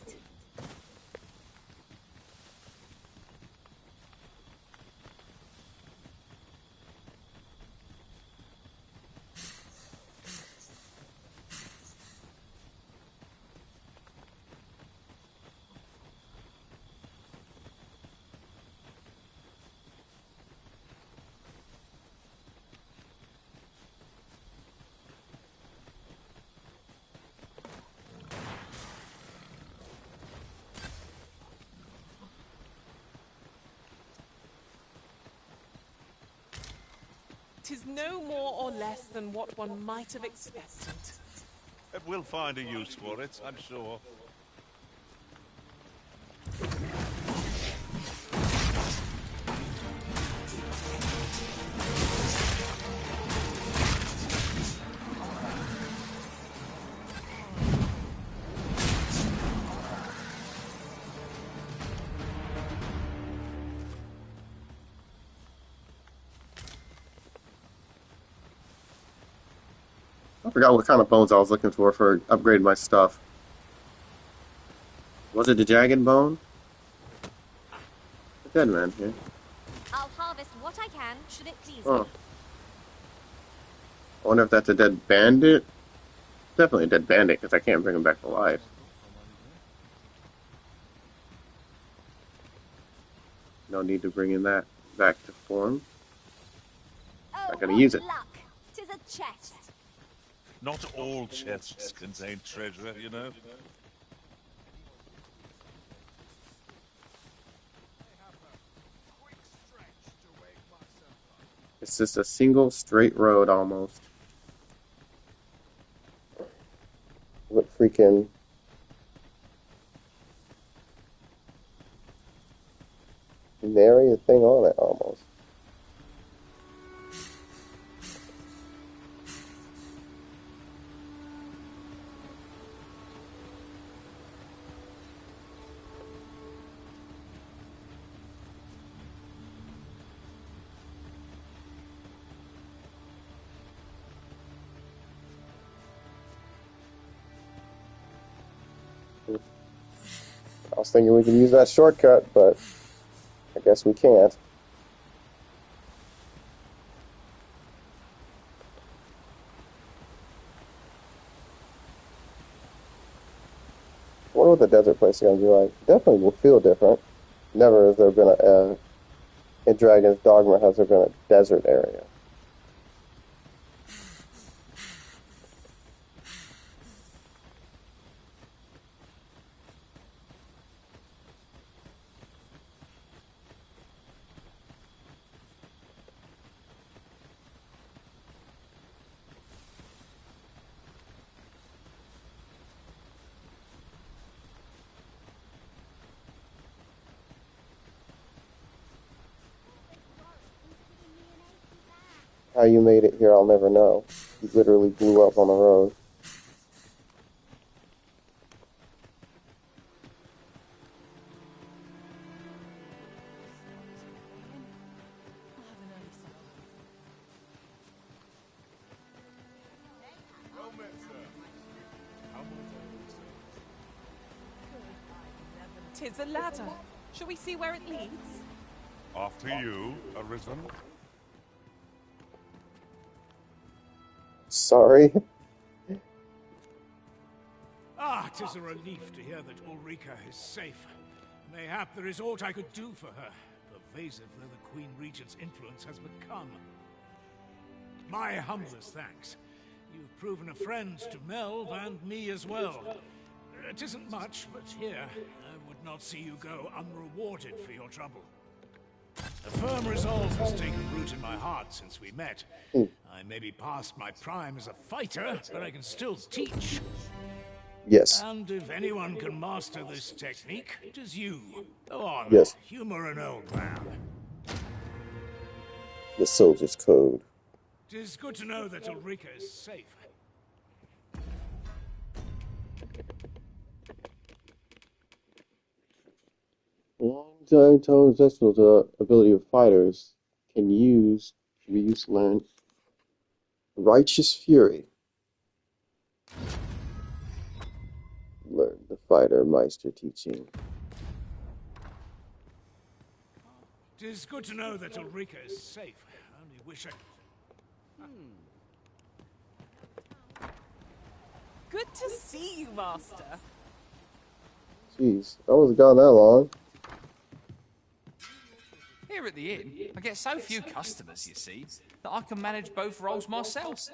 Tis no more or less than what one might have expected. We'll find a use for it, I'm sure. I forgot what kind of bones I was looking for upgrading my stuff. Was it the jagged bone? The dead man here. I'll harvest what I can, should it please Oh. me. I wonder if that's a dead bandit? Definitely a dead bandit, because I can't bring him back to life. No need to bring in that back to form. Oh, Not gonna what use it. luck! 'Tis a chest. Not all chests contain treasure, you know. It's just a single straight road almost. What freaking... nary a thing on it almost. I was thinking we could use that shortcut, but I guess we can't. I wonder what the desert place is going to be like. Definitely will feel different. Never has there been in Dragon's Dogma has there been a desert area. How you made it here, I'll never know. You literally blew up on the road. Tis a ladder. Shall we see where it leads? After you, Arisen. Sorry. Ah, 'tis a relief to hear that Ulrika is safe. Mayhap there is aught I could do for her, pervasive though the Queen Regent's influence has become. My humblest thanks. You've proven a friend to Melv and me as well. It isn't much, but here, I would not see you go unrewarded for your trouble. A firm resolve has taken root in my heart since we met. I may be past my prime as a fighter, but I can still teach. Yes. And if anyone can master this technique, it is you. Go on, Yes. humor an old man. The soldier's code. It is good to know that Ulrika is safe. Long-time tones essential to the ability of fighters can be used to learn Righteous Fury. Learn the fighter Meister teaching. It is good to know that Ulrika is safe. I only wish I... Good to see you, Master. Jeez, I wasn't gone that long. Here at the inn, I get so few customers, you see, that I can manage both roles myself.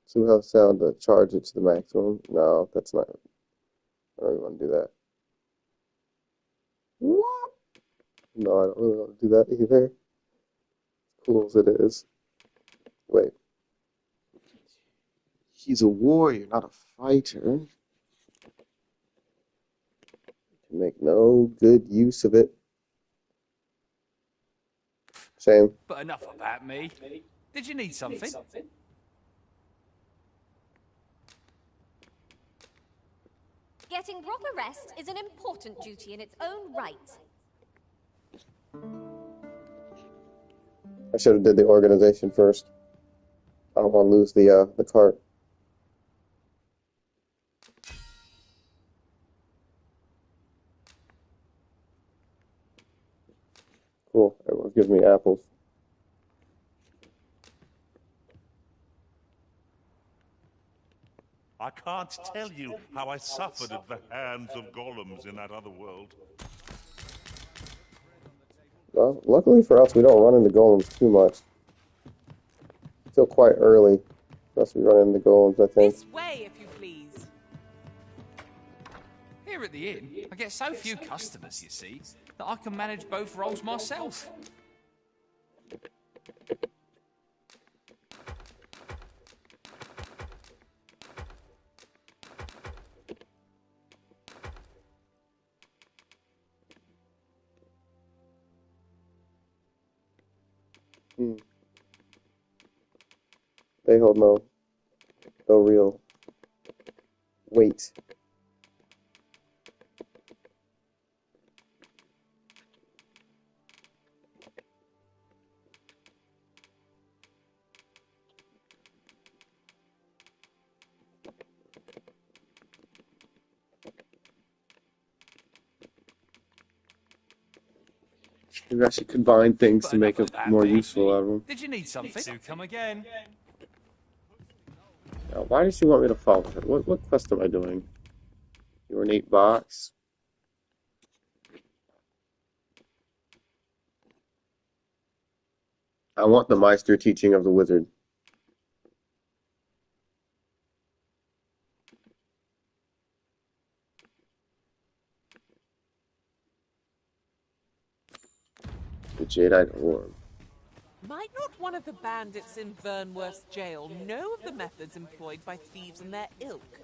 So how sound to charge it to the maximum? No, that's not. I don't really want to do that. What? No, I don't really want to do that either. As cool as it is. Wait. He's a warrior, not a fighter. Can make no good use of it. Shame. But enough about me. Did you need something? Getting proper rest is an important duty in its own right. I should have did the organization first. I don't want to lose the cart. Cool. Everyone's giving me apples. I can't tell you how I suffered at the hands of golems in that other world. Well, luckily for us, we don't run into golems too much. Still quite early for us to be running into golems, I think. This way, if you please. Here at the inn, I get so few customers, you see, that I can manage both roles myself. They hold no real weight. Maybe I should combine things to make it more useful out of them. Did you need something? Do come again. Now, why does she want me to follow her? What quest am I doing? The ornate box. I want the Meister teaching of the wizard. The Jadeite orb. Might not one of the bandits in Vernworth's jail know of the methods employed by thieves and their ilk?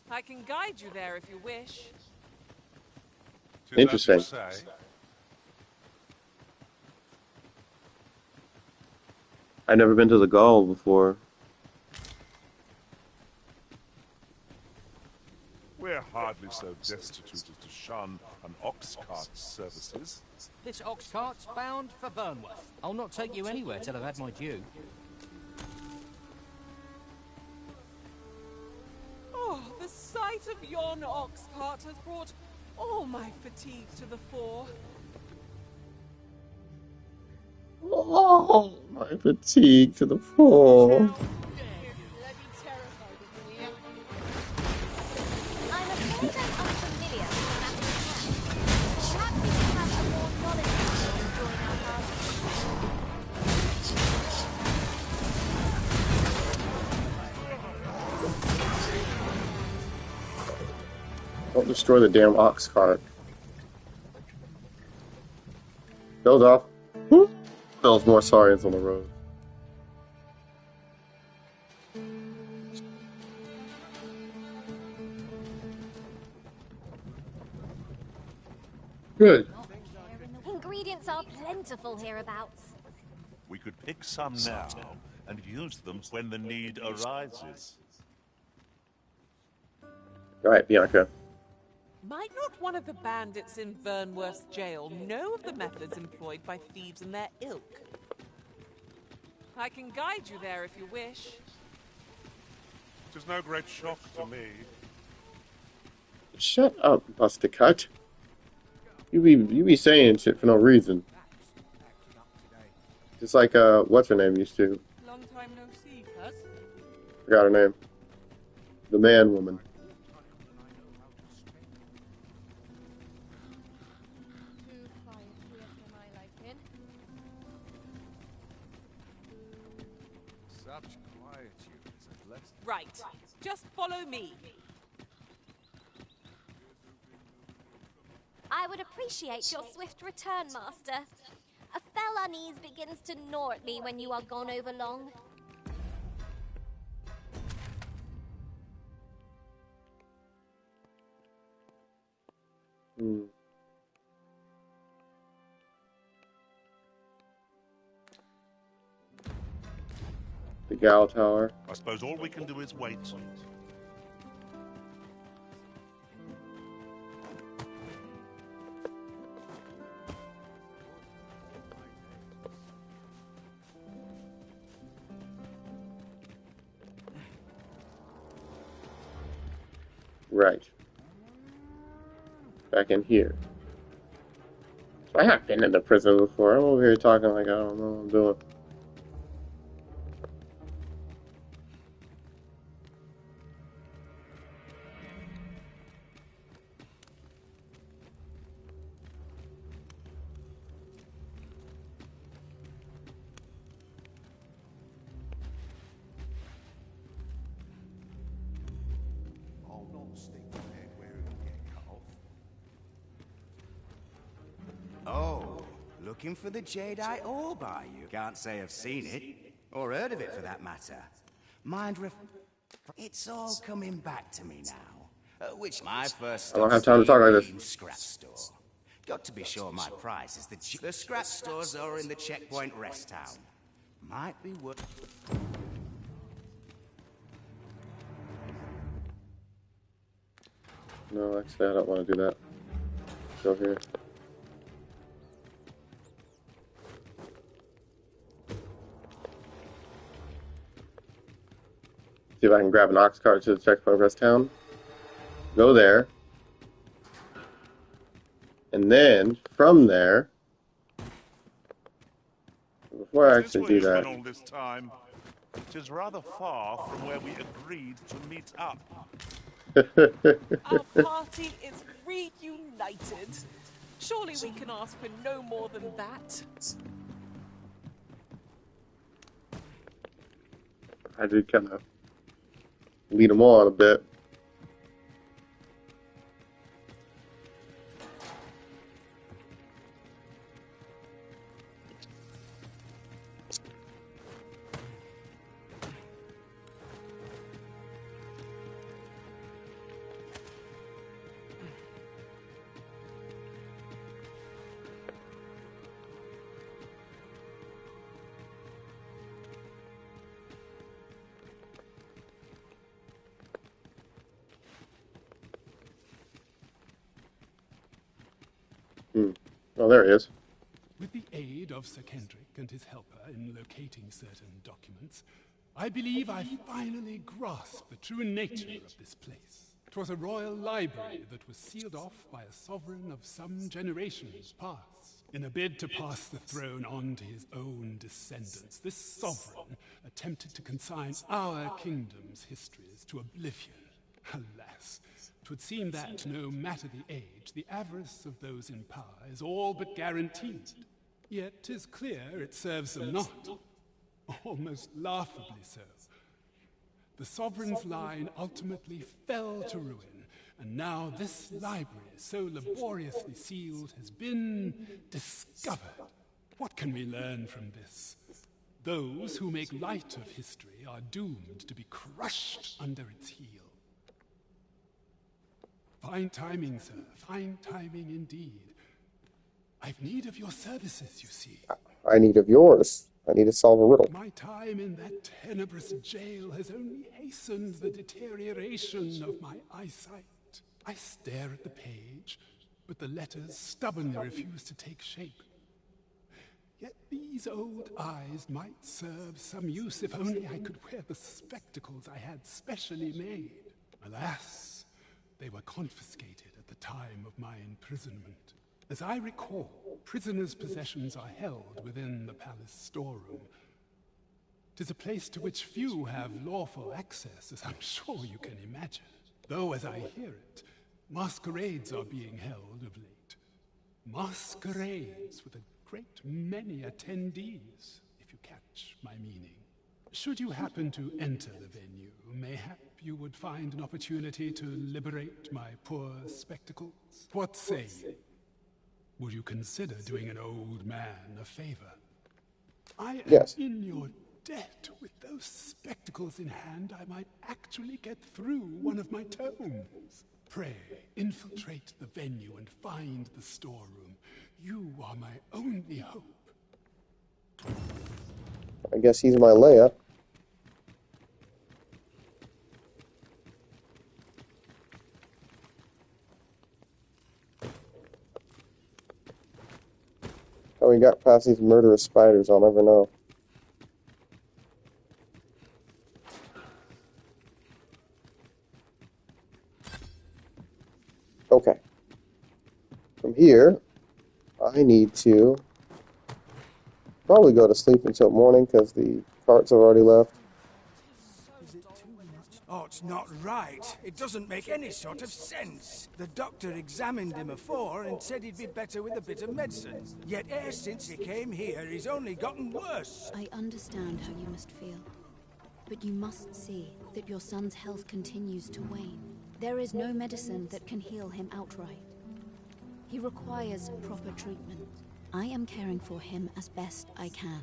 I can guide you there if you wish. 'Tis as you Interesting. say. I've never been to the Gall before. We're hardly so destitute as to shun an ox cart's services. This ox cart's bound for Burnworth. I'll not take you anywhere till I've had my due. Oh, the sight of yon ox cart has brought all my fatigue to the fore. Oh, my fatigue to the fore. I'm afraid I'm unfamiliar with the map of the town. Perhaps you can have a more knowledgeable source join our Don't destroy the damn ox cart. Goes off. Spells more sirens on the road. Good. Ingredients are plentiful hereabouts. We could pick some now and use them when the need arises. All right, Bianca. Might not one of the bandits in Burnworth's jail know of the methods employed by thieves in their ilk? I can guide you there if you wish. 'Tis no great shock to me. Shut up, Bustacut. You be saying shit for no reason. Just like what's her name used to. Long time no see, cuz. Forgot her name. The man woman. Too quiet here for my liking. Such quietude is a blessing. Right. Just follow me. I would appreciate your swift return, Master. A fell unease begins to gnaw at me when you are gone over long. The Gal Tower. I suppose all we can do is wait. Right. Back in here. I have been in the prison before. I'm over here talking like I don't know what I'm doing. I'll not stick my head where it'll get cut off. Oh, looking for the Jadeite orb, are you? Can't say I've seen it, or heard of it for that matter. It's all coming back to me now. Which my first I don't have time to talk like this. scrap store. Got to be sure my price is the scrap stores are in the checkpoint rest town. Might be worth. No, actually, I don't want to do that. Go here. See if I can grab an ox cart to the checkpoint rest town. Go there. And then, from there... Before I actually do that... All this time, it is rather far from where we agreed to meet up. Our party is reunited. Surely we can ask for no more than that. I did kind of lead them on a bit. Oh, there he is. With the aid of Sir Kendrick and his helper in locating certain documents, I believe I finally grasped the true nature of this place. 'Twas a royal library that was sealed off by a sovereign of some generations past. In a bid to pass the throne on to his own descendants, this sovereign attempted to consign our kingdom's histories to oblivion. Alas, 'twould seem that, no matter the age, the avarice of those in power is all but guaranteed. Yet 'tis clear it serves them not. Almost laughably so. The sovereign's line ultimately fell to ruin, and now this library, so laboriously sealed, has been discovered. What can we learn from this? Those who make light of history are doomed to be crushed under its heel. Fine timing, sir. Fine timing indeed. I've need of your services, you see. I need of yours. I need to solve a riddle. My time in that tenebrous jail has only hastened the deterioration of my eyesight. I stare at the page, but the letters stubbornly refuse to take shape. Yet these old eyes might serve some use if only I could wear the spectacles I had specially made. Alas, they were confiscated at the time of my imprisonment. As I recall, prisoners' possessions are held within the palace storeroom. 'Tis a place to which few have lawful access, as I'm sure you can imagine. Though, as I hear it, masquerades are being held of late. Masquerades with a great many attendees, if you catch my meaning. Should you happen to enter the venue, mayhap you would find an opportunity to liberate my poor spectacles. What say you? Would you consider doing an old man a favor? I am in your debt. With those spectacles in hand, I might actually get through one of my tomes. Pray, infiltrate the venue and find the storeroom. You are my only hope. I guess he's my layup. How we got past these murderous spiders, I'll never know. Okay. From here, I need to probably go to sleep until morning because the carts have already left. Oh, it's not right. It doesn't make any sort of sense. The doctor examined him afore and said he'd be better with a bit of medicine. Yet ever since he came here, he's only gotten worse. I understand how you must feel. But you must see that your son's health continues to wane. There is no medicine that can heal him outright. He requires proper treatment. I am caring for him as best I can.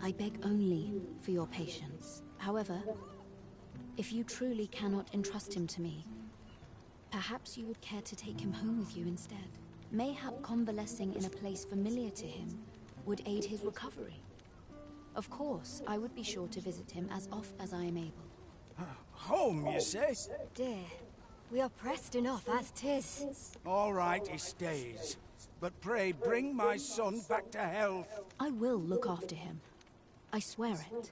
I beg only for your patience. However, if you truly cannot entrust him to me, perhaps you would care to take him home with you instead. Mayhap convalescing in a place familiar to him would aid his recovery. Of course, I would be sure to visit him as oft as I am able. Home, you say? Dear, we are pressed enough as 'tis. All right, he stays. But pray bring my son back to health. I will look after him. I swear it.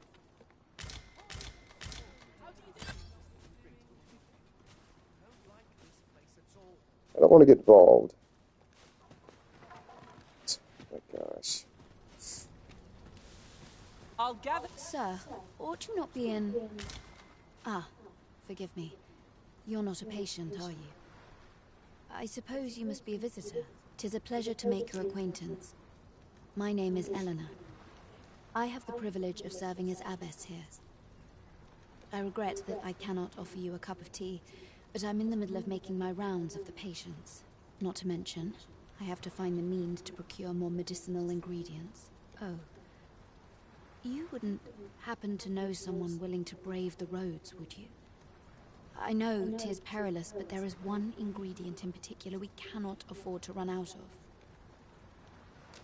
I don't want to get involved. Oh my gosh. I'll gather. Sir, ought you not be in... Ah, forgive me. You're not a patient, are you? I suppose you must be a visitor. 'Tis a pleasure to make your acquaintance. My name is Eleanor. I have the privilege of serving as abbess here. I regret that I cannot offer you a cup of tea, but I'm in the middle of making my rounds of the patients. Not to mention, I have to find the means to procure more medicinal ingredients. Oh. You wouldn't happen to know someone willing to brave the roads, would you? I know 'tis perilous, but there is one ingredient in particular we cannot afford to run out of.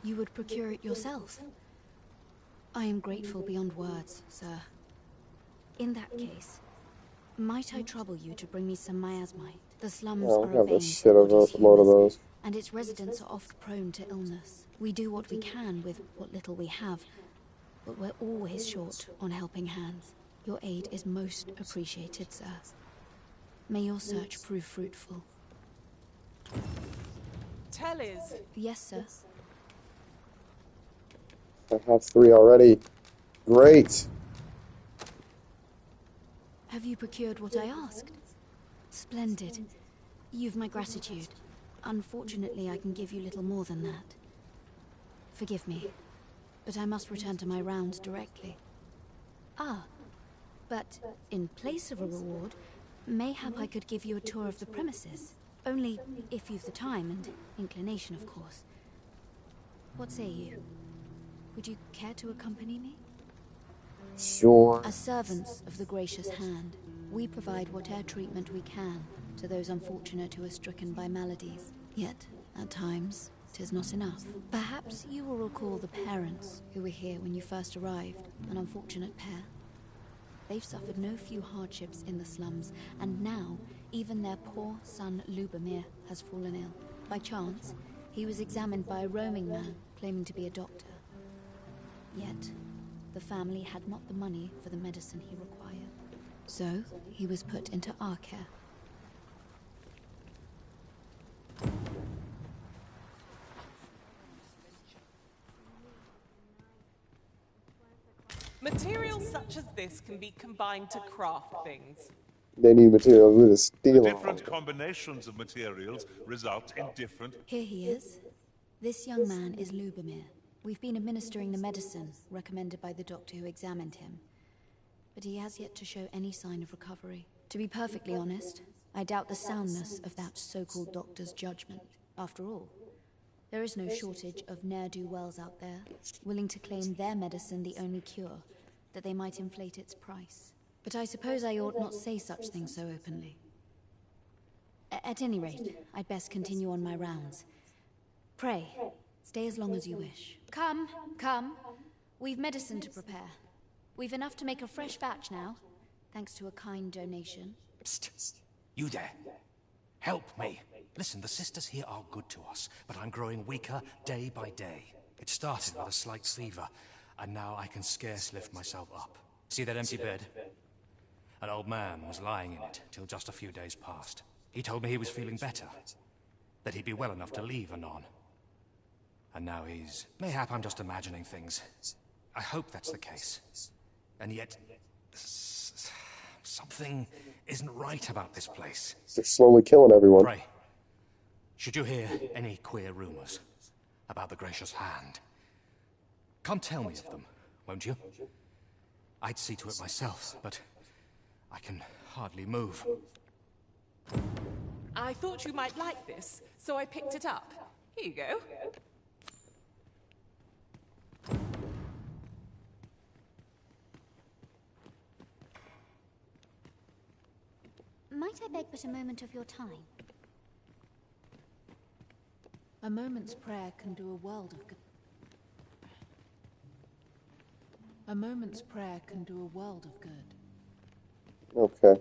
You would procure it yourself. I am grateful beyond words, sir. In that case, Might I trouble you to bring me some miasmite? The slums Oh, are I a have a bane shit to of body's a load of humors, those. and its residents are oft prone to illness. We do what we can with what little we have, but we're always short on helping hands. Your aid is most appreciated, sir. May your search prove fruitful. Tellers. Yes, sir. I have 3 already. Great. Have you procured what I asked? Splendid. You've my gratitude. Unfortunately, I can give you little more than that. Forgive me, but I must return to my rounds directly. Ah, but in place of a reward, mayhap I could give you a tour of the premises. Only if you've the time and inclination, of course. What say you? Would you care to accompany me? Sure. As servants of the gracious hand, we provide whatever treatment we can to those unfortunate who are stricken by maladies. Yet, at times, 'tis not enough. Perhaps you will recall the parents who were here when you first arrived, an unfortunate pair. They've suffered no few hardships in the slums, and now even their poor son Lubomir has fallen ill. By chance, he was examined by a roaming man claiming to be a doctor. Yet, the family had not the money for the medicine he required. So, he was put into our care. Materials such as this can be combined to craft things. They need materials with a steel on Different it. combinations of materials result in different... Here he is. This young man is Lubomir. We've been administering the medicine recommended by the doctor who examined him, but he has yet to show any sign of recovery. To be perfectly honest, I doubt the soundness of that so-called doctor's judgment. After all, there is no shortage of ne'er-do-wells out there, willing to claim their medicine the only cure, that they might inflate its price. But I suppose I ought not say such things so openly. At any rate, I'd best continue on my rounds. Pray, stay as long as you wish. Come, come. We've medicine to prepare. We've enough to make a fresh batch now, thanks to a kind donation. Psst. You there. Help me. Listen, the sisters here are good to us, but I'm growing weaker day by day. It started with a slight fever, and now I can scarce lift myself up. See that empty bed? An old man was lying in it till just a few days past. He told me he was feeling better, that he'd be well enough to leave anon. And now he's... Mayhap I'm just imagining things. I hope that's the case. And yet... something isn't right about this place. They're slowly killing everyone. Pray, should you hear any queer rumors about the Gracious Hand, come tell me of them, won't you? I'd see to it myself, but I can hardly move. I thought you might like this, so I picked it up. Here you go. Might I beg but a moment of your time? A moment's prayer can do a world of good. A moment's prayer can do a world of good. Okay.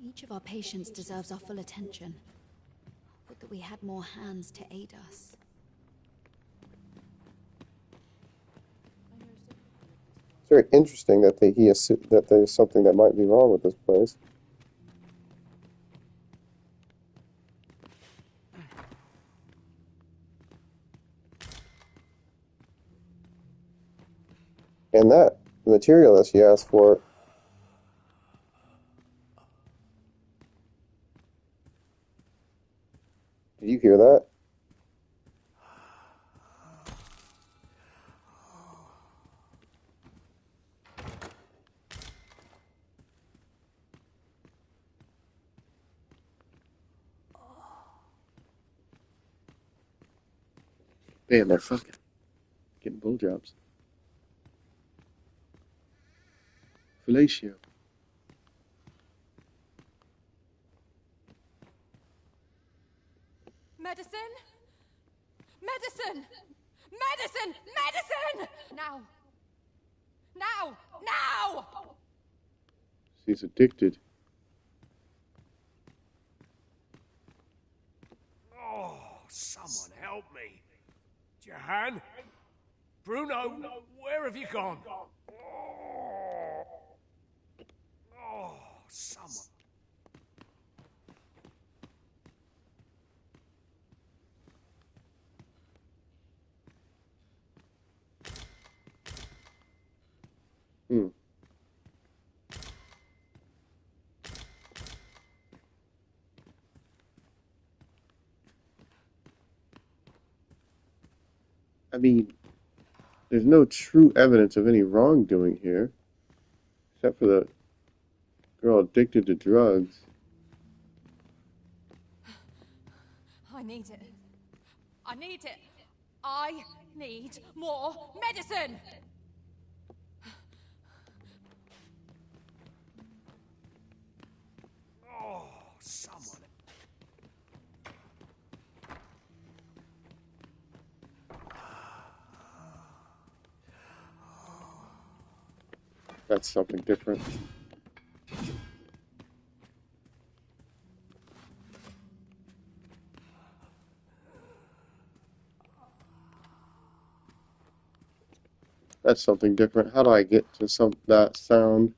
Each of our patients deserves our full attention. Would that we had more hands to aid us. It's very interesting that that there's something that might be wrong with this place. And that material that she asked for. Did you hear that? Man, they're fucking getting blowjobs. Fellatio. Medicine? Medicine! Medicine! Medicine! Now! Now! Now! He's addicted. Oh, someone help me. Jahan? Bruno, where have you gone? Oh, someone. Hmm. I mean, there's no true evidence of any wrongdoing here, except for the girl addicted to drugs. I need it. I need it. I need more medicine! Oh, someone. That's something different. That's something different. How do I get to that sound?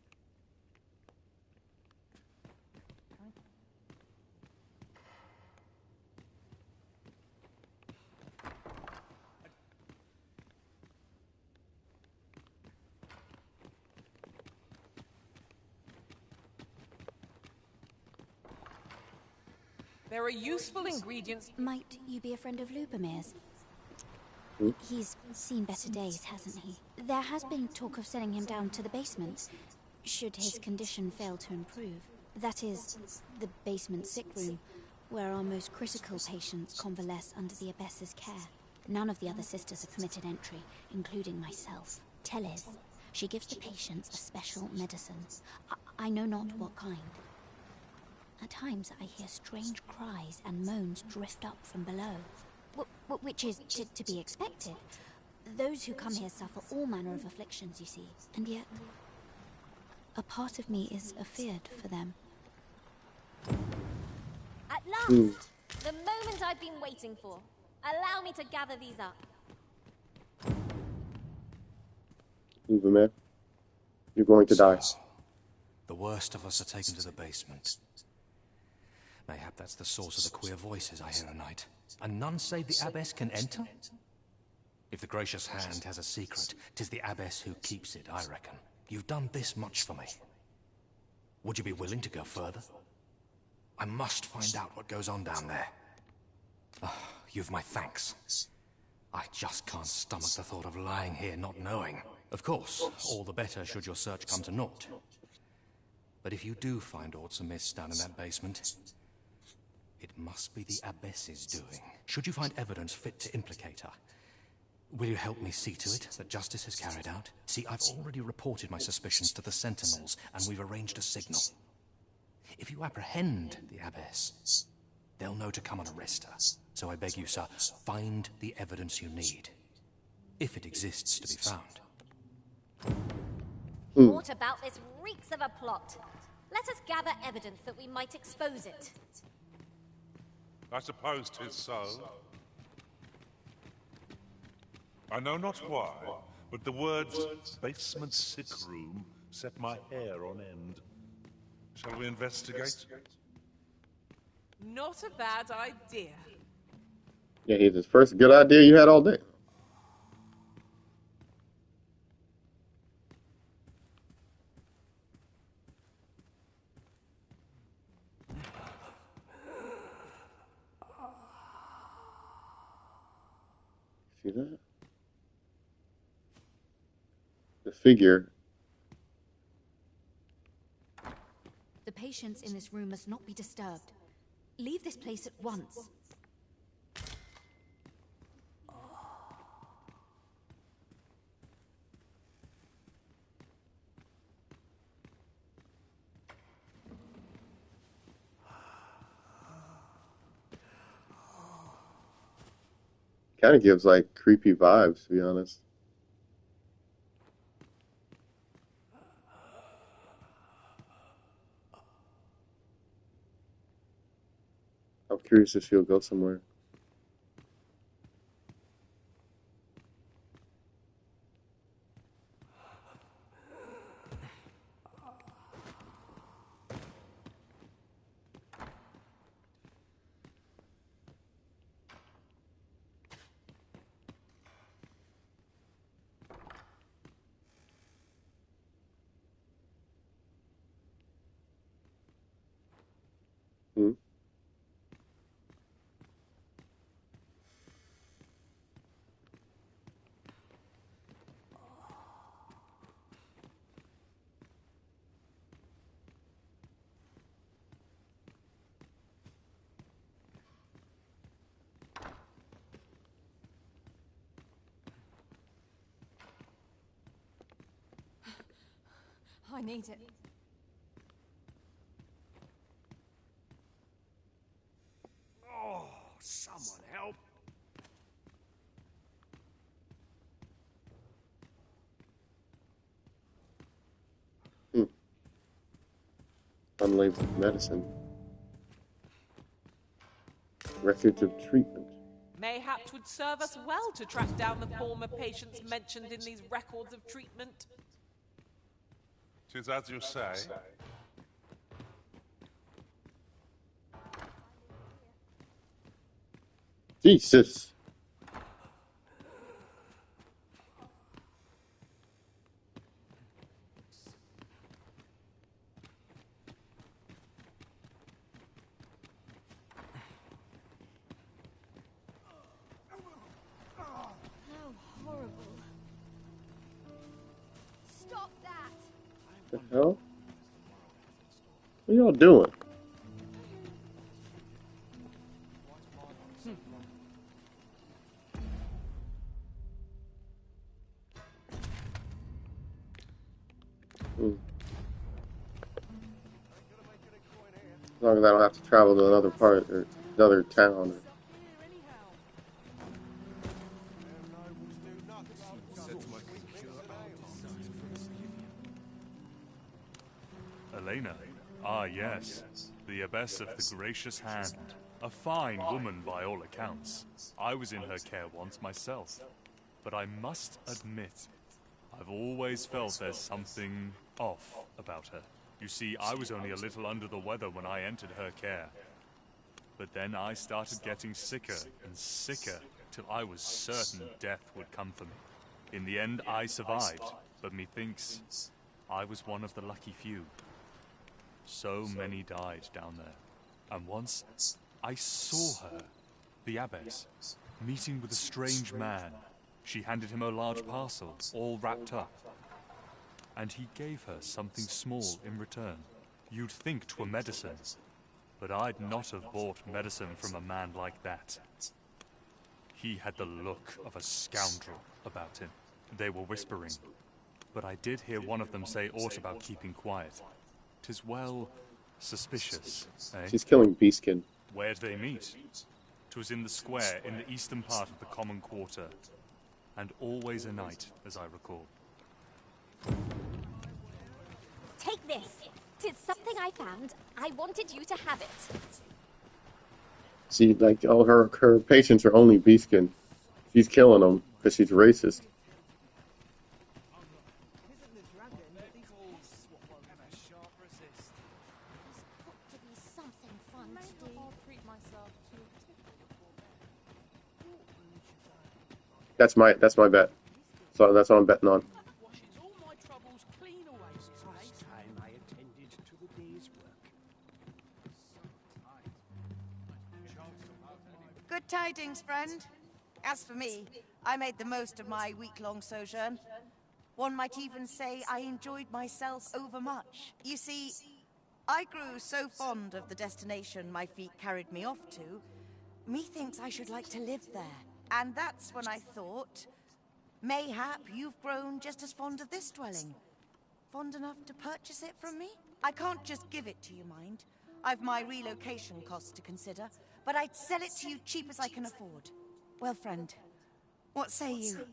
There are useful ingredients. Might you be a friend of Lubomir's? Hmm? He's seen better days, hasn't he? There has been talk of sending him down to the basement, should his condition fail to improve. That is, the basement sick room, where our most critical patients convalesce under the abbess's care. None of the other sisters are permitted entry, including myself. Teles. She gives the patients a special medicine. I know not what kind. At times I hear strange cries and moans drift up from below. Which is to be expected. Those who come here suffer all manner of afflictions, you see. And yet, a part of me is afeared for them. At last! The moment I've been waiting for. Allow me to gather these up. Lubomir, you're going to die. The worst of us are taken to the basement. Mayhap that's the source of the queer voices I hear at night. And none save the abbess can enter? If the gracious hand has a secret, 'tis the abbess who keeps it, I reckon. You've done this much for me. Would you be willing to go further? I must find out what goes on down there. You've my thanks. I just can't stomach the thought of lying here not knowing. Of course, all the better should your search come to naught. But if you do find aught amiss down in that basement, it must be the abbess's doing. Should you find evidence fit to implicate her, will you help me see to it that justice is carried out? See, I've already reported my suspicions to the sentinels, and we've arranged a signal. If you apprehend the abbess, they'll know to come and arrest her. So I beg you, sir, find the evidence you need, if it exists to be found. What about this reeks of a plot? Let us gather evidence that we might expose it. I suppose 'tis so. I know not why, but the words basement sick room set my hair on end. Shall we investigate? Not a bad idea. Yeah, he's his first good idea you had all day. See that? The figure. The patients in this room must not be disturbed. Leave this place at once. Kind of gives like creepy vibes, to be honest. I'm curious if she'll go somewhere. Hmm? I need it. Oh, someone help. Hmm. Unlabeled medicine. Records of treatment. Mayhap 'twould serve us well to track down the former patients mentioned in these records of treatment. 'Tis as you say. Jesus. How horrible. Stop that! What the hell? What are y'all doing? Hmm. As long as I don't have to travel to another part or another town. Elena. Ah, yes. The abbess of the Gracious Hand. A fine woman by all accounts. I was in her care once myself. But I must admit, I've always felt there's something off about her. You see, I was only a little under the weather when I entered her care. But then I started getting sicker and sicker, till I was certain death would come for me. In the end, I survived, but methinks I was one of the lucky few. So many died down there. And once, I saw her, the abbess, meeting with a strange man. She handed him a large parcel, all wrapped up. And he gave her something small in return. You'd think 'twere medicine, but I'd not have bought medicine from a man like that. He had the look of a scoundrel about him. They were whispering, but I did hear one of them say aught about keeping quiet. 'Tis well suspicious, eh? She's killing Beastkin. Where'd they meet? 'Twas in the square in the eastern part of the common quarter, and always a night, as I recall. Take this. 'Tis something I found. I wanted you to have it. See, like, all her patients are only Beastkin. She's killing them because she's racist. That's my bet. So that's what I'm betting on. Good tidings, friend. As for me, I made the most of my week-long sojourn. One might even say I enjoyed myself overmuch. You see, I grew so fond of the destination my feet carried me off to, methinks I should like to live there. And that's when I thought, mayhap you've grown just as fond of this dwelling. Fond enough to purchase it from me? I can't just give it to you, mind. I've my relocation costs to consider, but I'd sell it to you cheap as I can afford. Well, friend, what say you?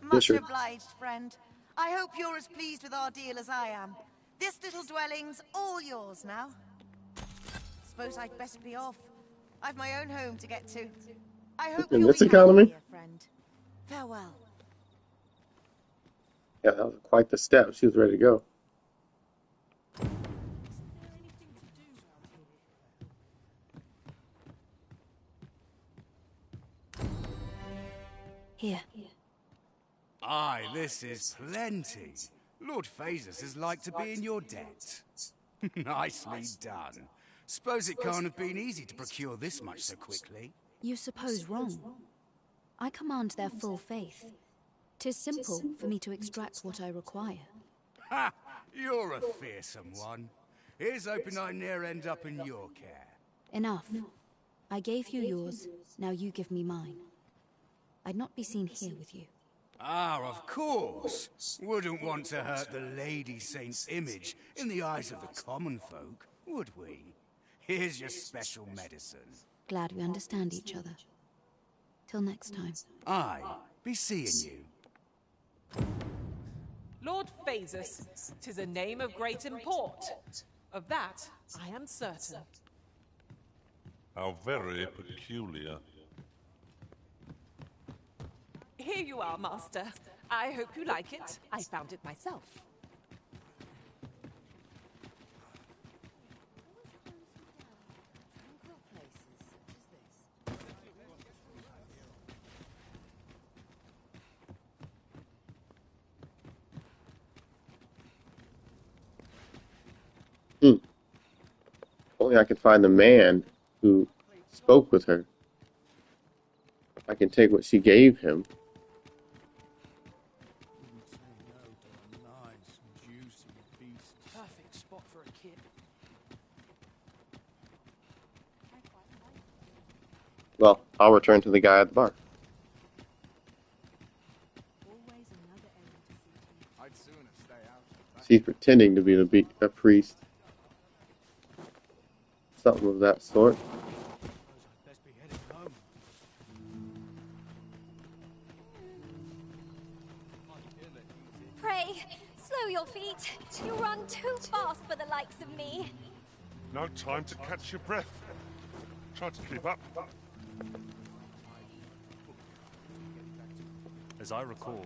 Much obliged, friend. I hope you're as pleased with our deal as I am. This little dwelling's all yours now. suppose I'd best be off. I've my own home to get to. I hope In you'll this be happy economy? here, friend. Farewell. Yeah, that was quite the step. She was ready to go. Here. Aye, this is plenty. Lord Phasus is like to be in your debt. Nicely done. Suppose it can't have been easy to procure this much so quickly. You suppose wrong. I command their full faith. 'Tis simple for me to extract what I require. Ha! You're a fearsome one. Here's hoping I ne'er end up in your care. Enough. I gave you yours, now you give me mine. I'd not be seen here with you. Ah, of course. Wouldn't want to hurt the Lady Saint's image in the eyes of the common folk, would we? Here's your special medicine. Glad we understand each other. Till next time. Aye, be seeing you. Lord Phasus, 'tis a name of great import. Of that, I am certain. How very peculiar. Here you are, Master. I hope you like it. I found it myself. Only I could find the man who spoke with her. I can take what she gave him. Perfect spot for a kid. Well, I'll return to the guy at the bar. I'd sooner stay out. She's pretending to be a priest. Something of that sort. Best be heading home. Pray, slow your feet. You run too fast for the likes of me. No time to catch your breath. Try to keep up. As I recall,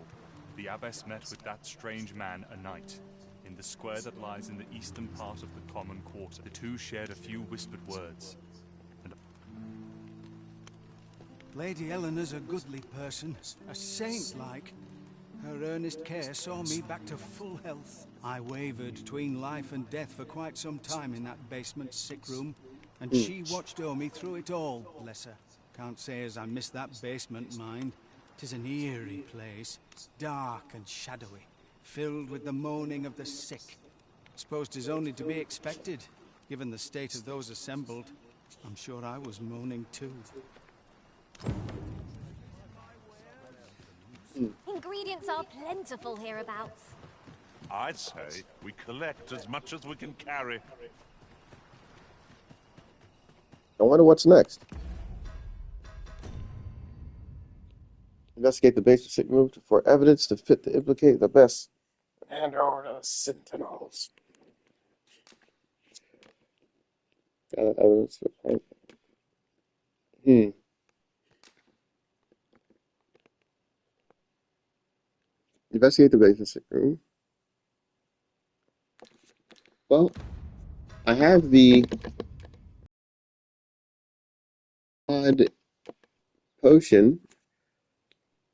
the abbess met with that strange man a night, in the square that lies in the eastern part of the common quarter. The two shared a few whispered words. Lady Eleanor's a goodly person, a saint-like. Her earnest care saw me back to full health. I wavered between life and death for quite some time in that basement sick room, and she watched o'er me through it all, bless her. Can't say as I miss that basement, mind. 'Tis an eerie place, dark and shadowy, filled with the moaning of the sick. Suppose 'tis only to be expected, given the state of those assembled. I'm sure I was moaning too. Ingredients are plentiful hereabouts. I'd say we collect as much as we can carry. I wonder what's next. Investigate the base of sick move for evidence to fit to implicate the best. Hand over to the Sentinels. Evidence for Investigate the base of sick room. Well, I have the odd potion,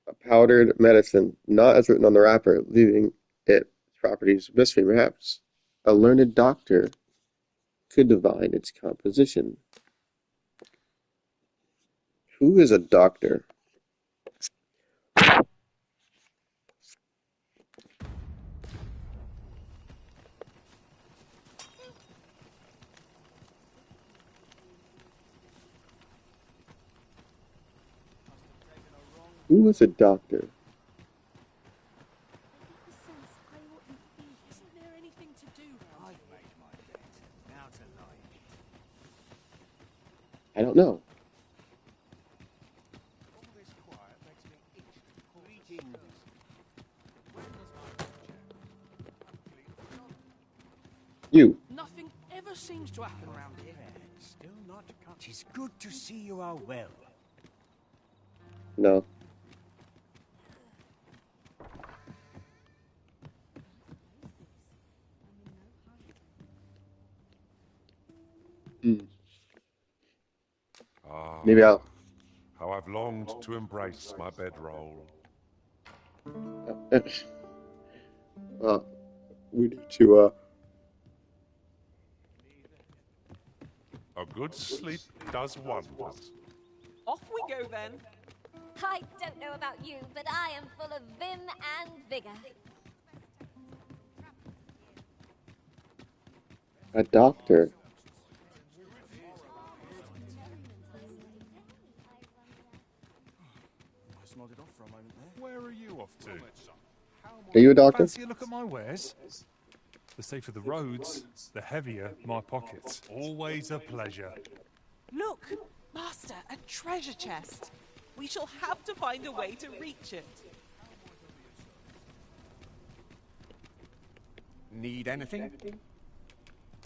a powdered medicine, not as written on the wrapper, leaving its properties mystery. Perhaps a learned doctor could divine its composition. Who is a doctor? Who is a doctor? Isn't there anything to do? I've made my bet. Now to lie. I don't know. All this quiet makes me itch. You. Nothing ever seems to happen around here. Still not come. 'Tis good to see you are well. No. Ah, Maybe I'll. how I've longed to embrace my bedroll. Well, we need to. A good sleep does wonders. Off we go then. I don't know about you, but I am full of vim and vigor. A doctor. I nodded off for a moment there. Where are you off to? Are you a doctor? Fancy a look at my wares? The safer the roads, the heavier my pockets. Always a pleasure. Look, Master, a treasure chest. We shall have to find a way to reach it. Need anything?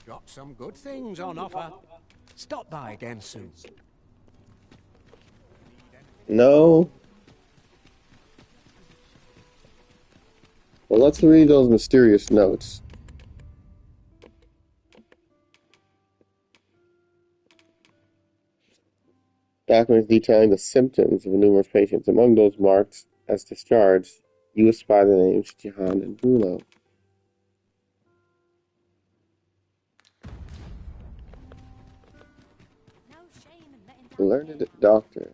Got some good things on offer. Stop by again soon. No. Well, let's read those mysterious notes. Documents detailing the symptoms of numerous patients. Among those marked as discharged, you espy the names Jihan and Bruno. Learned doctor.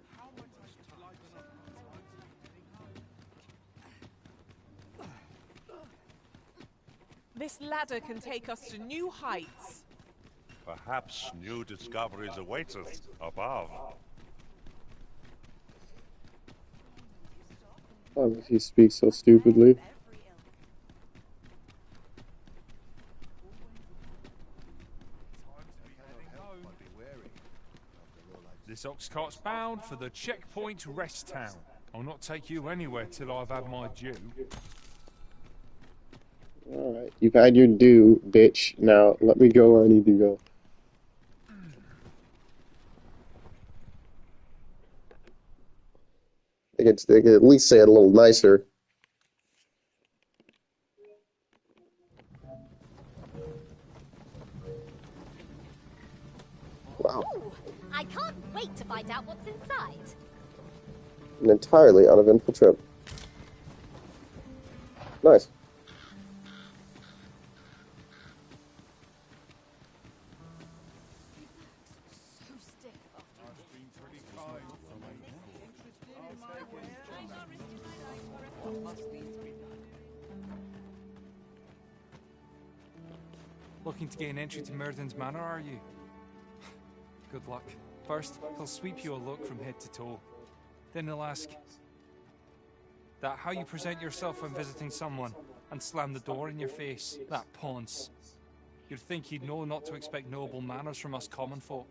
This ladder can take us to new heights. Perhaps new discoveries await us above. Why does he speak so stupidly? This ox cart's bound for the checkpoint rest town. I'll not take you anywhere till I've had my due. Alright, you've had your due, bitch. Now let me go where I need to go. They could at least say it a little nicer. Wow. Ooh, I can't wait to find out what's inside. An entirely uneventful trip. Nice. Looking to gain entry to Murden's Manor, are you? Good luck. First, he'll sweep you a look from head to toe. Then he'll ask that how you present yourself when visiting someone, and slam the door in your face. That ponce. You'd think he'd know not to expect noble manners from us common folk.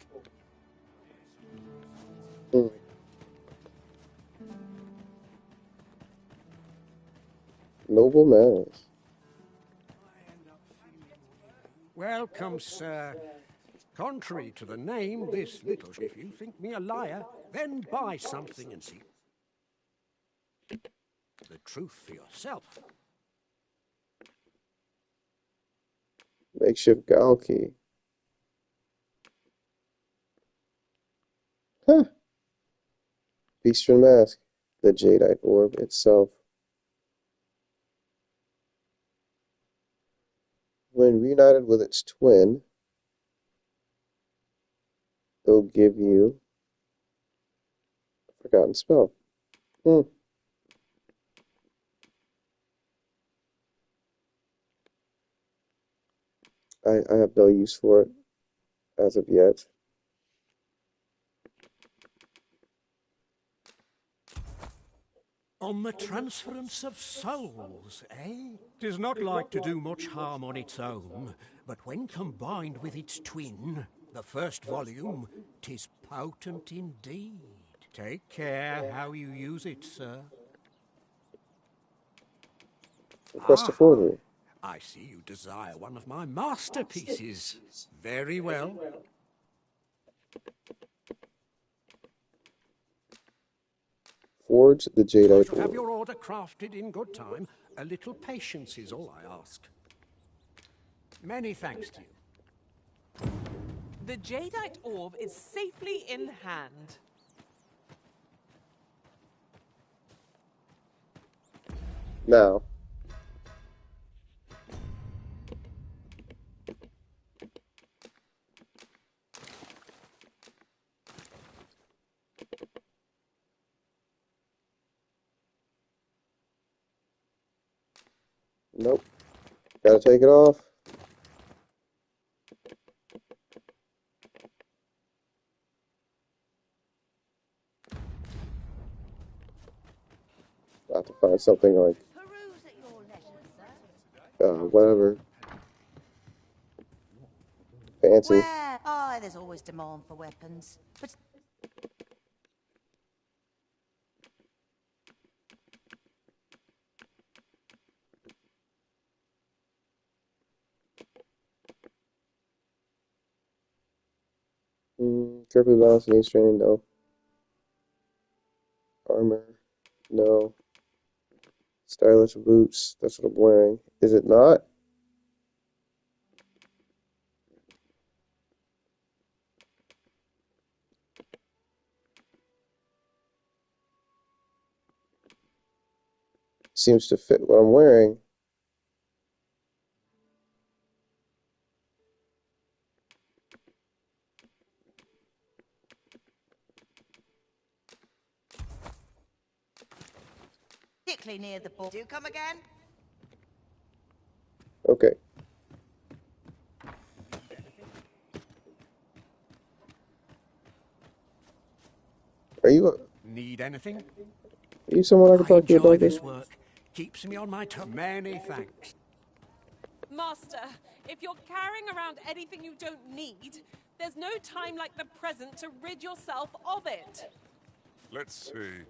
Noble manners. Welcome, sir. Contrary to the name, this little... If you think me a liar, then buy something and see the truth for yourself. Makeshift Gal key. Huh. Beastren mask. The Jadeite orb itself. When reunited with its twin, it'll give you a forgotten spell. I have no use for it as of yet. On the transference of souls, eh? 'Tis not like to do much harm on its own, but when combined with its twin, the first volume, 'tis potent indeed. Take care how you use it, sir. Request a forgery. I see you desire one of my masterpieces. Very well. Forge the I jadeite shall have ore. your order crafted in good time. A little patience is all I ask. Many thanks to you. The jadeite orb is safely in hand. Now, nope. Gotta take it off. About to find something like, whatever. Fancy. Where? Oh, there's always demand for weapons. But Carefully balanced knee strain, no. Armor, no. Stylish boots, that's what I'm wearing. Is it not? Seems to fit what I'm wearing. particularly near the ball. Do you come again? Okay. Need anything? Are you someone I can I talk to enjoy about this? this work. Keeps me on my toes. Many thanks. Master, if you're carrying around anything you don't need, there's no time like the present to rid yourself of it. Let's see.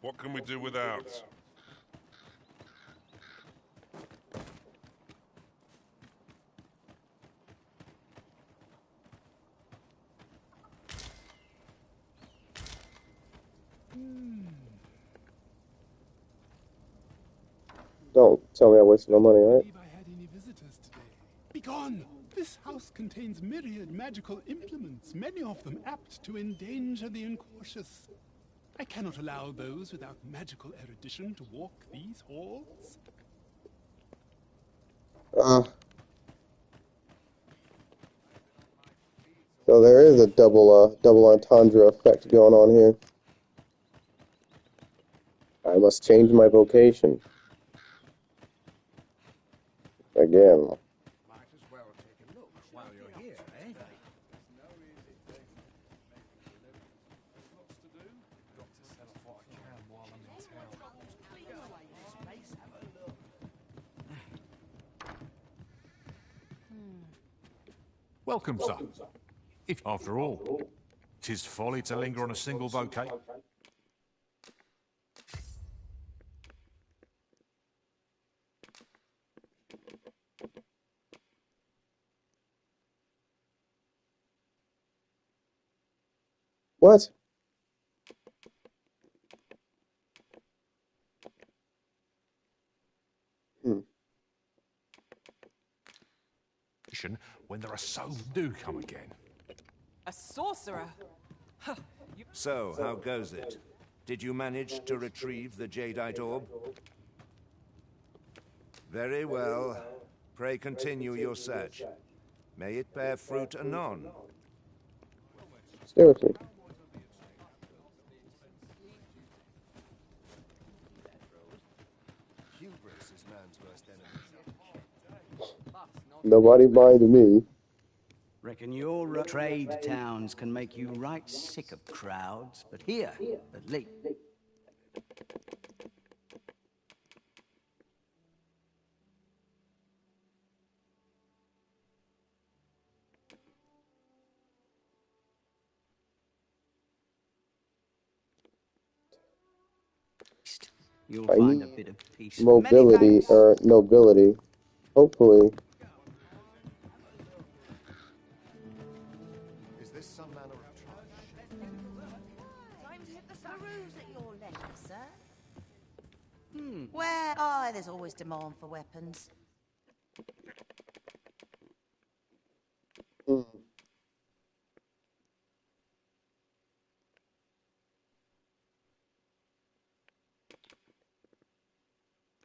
What can we do without? Don't tell me I wasted my money, alright? I had any visitors today. Begone! This house contains myriad magical implements, many of them apt to endanger the incautious. I cannot allow those without magical erudition to walk these halls. So there is a double entendre effect going on here. I must change my vocation. Again. Might as well take a look while you're here, eh? Welcome, sir. If, after all, 'tis folly to linger on a single bouquet. What? When there are so do come again. A sorcerer? So, how goes it? Did you manage to retrieve the jadeite orb? Very well. Pray continue your search. May it bear fruit anon. Stay with me. Hubris is man's worst enemy. Nobody mind me. Reckon your trade towns can make you right sick of crowds, but here, at least. You'll I find a need bit of peace. mobility or nobility. Hopefully. Is this some manner of Time to hit the Peruse at your leisure, sir. Where? Oh, there's always demand for weapons.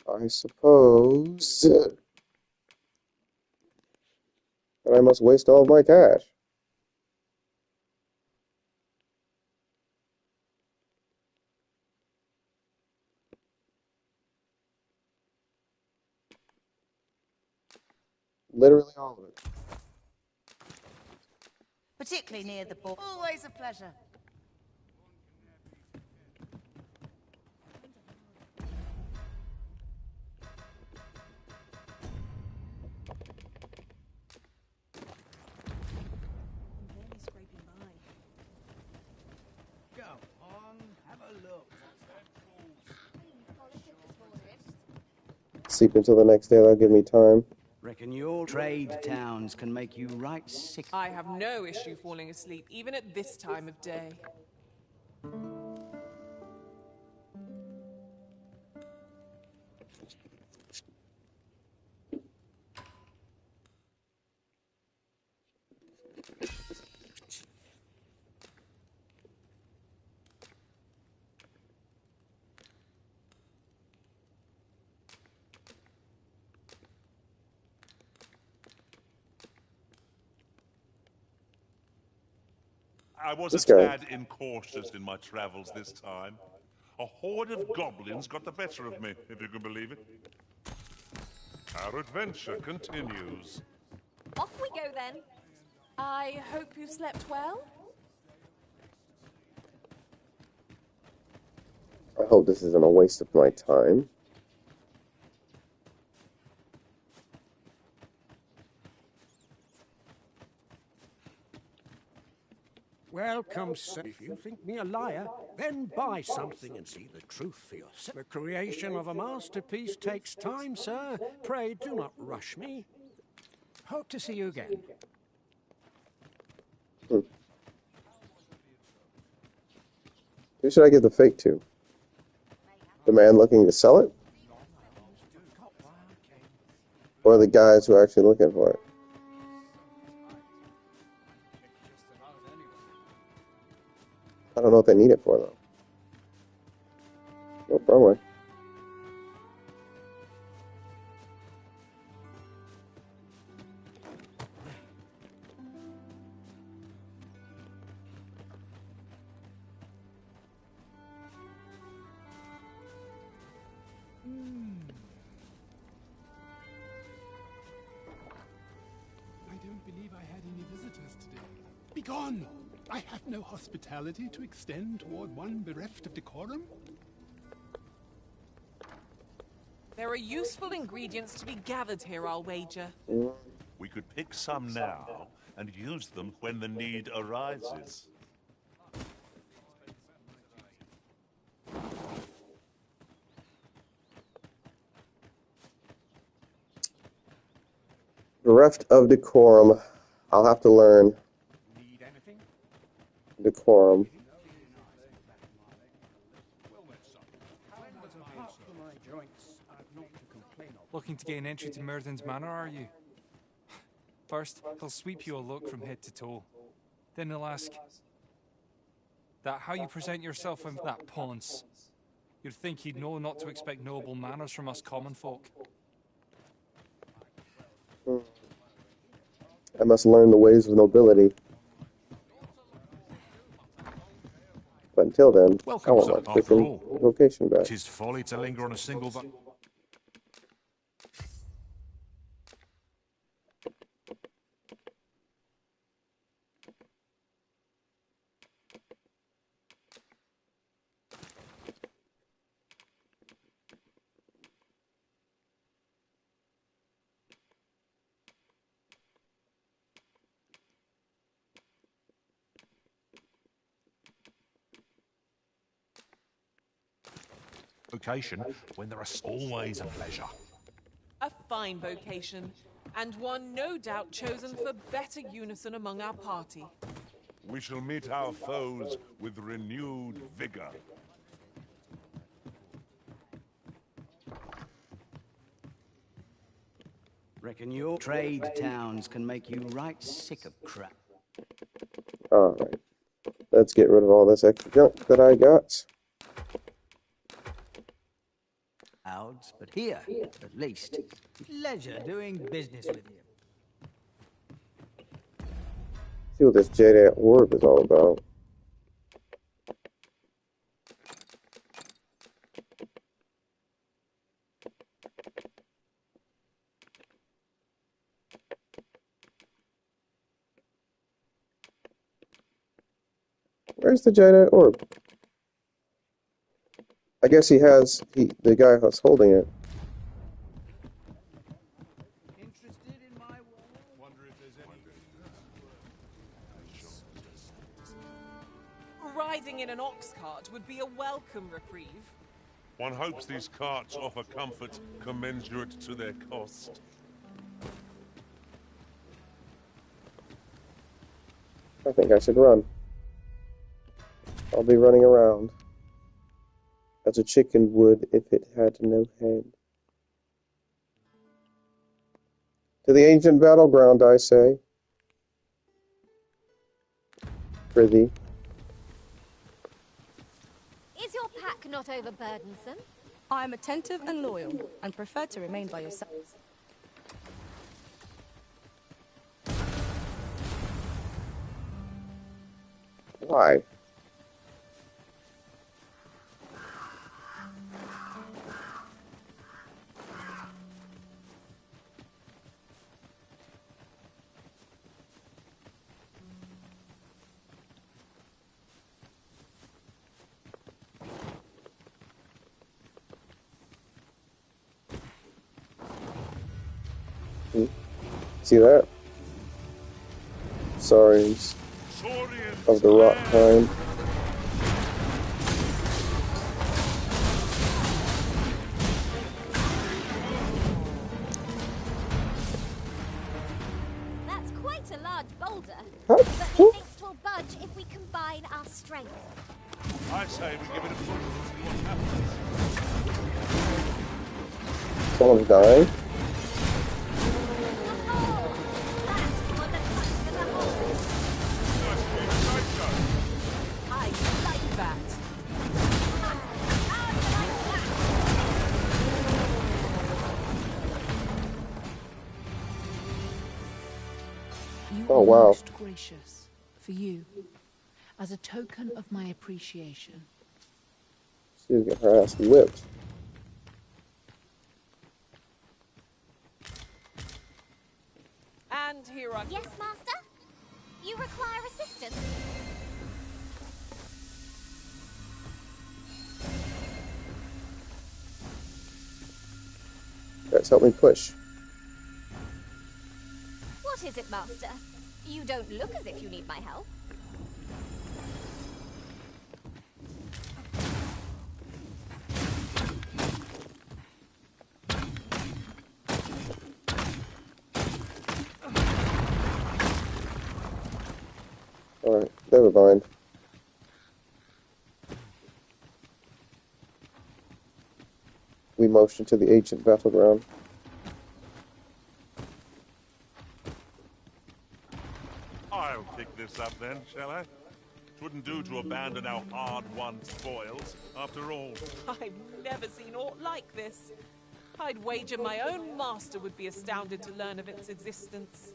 I suppose that I must waste all of my cash. Literally all of it. Particularly near the board. Always a pleasure. Go on, have a look. Sleep until the next day, that'll give me time. Reckon your trade towns can make you right sick. I have no issue falling asleep, even at this time of day. I was This a guy. tad incautious in my travels this time. A horde of goblins got the better of me, if you can believe it. Our adventure continues. Off we go then. I hope you slept well. I hope this isn't a waste of my time. Welcome, sir. If you think me a liar, then buy something and see the truth for yourself. The creation of a masterpiece takes time, sir. Pray do not rush me. Hope to see you again. Who should I give the fake to? The man looking to sell it? Or the guys who are actually looking for it? I don't know what they need it for, though. No, wrong way. I don't believe I had any visitors today. Begone! I have no hospitality to extend toward one bereft of decorum. There are useful ingredients to be gathered here, I'll wager. We could pick some now and use them when the need arises. Bereft of decorum. I'll have to learn decorum. Looking to gain entry to Myrddin's Manor, are you? First, he'll sweep you a look from head to toe. Then he'll ask that how you present yourself in that ponce. You'd think he'd know not to expect noble manners from us common folk. I must learn the ways of nobility. But until then, I want my freaking vocation back. 'Tis folly to linger on a single vocation when there are always a pleasure. A fine vocation, and one no doubt chosen for better unison among our party. We shall meet our foes with renewed vigor. Reckon your trade towns can make you right sick of crap. Alright. Let's get rid of all this extra junk that I got. Crowds, but here, at least, pleasure doing business with you. See what this Jade Orb is all about. Where's the Jedi Orb? I guess the guy who's holding it. Interested in my wonder if there's any. Riding in an ox cart would be a welcome reprieve. One hopes these carts offer comfort commensurate to their cost. I think I should run. I'll be running around as a chicken would if it had no head. To the ancient battleground, I say. Prithee. Is your pack not overburdensome? I am attentive and loyal, and prefer to remain by your side. Why? See that? Saurians of the rock kind. That's quite a large boulder. Huh? But methinks 'twill budge if we combine our strength. I say we give it a push and see what happens. Someone's dying. I like that. You Oh, are wow. most gracious. For you, as a token of my appreciation. She's getting her ass whipped. And here I... Yes, Master? You require assistance? Guys, help me push. What is it, Master? You don't look as if you need my help. Alright, never mind. We motion to the ancient battleground. I'll pick this up then, shall I? Wouldn't do to abandon our hard-won spoils, after all. I've never seen aught like this. I'd wager my own master would be astounded to learn of its existence.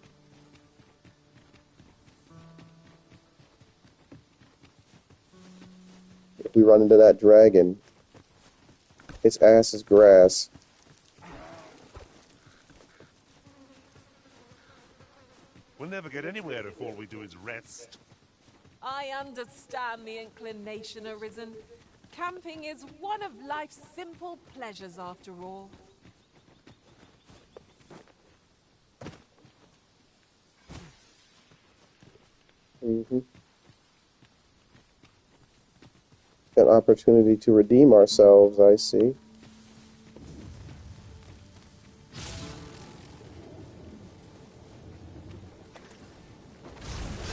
If we run into that dragon, its ass is grass. We'll never get anywhere if all we do is rest. I understand the inclination arisen. Camping is one of life's simple pleasures after all. An opportunity to redeem ourselves, I see.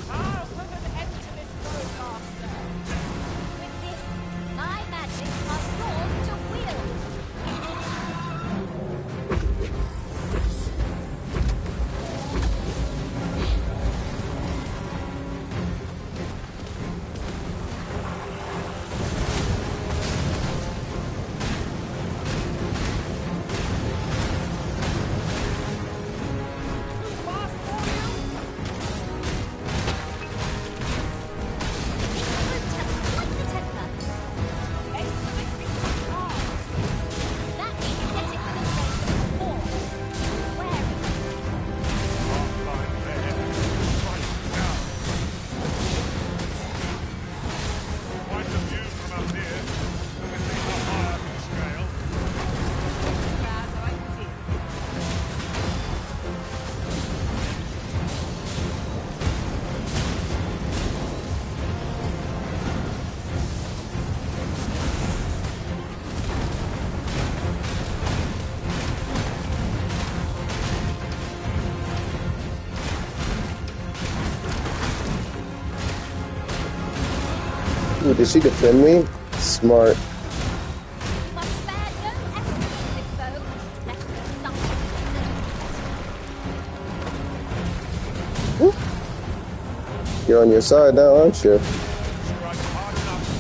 I'll put an end to Ooh, did she defend me? Smart. You must spare no effort with this bow, lest we suffer. You're on your side now, aren't you?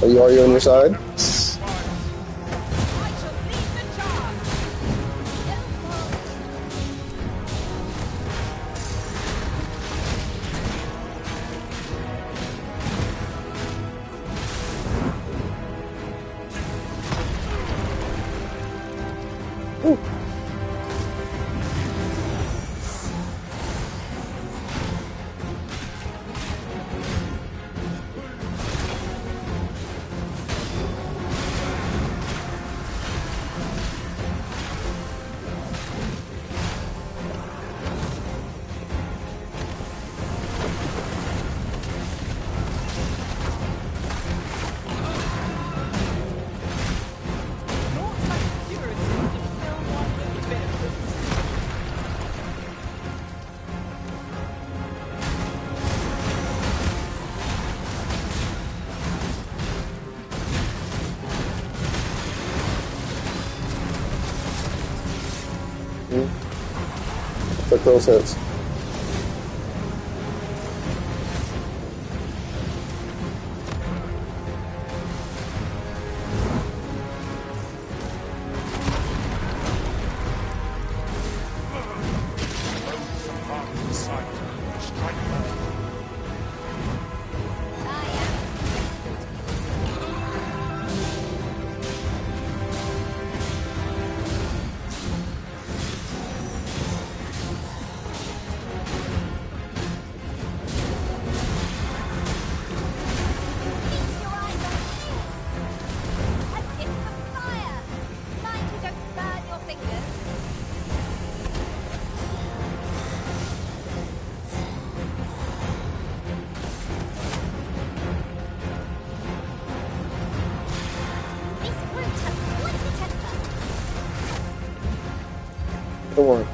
Are you already on your side? That no sense. Come on.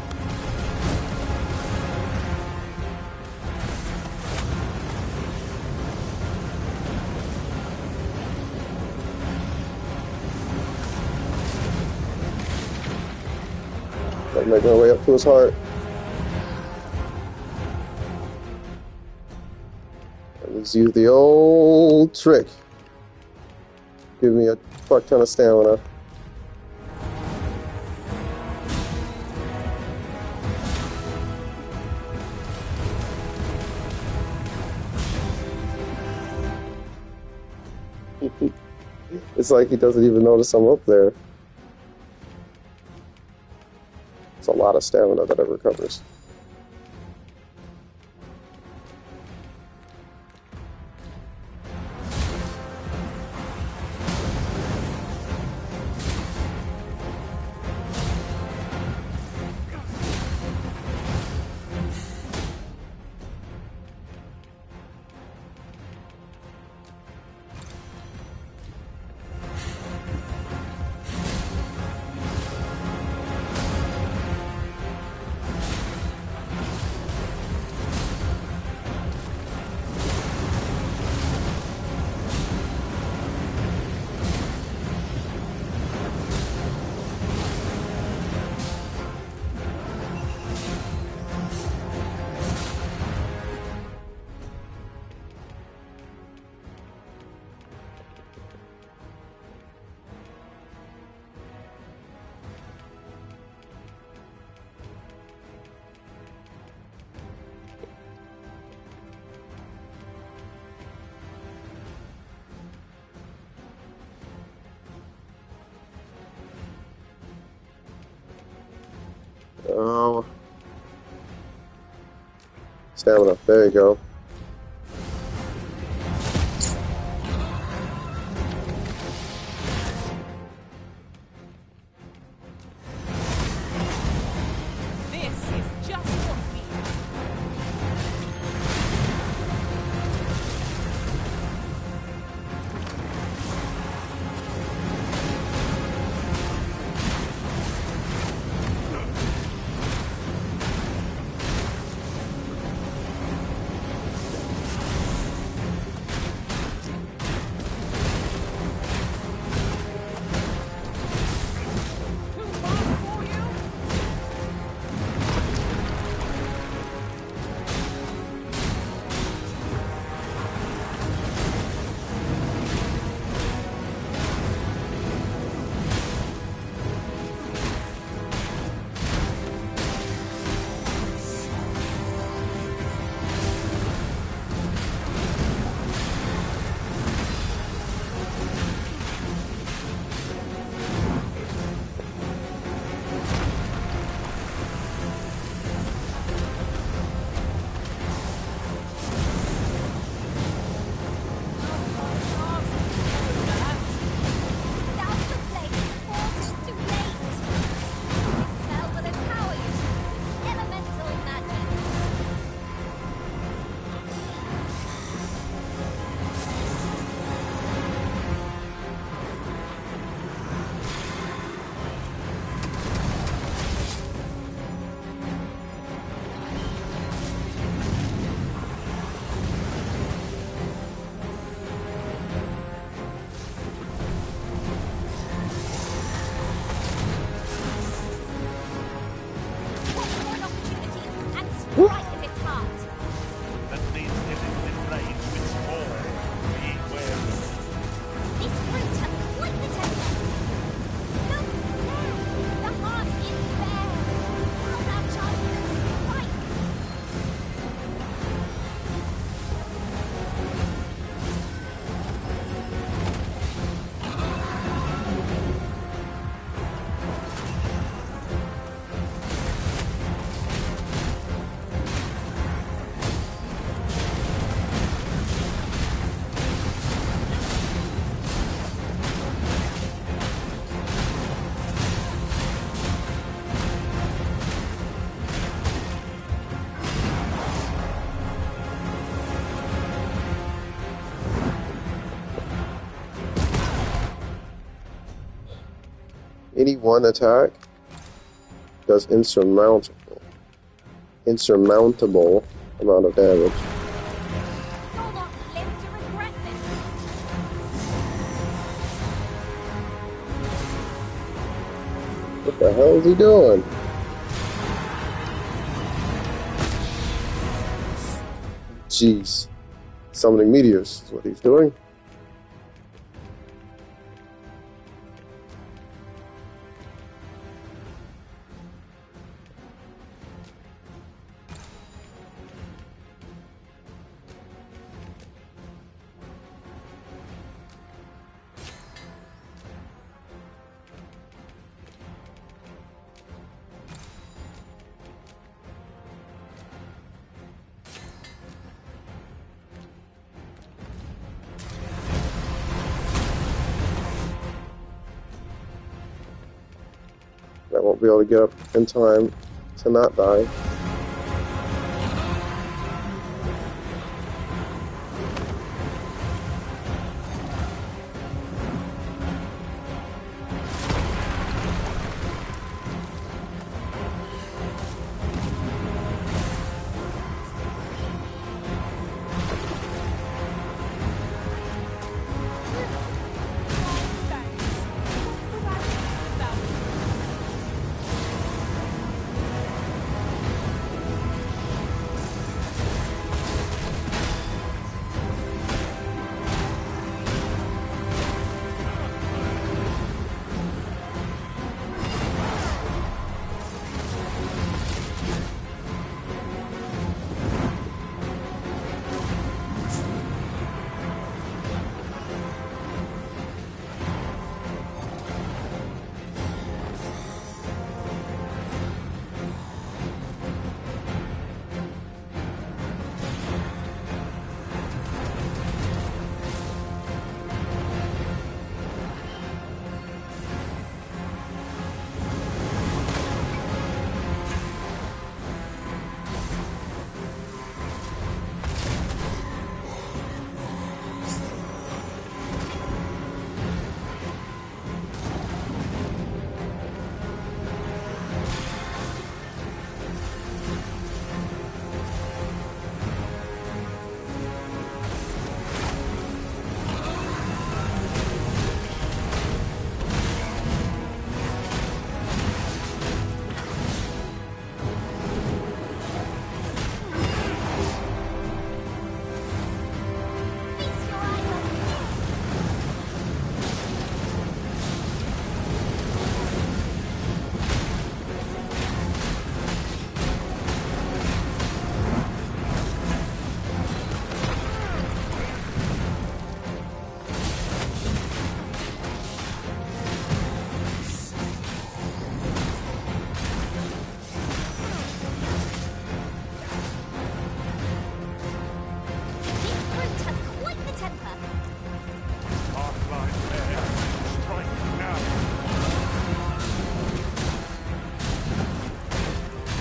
Gotta make my way up to his heart. Let's use the old trick. Give me a fuck ton of stamina. It's like he doesn't even notice I'm up there. It's a lot of stamina that it recovers. Oh, stamina. There you go. This is just what's needed. Any one attack does insurmountable amount of damage. You'll not live to regret this. What the hell is he doing? Jeez. Summoning meteors is what he's doing. I won't be able to get up in time to not die.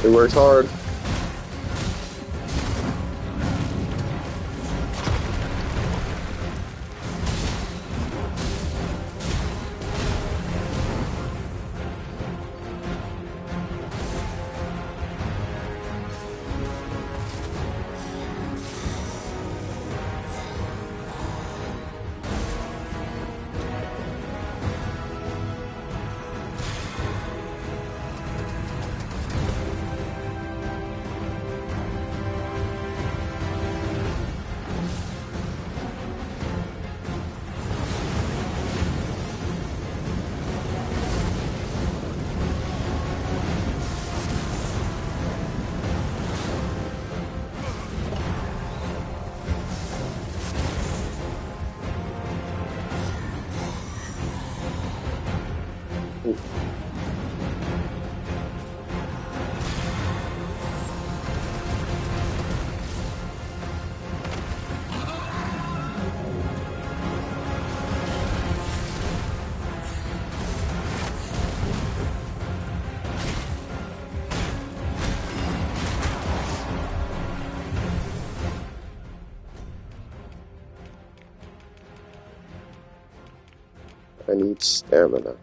They worked hard. I need stamina.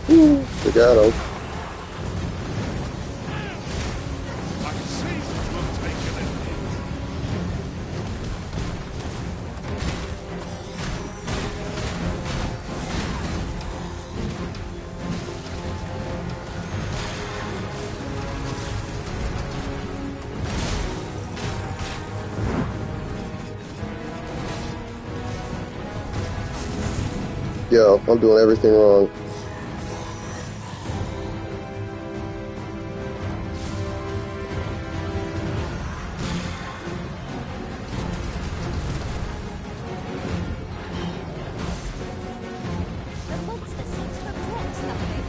We got him. I can see that you're taking it. Yo, I'm doing everything wrong. The monster seems to have dropped something.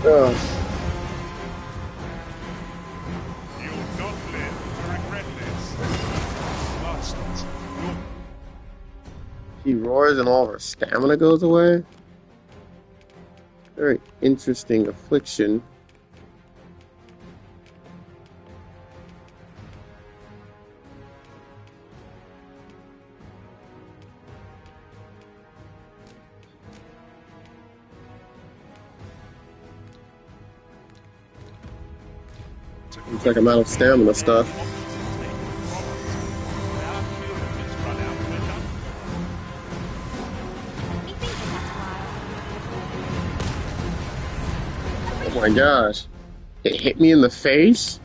Ugh. You'll not live to regret this. Bastards. She roars and all her stamina goes away. Very interesting affliction. Looks like I'm out of stamina stuff. Oh my gosh. It hit me in the face?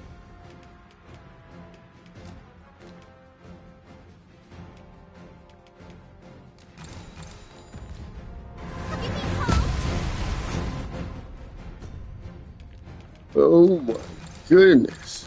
Oh my goodness.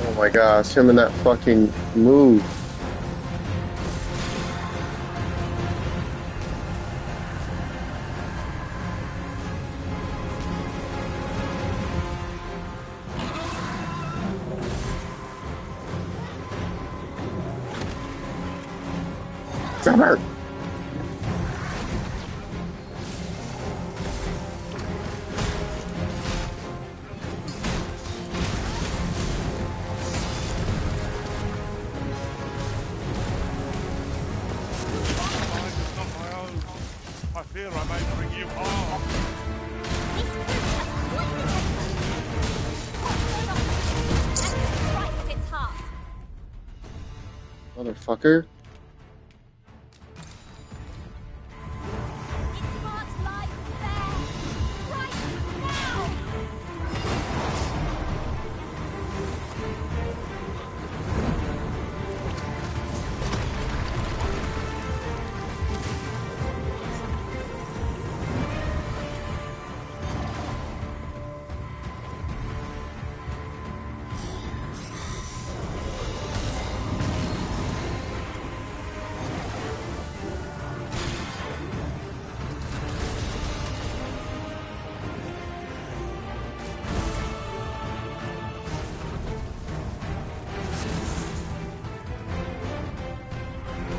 Oh my gosh, him and that fucking move. Grab her! I fear I may bring you harm. Right at its heart. Motherfucker. Its heart lies there. Right now.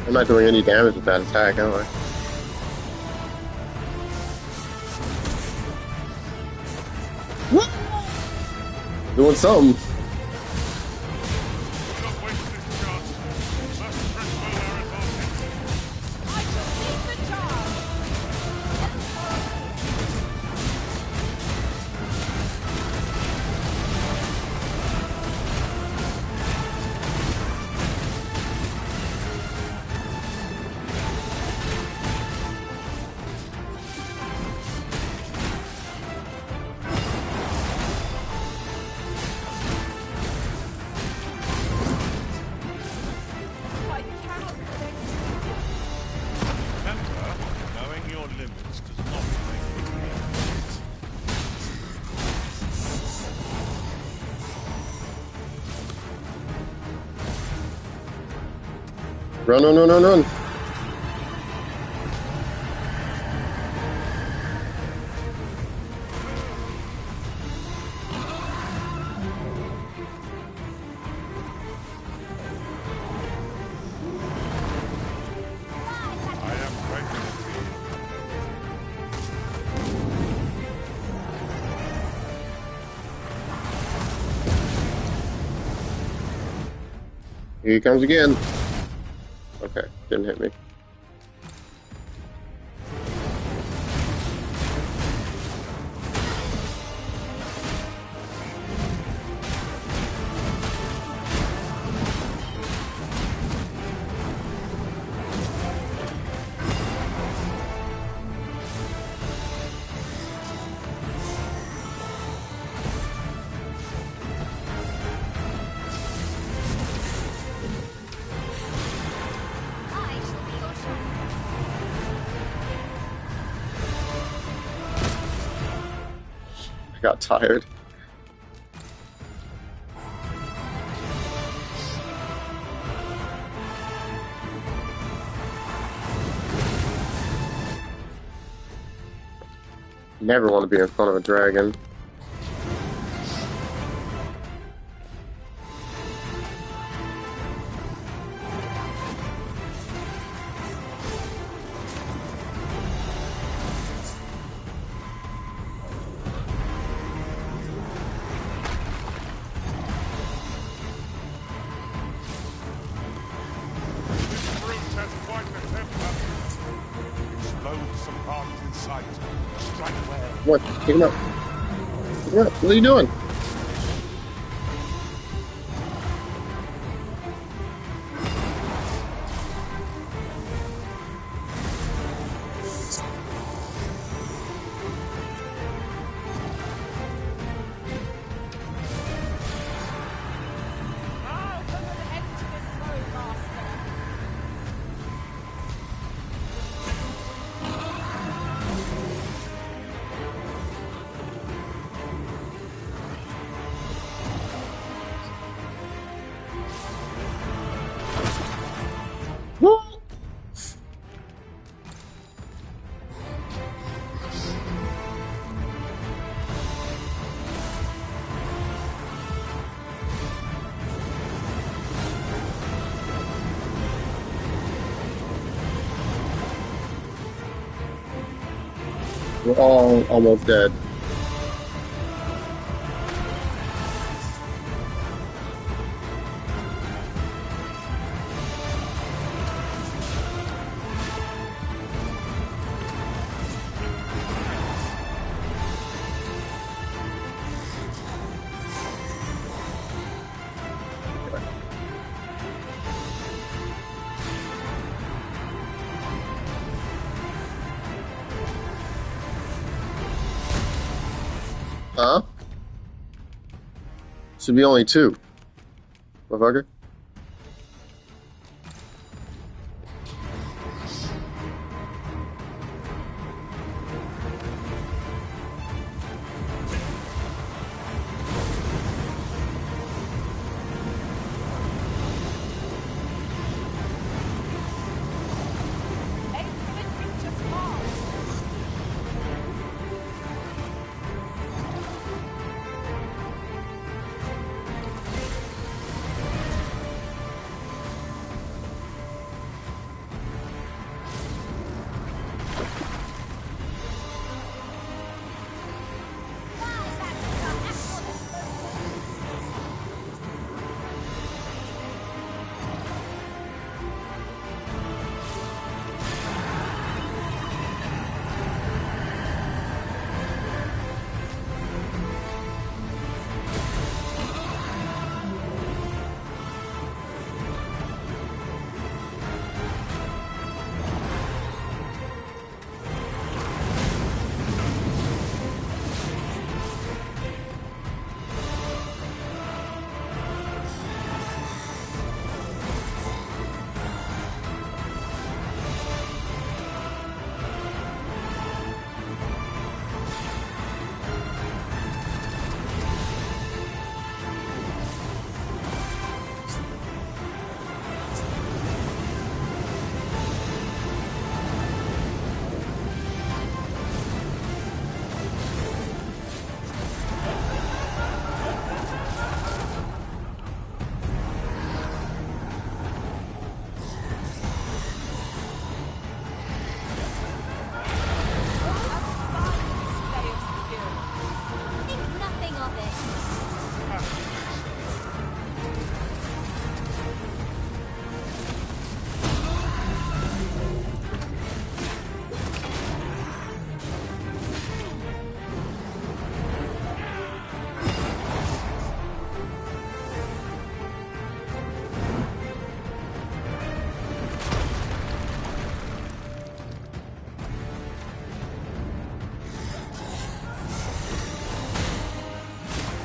I'm not doing any damage with that attack, am I? Doing something. Knowing your limits does not make you Run, run, run, run, run. Here he comes again. Okay, didn't hit me. I got tired. Never want to be in front of a dragon. What? Pick him up. Pick him up. What are you doing? We're all almost dead. Huh? Should be only two. Motherfucker.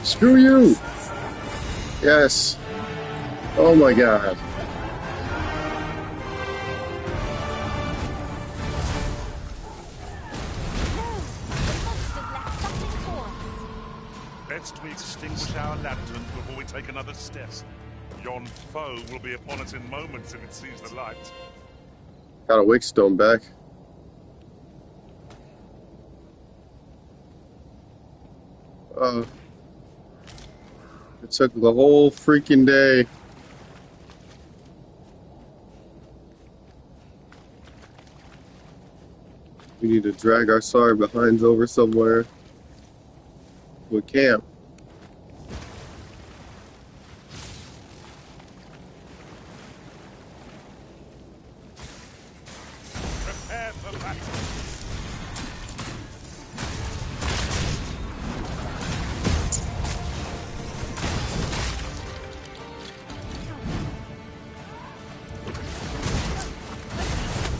Screw you! Yes. Oh my god. Best we extinguish our lanterns before we take another step. Yon foe will be upon us in moments if it sees the light. Got a wake stone back. It took the whole freaking day. We need to drag our sorry behinds over somewhere to a camp. Prepare for battle.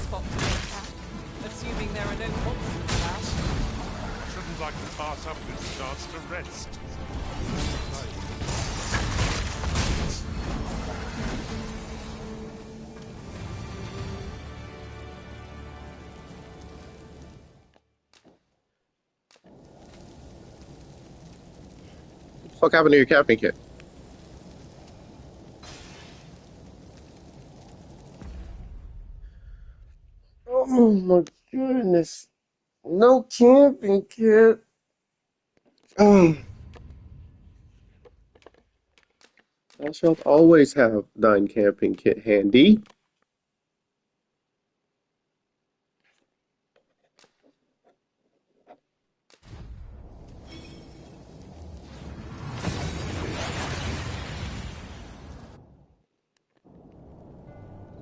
Spot to attack, assuming there are no monsters about. Shouldn't like to pass up this chance to rest. What the fuck happened to your camping kit? Oh my goodness. No camping kit. Oh. Thou shalt always have thine camping kit handy.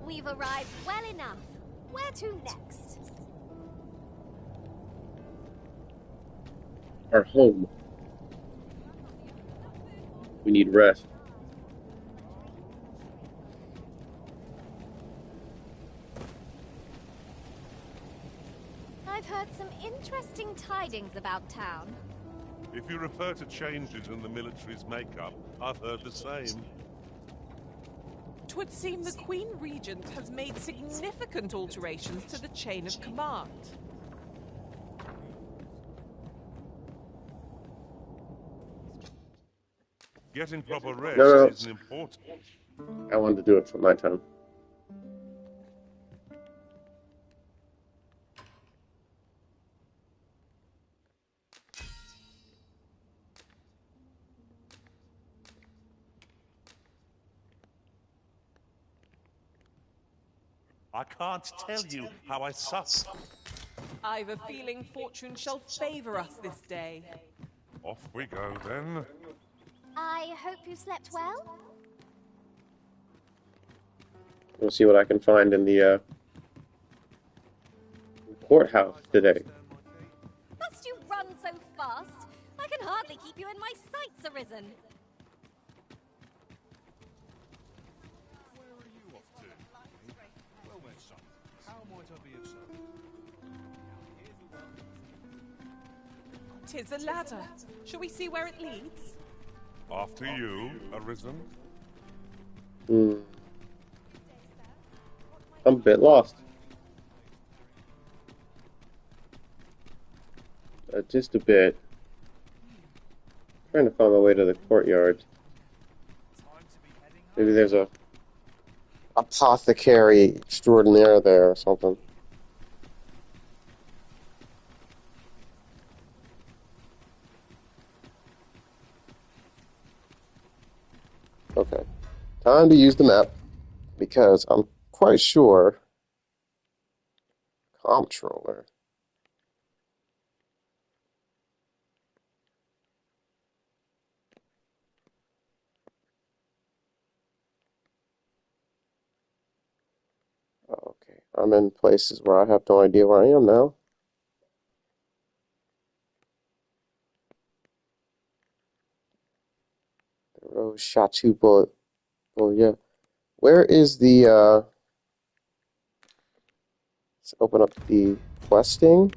We've arrived well enough. Where to next? Our home. We need rest. I've heard some interesting tidings about town. If you refer to changes in the military's makeup, I've heard the same. 'Twould seem the Queen Regent has made significant alterations to the chain of command. Getting proper rest No. is important. I wanted to do it for my time. I can't tell you how I suffer. I've a feeling fortune shall favor us this day. Off we go then. I hope you slept well? We'll see what I can find in the courthouse today. Must you run so fast? I can hardly keep you in my sights, Arisen. Where are you off to? Well met, son. How might I be of service? 'Tis a ladder. Shall we see where it leads? After you, Arisen. I'm a bit lost. Just a bit. Trying to find my way to the courtyard. Maybe there's a apothecary extraordinaire there or something. Okay. Time to use the map because I'm quite sure comptroller. Okay, I'm in places where I have no idea where I am now. The Rose Chateau bullet. Oh yeah. Where is the let's open up the questing.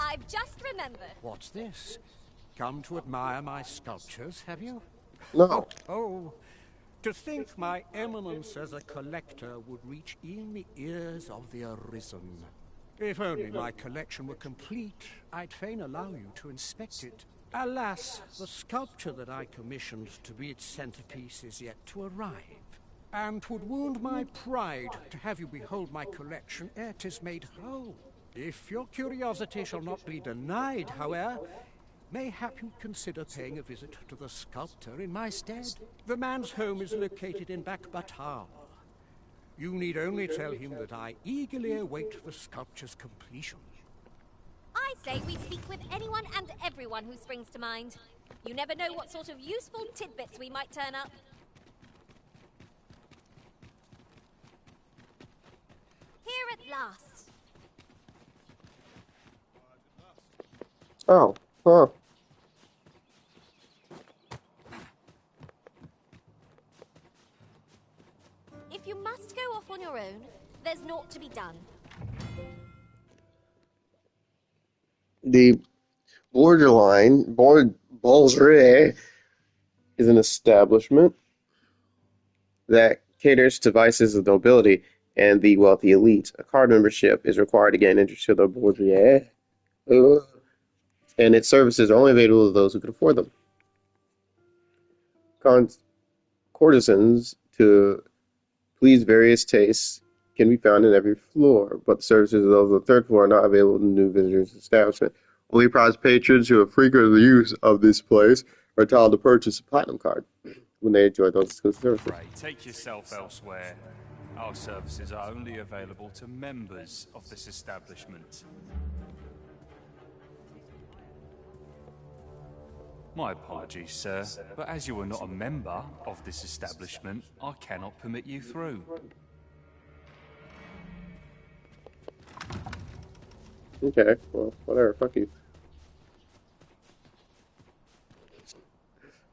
I've just remembered. What's this? Come to admire my sculptures, have you? No. Oh, to think my eminence as a collector would reach even the ears of the Arisen. If only my collection were complete, I'd fain allow you to inspect it. Alas, the sculpture that I commissioned to be its centerpiece is yet to arrive. And 'twould wound my pride to have you behold my collection ere 'tis made whole. If your curiosity shall not be denied, however, mayhap you'd consider paying a visit to the sculptor in my stead. The man's home is located in Bakbatar. You need only tell him that I eagerly await the sculpture's completion. I say we speak with anyone and everyone who springs to mind. You never know what sort of useful tidbits we might turn up. Here at last. Oh, huh. If you must go off on your own, there's naught to be done. The Bolgerie is an establishment that caters to vices of nobility and the wealthy elite. A card membership is required to gain entry to the Bolgerie, and its services are only available to those who can afford them. Courtesans to please various tastes can be found in every floor, but the services of those on the third floor are not available to new visitors to the establishment. Only prized patrons who have frequented the use of this place are entitled to purchase a platinum card when they enjoy those exclusive services. Right, take yourself elsewhere. Our services are only available to members of this establishment. My apologies, sir, but as you are not a member of this establishment, I cannot permit you through. Okay, well, whatever, fuck you.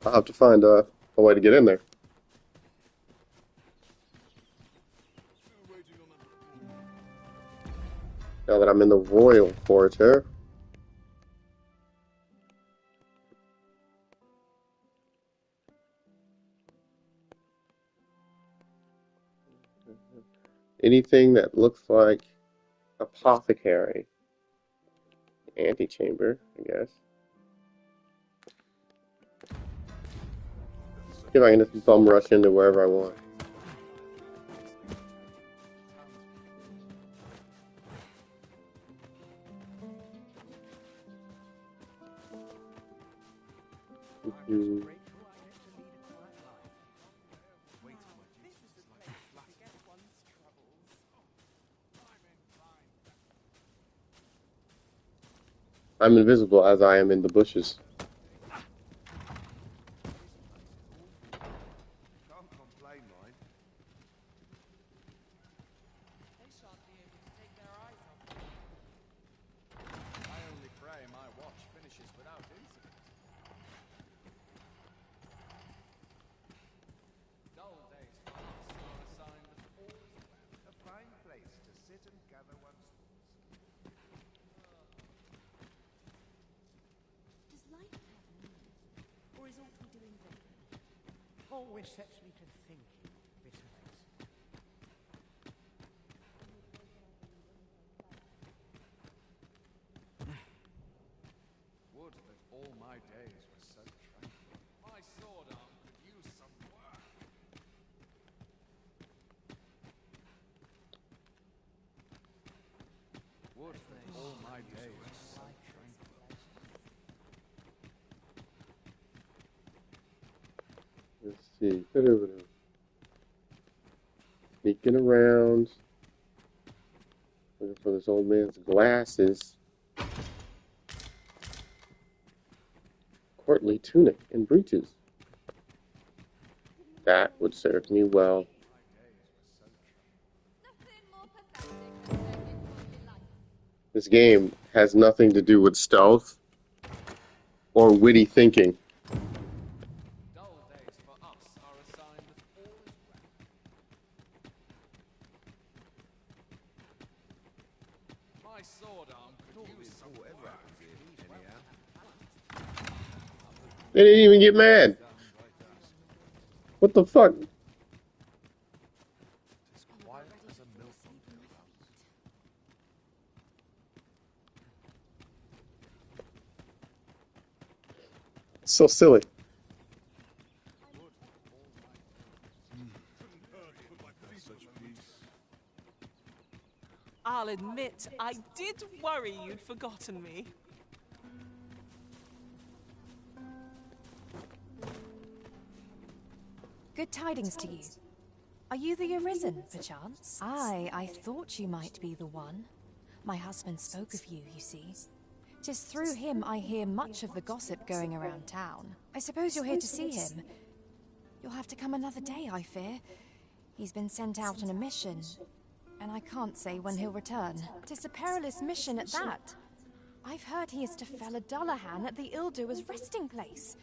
I'll have to find a way to get in there. Now that I'm in the royal quarter. Anything that looks like apothecary. Antechamber, I guess. See if I can just bum rush into wherever I want. I'm invisible as I am in the bushes. Can't complain, mind. They shan't be able to take their eyes off me. I only pray my watch finishes without incident. Dull days for us are a sign that all is well. A fine place to sit and gather one's thoughts. Does life have meaning, or is all we doing vain? Always sets me to thinking, besides. Would that all my days were so tranquil. My sword arm could use some work. Would that all my days were so tranquil. Let's see. Sneaking around. Looking for this old man's glasses. Courtly tunic and breeches. That would serve me well. This game has nothing to do with stealth or witty thinking. Dull days for us are a sign that all is well. My sword arm could use some work. They didn't even get mad. What the fuck? Quiet as a millpond. So silly. I'll admit, I did worry you'd forgotten me. Good tidings to you. Are you the Arisen, perchance? Aye, I thought you might be the one. My husband spoke of you, you see. 'Tis through him I hear much of the gossip going around town. I suppose you're here to see him. You'll have to come another day, I fear. He's been sent out on a mission, and I can't say when he'll return. 'Tis a perilous mission at that. I've heard he is to fell a Dullahan at the Illdoer's resting place.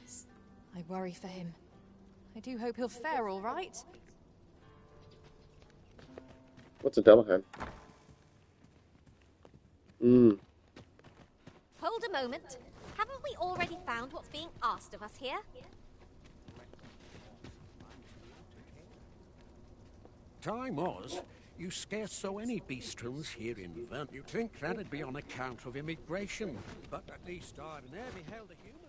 I worry for him. I do hope he'll fare all right. What's a Dullahan? Hold a moment. Haven't we already found what's being asked of us here? Time was, you scarce saw any beastrons here in Vern. You'd think that'd be on account of immigration, but at least I've never beheld a human.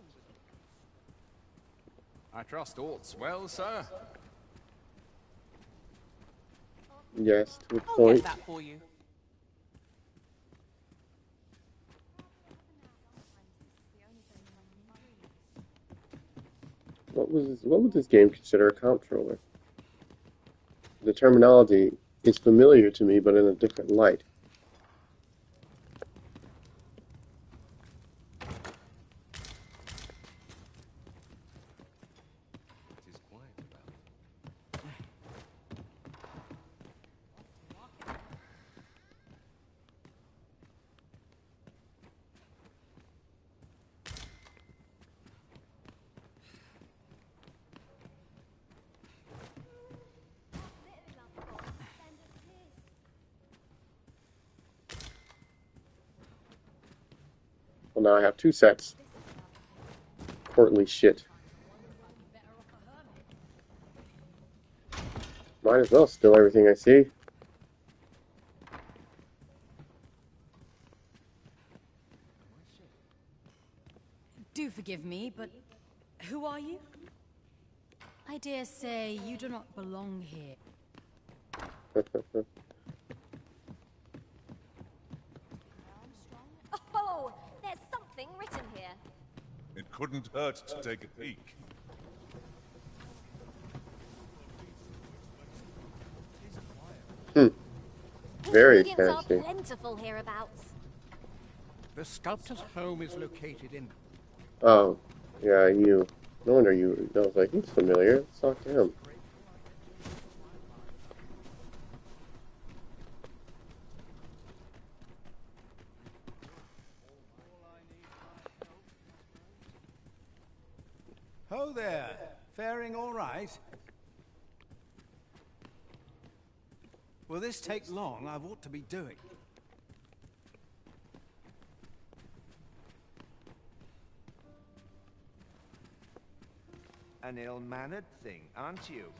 I trust all's well, sir. Yes, to a I'll point. get that for you. What would this game consider a comptroller? The terminology is familiar to me, but in a different light. Well, now I have two sets. Courtly shit. Might as well steal everything I see. Do forgive me, but who are you? I dare say you do not belong here. Oh, there's something written here. It couldn't hurt to take a peek. Very Ingredients are fancy. plentiful hereabouts. The sculptor's home is located in... Oh, yeah, you. No wonder you. I was like, he's familiar. Let's talk to him. Ho there! Faring all right? Will this take long? I've ought to be doing. An ill-mannered thing, aren't you?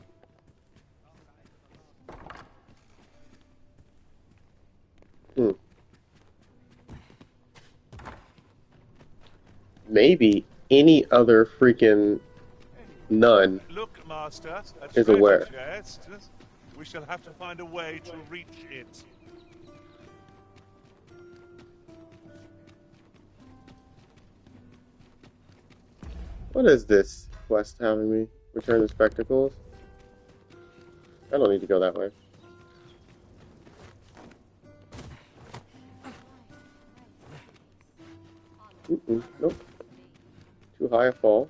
Maybe any other freaking nun Look, Master, a is treasure aware. chest. We shall have to find a way to reach it. What is this quest having me? Return the spectacles? I don't need to go that way. Nope. Too high a fall.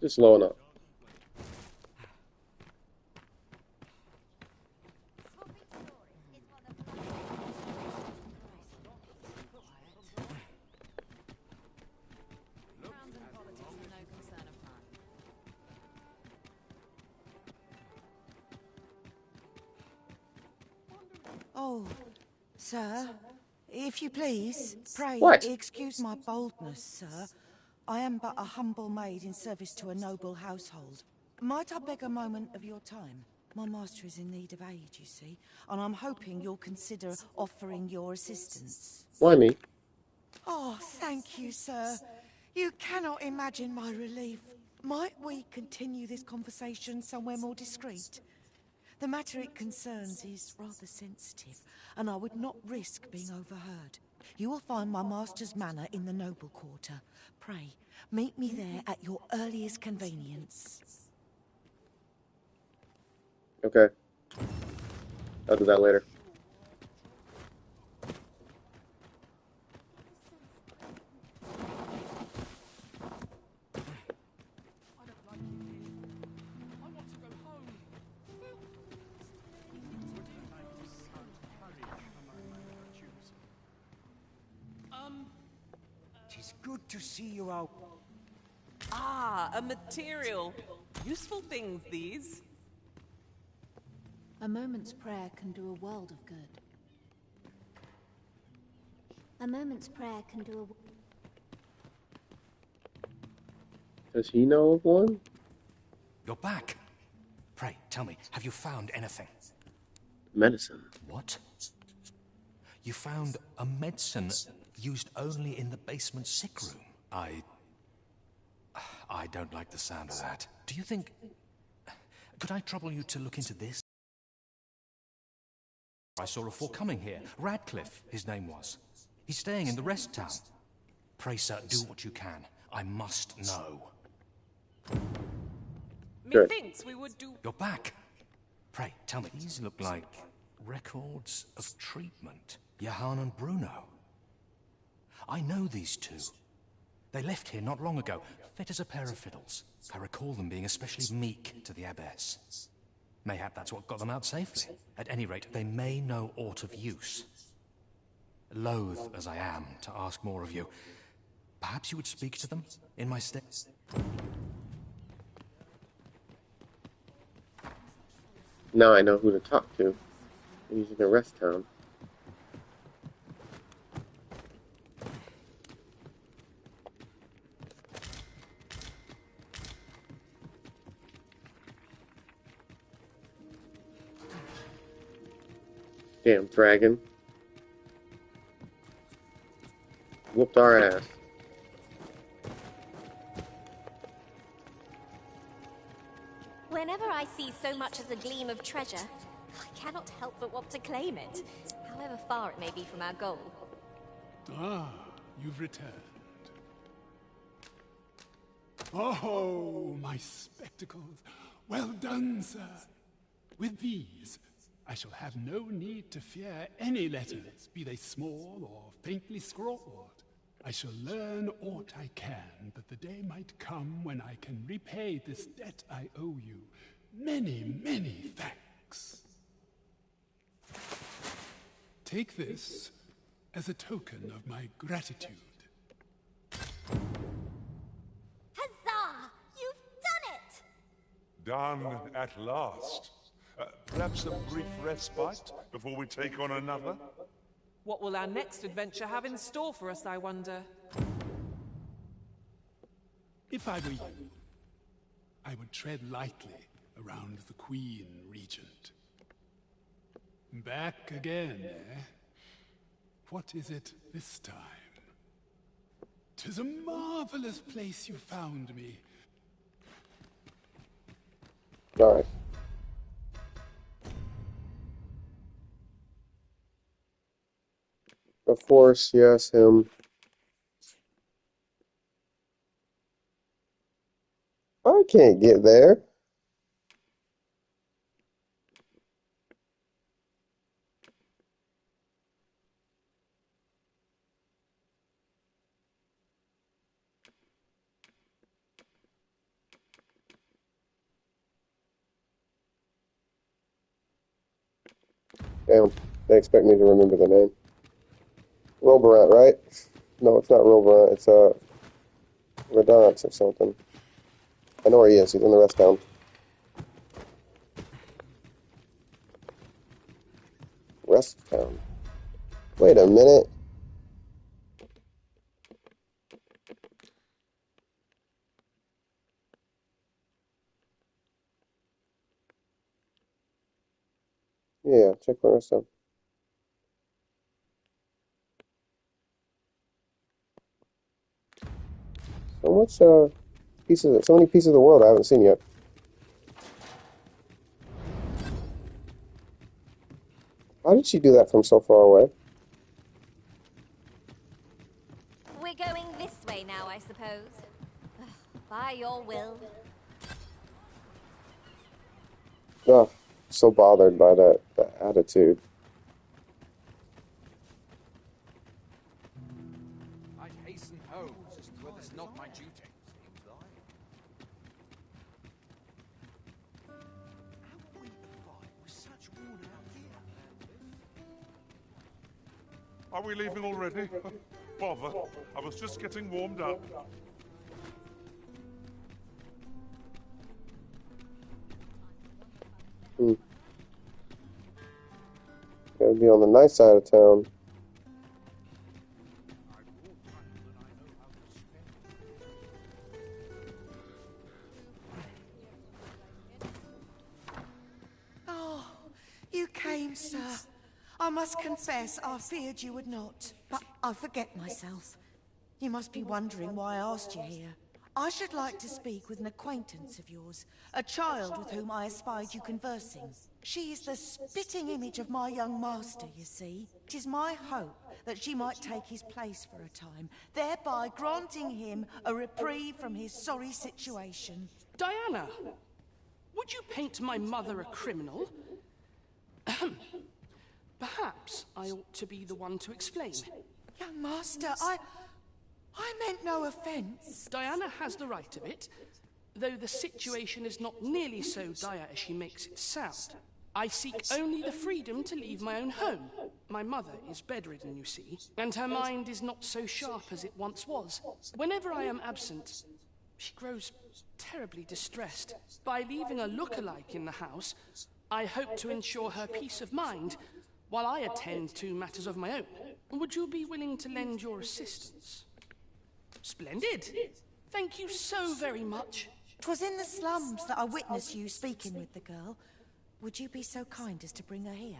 Just low enough. Oh, sir, If you please, pray What? excuse my boldness, sir. I am but a humble maid in service to a noble household. Might I beg a moment of your time? My master is in need of aid, you see, and I'm hoping you'll consider offering your assistance. Why me? Oh, thank you, sir. You cannot imagine my relief. Might we continue this conversation somewhere more discreet? The matter it concerns is rather sensitive, and I would not risk being overheard. You will find my master's manor in the noble quarter. Pray, meet me there at your earliest convenience. Okay. I'll do that later. Tis good to see you out. Ah, a material. Useful things, these. A moment's prayer can do a world of good. A moment's prayer can do Does he know of one? You're back. Pray, tell me, have you found anything? Medicine. What? You found a medicine used only in the basement sick room? I don't like the sound of that. Do you think... Could I trouble you to look into this? I saw before coming here. Radcliffe, his name was. He's staying in the rest town. Pray, sir, do what you can. I must know. Methinks we would do... You're back. Pray, tell me, these look like records of treatment. Johann and Bruno. I know these two. They left here not long ago, fit as a pair of fiddles. I recall them being especially meek to the abbess. Mayhap that's what got them out safely. At any rate, they may know aught of use. Loath as I am to ask more of you, perhaps you would speak to them in my stead? Now I know who to talk to. I'm using a rest town. Damn dragon. Whooped our ass. Whenever I see so much as a gleam of treasure, I cannot help but want to claim it, however far it may be from our goal. Ah, you've returned. Oh, my spectacles. Well done, sir. With these, I shall have no need to fear any letters, be they small or faintly scrawled. I shall learn aught I can, that the day might come when I can repay this debt I owe you. Many, many thanks. Take this as a token of my gratitude. Huzzah! You've done it! Done at last. Perhaps a brief respite before we take on another? What will our next adventure have in store for us, I wonder? If I were you, I would tread lightly around the Queen Regent. Back again, eh? What is it this time? 'Tis a marvelous place you found me. Alright. Of course, yes, him. I can't get there. Damn, they expect me to remember the name. Roborant, right? No, it's not Roborant, it's Redance or something. I know where he is, he's in the rest town. Rest town. Wait a minute. Yeah, checkpoint redstone. So much pieces, so many pieces of the world I haven't seen yet. How did she do that from so far away? We're going this way now, I suppose. By your will. Ugh, so bothered by that attitude. I'd hasten home, just were this not my duty. Seems like. How are we to fight with such worn out gear? Are we leaving already? Bother. I was just getting warmed up. Gotta be on the nice side of town. Oh, you came, sir. I must confess, I feared you would not. But I forget myself. You must be wondering why I asked you here. I should like to speak with an acquaintance of yours, a child with whom I espied you conversing. She is the spitting image of my young master, you see. 'Tis my hope that she might take his place for a time, thereby granting him a reprieve from his sorry situation. Diana, would you paint my mother a criminal? Ahem. Perhaps I ought to be the one to explain. Young master, I meant no offence. Diana has the right of it, though the situation is not nearly so dire as she makes it sound. I seek only the freedom to leave my own home. My mother is bedridden, you see, and her mind is not so sharp as it once was. Whenever I am absent, she grows terribly distressed. By leaving a look-alike in the house, I hope to ensure her peace of mind while I attend to matters of my own. Would you be willing to lend your assistance? Splendid. Thank you so very much. 'Twas in the slums that I witnessed you speaking with the girl. Would you be so kind as to bring her here?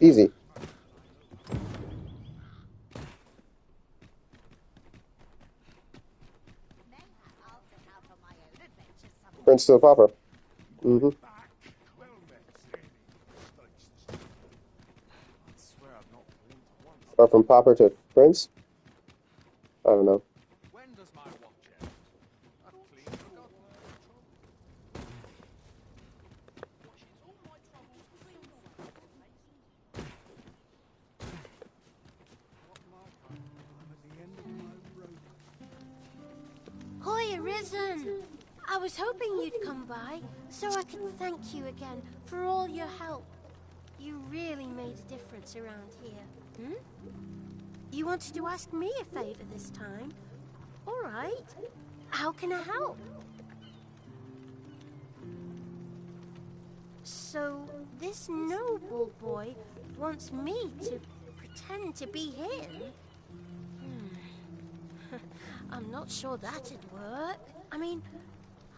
Easy. Prince to the Pauper. Mm-hmm. Or from Pauper to Prince? I don't know. When does my watch end? I've clean forgotten. Hoy, Arisen! I was hoping you'd come by, so I could thank you again for all your help. You really made a difference around here. You wanted to ask me a favor this time? All right. How can I help? So, this noble boy wants me to pretend to be him? I'm not sure that'd work. I mean,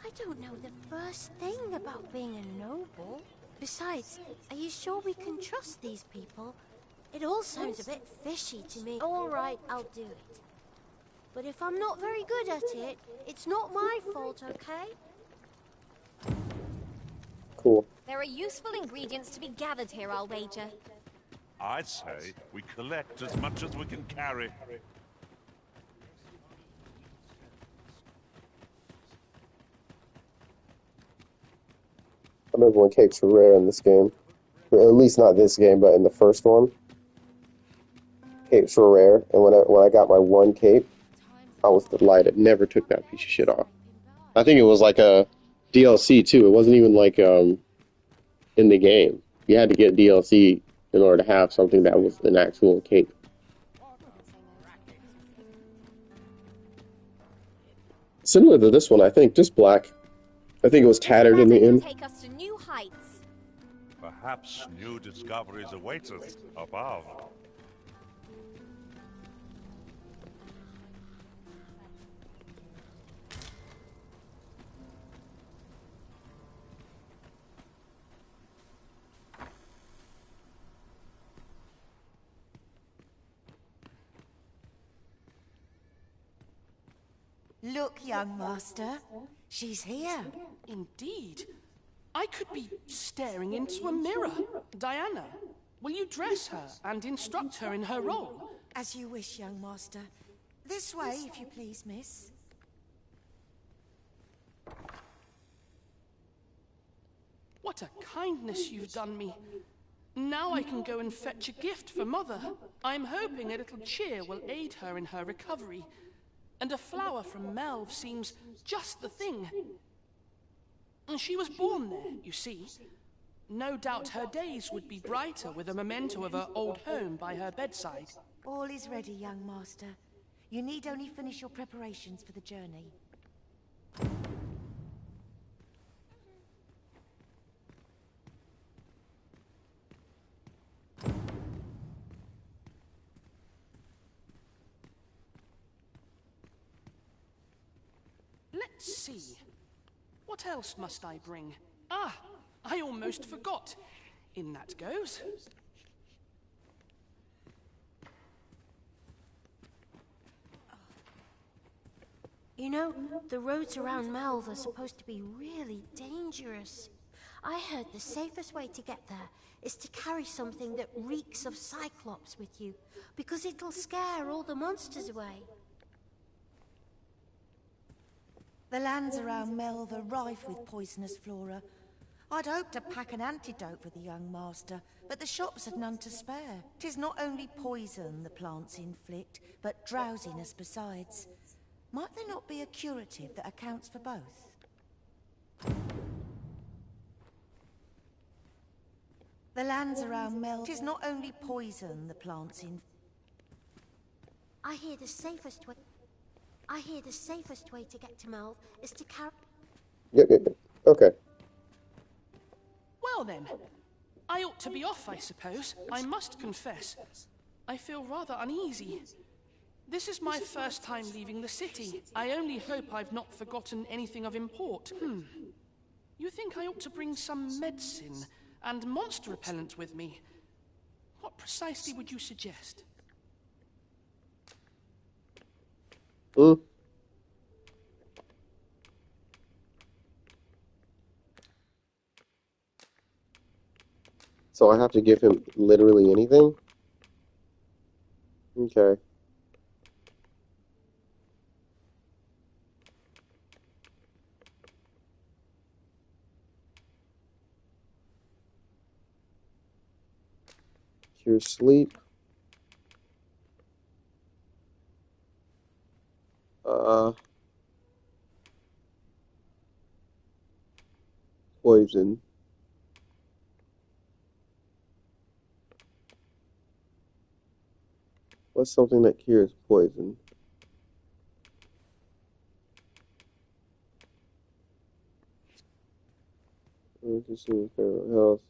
I don't know the first thing about being a noble. Besides, are you sure we can trust these people? It all sounds a bit fishy to me. All right, I'll do it. But if I'm not very good at it, it's not my fault, okay? Cool. There are useful ingredients to be gathered here, I'll wager. I'd say we collect as much as we can carry. I remember when capes were rare in this game. Or at least not this game, but in the first one. Capes were rare, and when I got my one cape, I was delighted. Never took that piece of shit off. I think it was like a DLC too. It wasn't even like in the game. You had to get DLC in order to have something that was an actual cape. Similar to this one, I think, just black. I think it was tattered in the end. Take us to new heights. Perhaps new discoveries await us above. Look, young master. She's here. Indeed. I could be staring into a mirror. Diana, will you dress her and instruct her in her role? As you wish, young master. This way, if you please, miss. What a kindness you've done me. Now I can go and fetch a gift for Mother. I'm hoping a little cheer will aid her in her recovery. And a flower from Melve seems just the thing. And she was born there, you see. No doubt her days would be brighter with a memento of her old home by her bedside. All is ready, young master. You need only finish your preparations for the journey. Let's see. What else must I bring? Ah, I almost forgot. In that goes. You know, the roads around Melve are supposed to be really dangerous. I heard the safest way to get there is to carry something that reeks of Cyclops with you, because it'll scare all the monsters away. The lands around Melve are rife with poisonous flora. I'd hoped to pack an antidote for the young master, but the shops had none to spare. 'Tis not only poison the plants inflict, but drowsiness besides. Might there not be a curative that accounts for both? The lands around Melve. 'Tis not only poison the plants in. I hear the safest way to get to Melve is to carry. Yep. Okay. Well then, I ought to be off, I suppose. I must confess, I feel rather uneasy. This is my first time leaving the city. I only hope I've not forgotten anything of import. You think I ought to bring some medicine and monster repellent with me? What precisely would you suggest? So I have to give him literally anything? Okay. Cure sleep. Poison. What's something that cures poison? Health.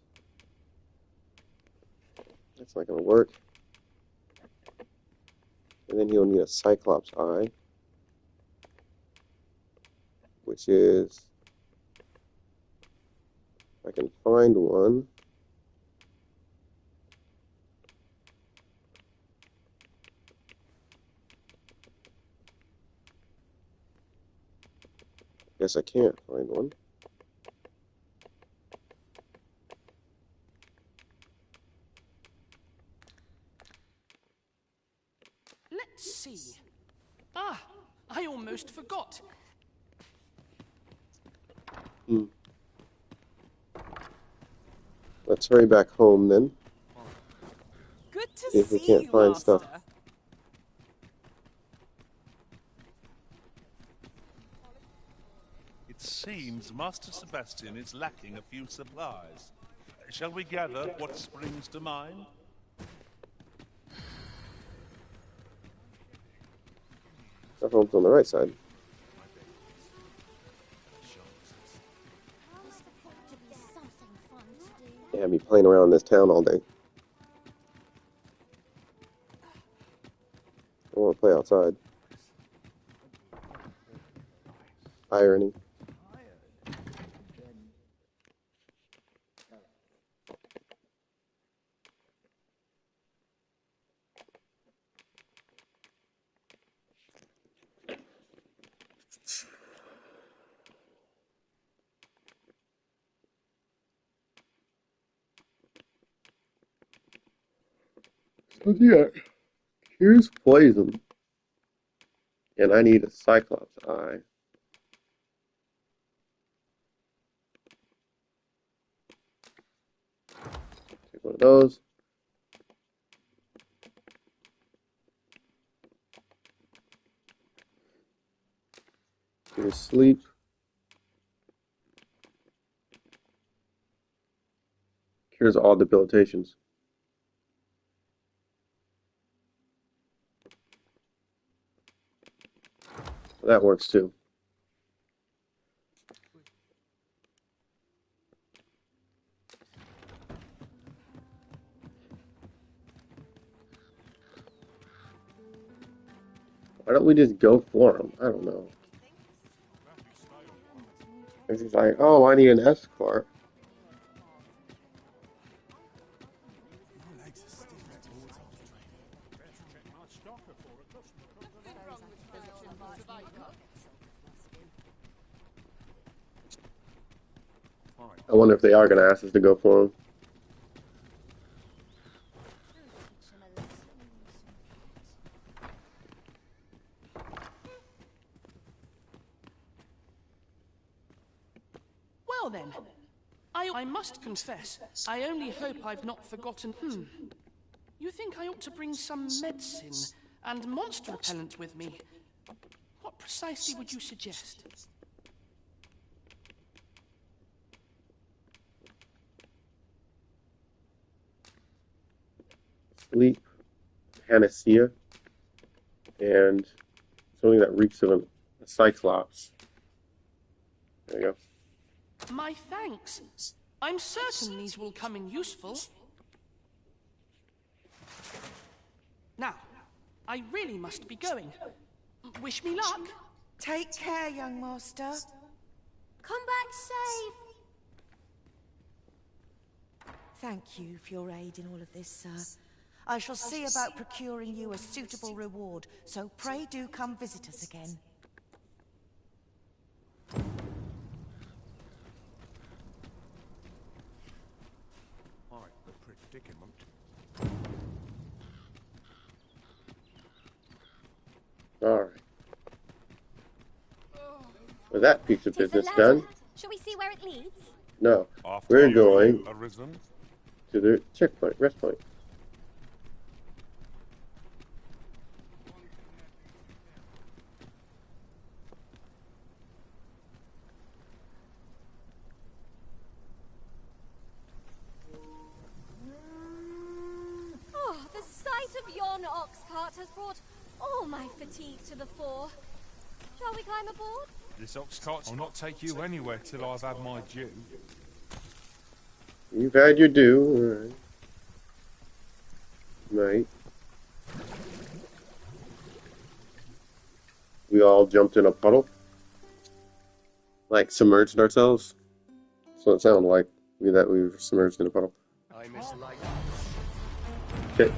That's not gonna work. And then he'll need a Cyclops eye, which is, if I can find one. Guess I can't find one. Let's see. Ah, I almost forgot. Let's hurry back home then. Good to See if we see can't you, find Master. stuff. It seems Master Sebastian is lacking a few supplies. Shall we gather what springs to mind? Our home's on the right side. Yeah, me playing around this town all day. I want to play outside. Irony. But yeah, here's poison. And I need a Cyclops eye. Take one of those. Here's sleep. Here's all debilitations. That works too. Why don't we just go for him? I don't know. It's just like, oh, I need an escort. I wonder if they are going to ask us to go for him. Well then, I must confess, I only hope I've not forgotten. You think I ought to bring some medicine and monster repellent with me? What precisely would you suggest? Sleep, panacea, and something that reeks of a Cyclops. There you go. My thanks. I'm certain these will come in useful. Now, I really must be going. Wish me luck. Take care, young master. Come back safe. Thank you for your aid in all of this, sir. I shall see about procuring you a suitable reward, so pray do come visit us again. Quite the predicament. Alright. With that piece of business done. Shall we see where it leads? No. We're going arisen. to the checkpoint, rest point. Oh, the sight of yon ox cart has brought all my fatigue to the fore. Shall we climb aboard? This ox cart will not take you anywhere till I've had my due. You've had your due, alright. Right. We all jumped in a puddle. Like submerged ourselves. So it sounded like that we were submerged in a puddle. I miss light. Okay.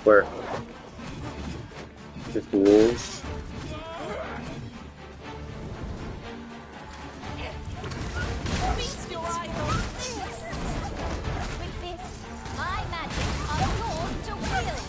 Where? Just the wolves. Feast your eyes on this! With this, my magic are yours to wield!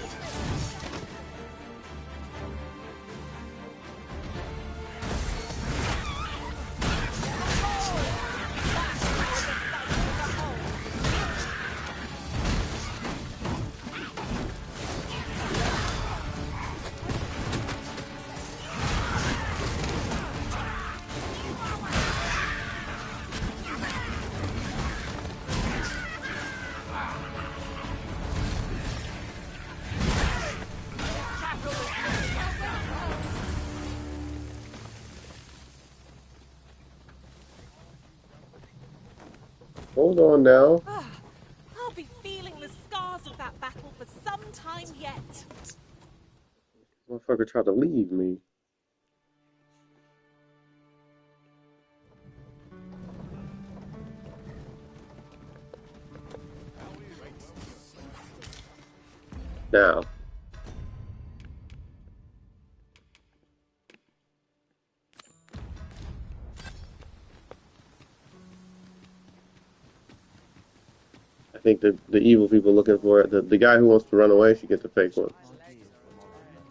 Hold on now. I'll be feeling the scars of that battle for some time yet. Motherfucker tried to leave me. Now. I think the evil people looking for it, the guy who wants to run away should get the fake one.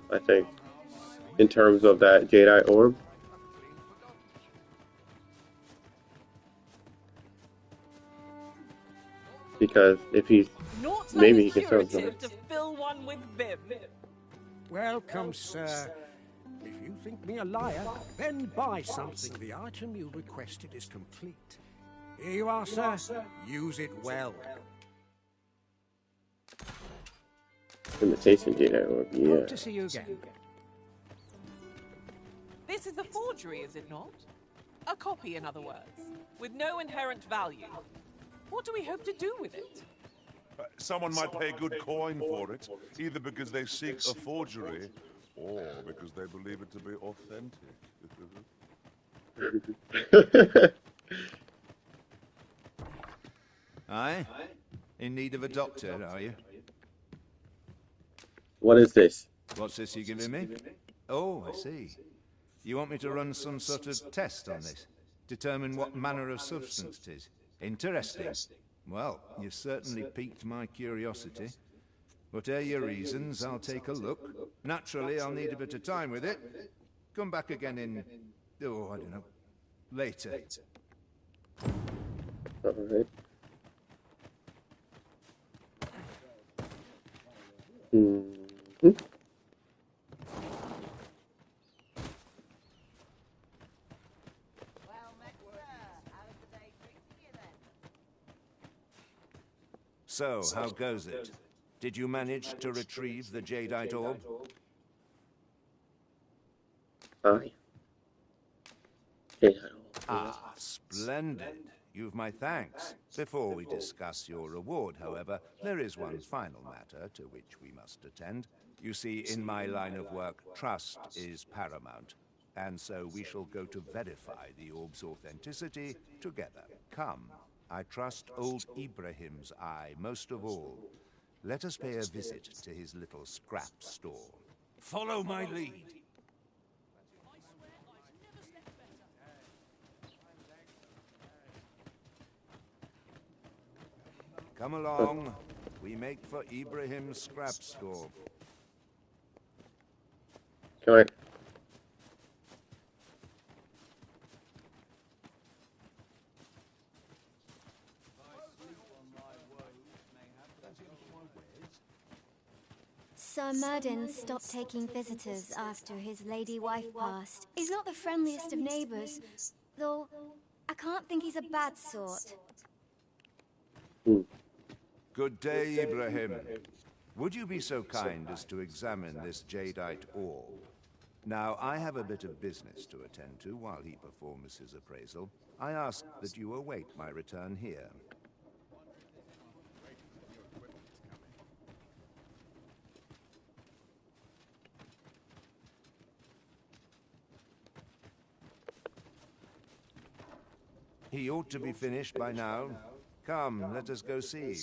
I think, in terms of that Jadeite orb. Because if he's, Not maybe he can sell something. uncurative to fill one with vim. Welcome, sir. If you think me a liar, then buy something. The item you requested is complete. Here you are, sir. Use it well. Imitation Jadeite orb, yeah. Hope to see you again. This is a forgery, is it not? A copy, in other words, with no inherent value. What do we hope to do with it? Someone might pay good coin for it, either because they seek a forgery, or because they believe it to be authentic. Aye? In need of a doctor, are you? What is this? What's this you're giving me? Oh, I see. You want me to run some sort of test on this? Determine what manner of substance it is? Interesting. Well, you've certainly piqued my curiosity. Whatever your reasons, I'll take a look. Naturally, I'll need a bit of time with it. Come back again in... oh, I don't know. Later. All right. Mm-hmm. So, how goes it? Did you manage to retrieve the Jadeite orb? Aye. Jadeite orb. Ah, splendid. You've my thanks. Before we discuss your reward, however, there is one final matter to which we must attend. You see, in my line of work, trust is paramount. And so we shall go to verify the orb's authenticity together. Come. I trust old Ibrahim's eye most of all. Let us pay a visit to his little scrap store. Follow my lead. Come along. We make for Ibrahim's scrap store. Can I? Sir Murden stopped taking visitors after his lady wife passed. He's not the friendliest of neighbors, though I can't think he's a bad sort. Good day, Ibrahim. Would you be so kind as to examine this Jadeite orb? Now, I have a bit of business to attend to while he performs his appraisal. I ask that you await my return here. He ought to be finished by now. Come, let us go see.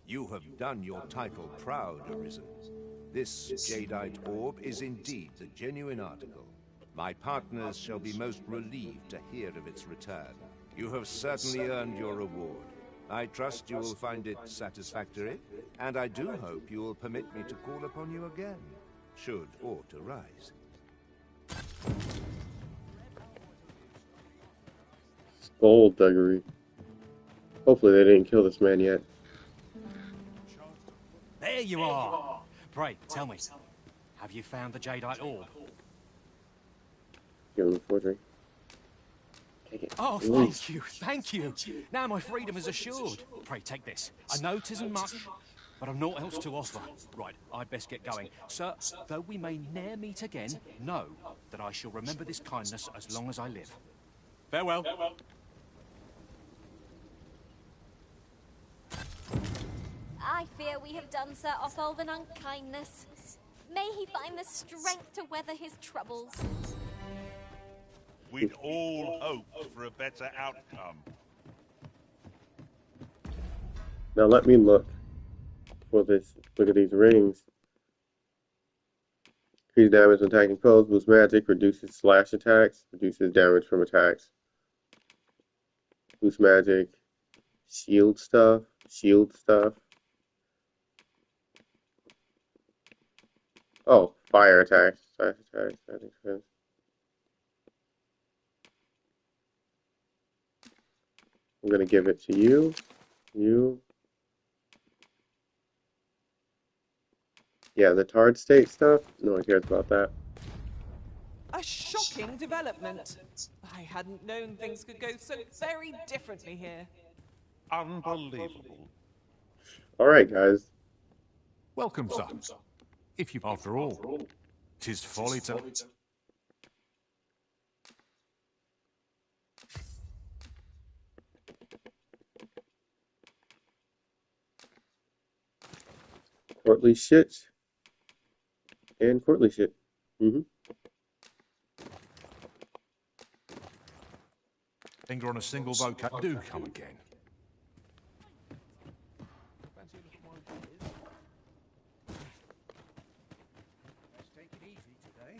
You have done your title proud, Arisen. This Jadeite orb is indeed the genuine article. My partners shall be most relieved to hear of its return. You have certainly earned your reward. I trust you will find it satisfactory, and I do hope you will permit me to call upon you again, should aught arise. Skullduggery. Hopefully they didn't kill this man yet. There you are. Pray, tell me, have you found the Jadeite orb? Give him the forgery. Take it. Oh, thank you, thank you. Now my freedom is assured. Pray, take this. I know 'tisn't much, but I've naught else to offer. Right, I'd best get going. Sir, though we may ne'er meet again, know that I shall remember this kindness as long as I live. Farewell. I fear we have done Sir Othold an unkindness. May he find the strength to weather his troubles. We'd all hope for a better outcome. Now let me look for this. Look at these rings. Increase damage when attacking foes, boosts magic, reduces slash attacks, reduces damage from attacks, boosts magic, Shield stuff. Shield stuff. Oh, fire attacks. Fire attacks. That makes sense. I'm gonna give it to you. You. Yeah, the Tard State stuff. No one cares about that. A shocking development. I hadn't known things could go so very differently here. Unbelievable. All right, guys. Welcome, sir. If you, after all, 'tis folly to... Courtly shit and courtly shit. Finger on a single vocab. Do come again. Let's take it easy today.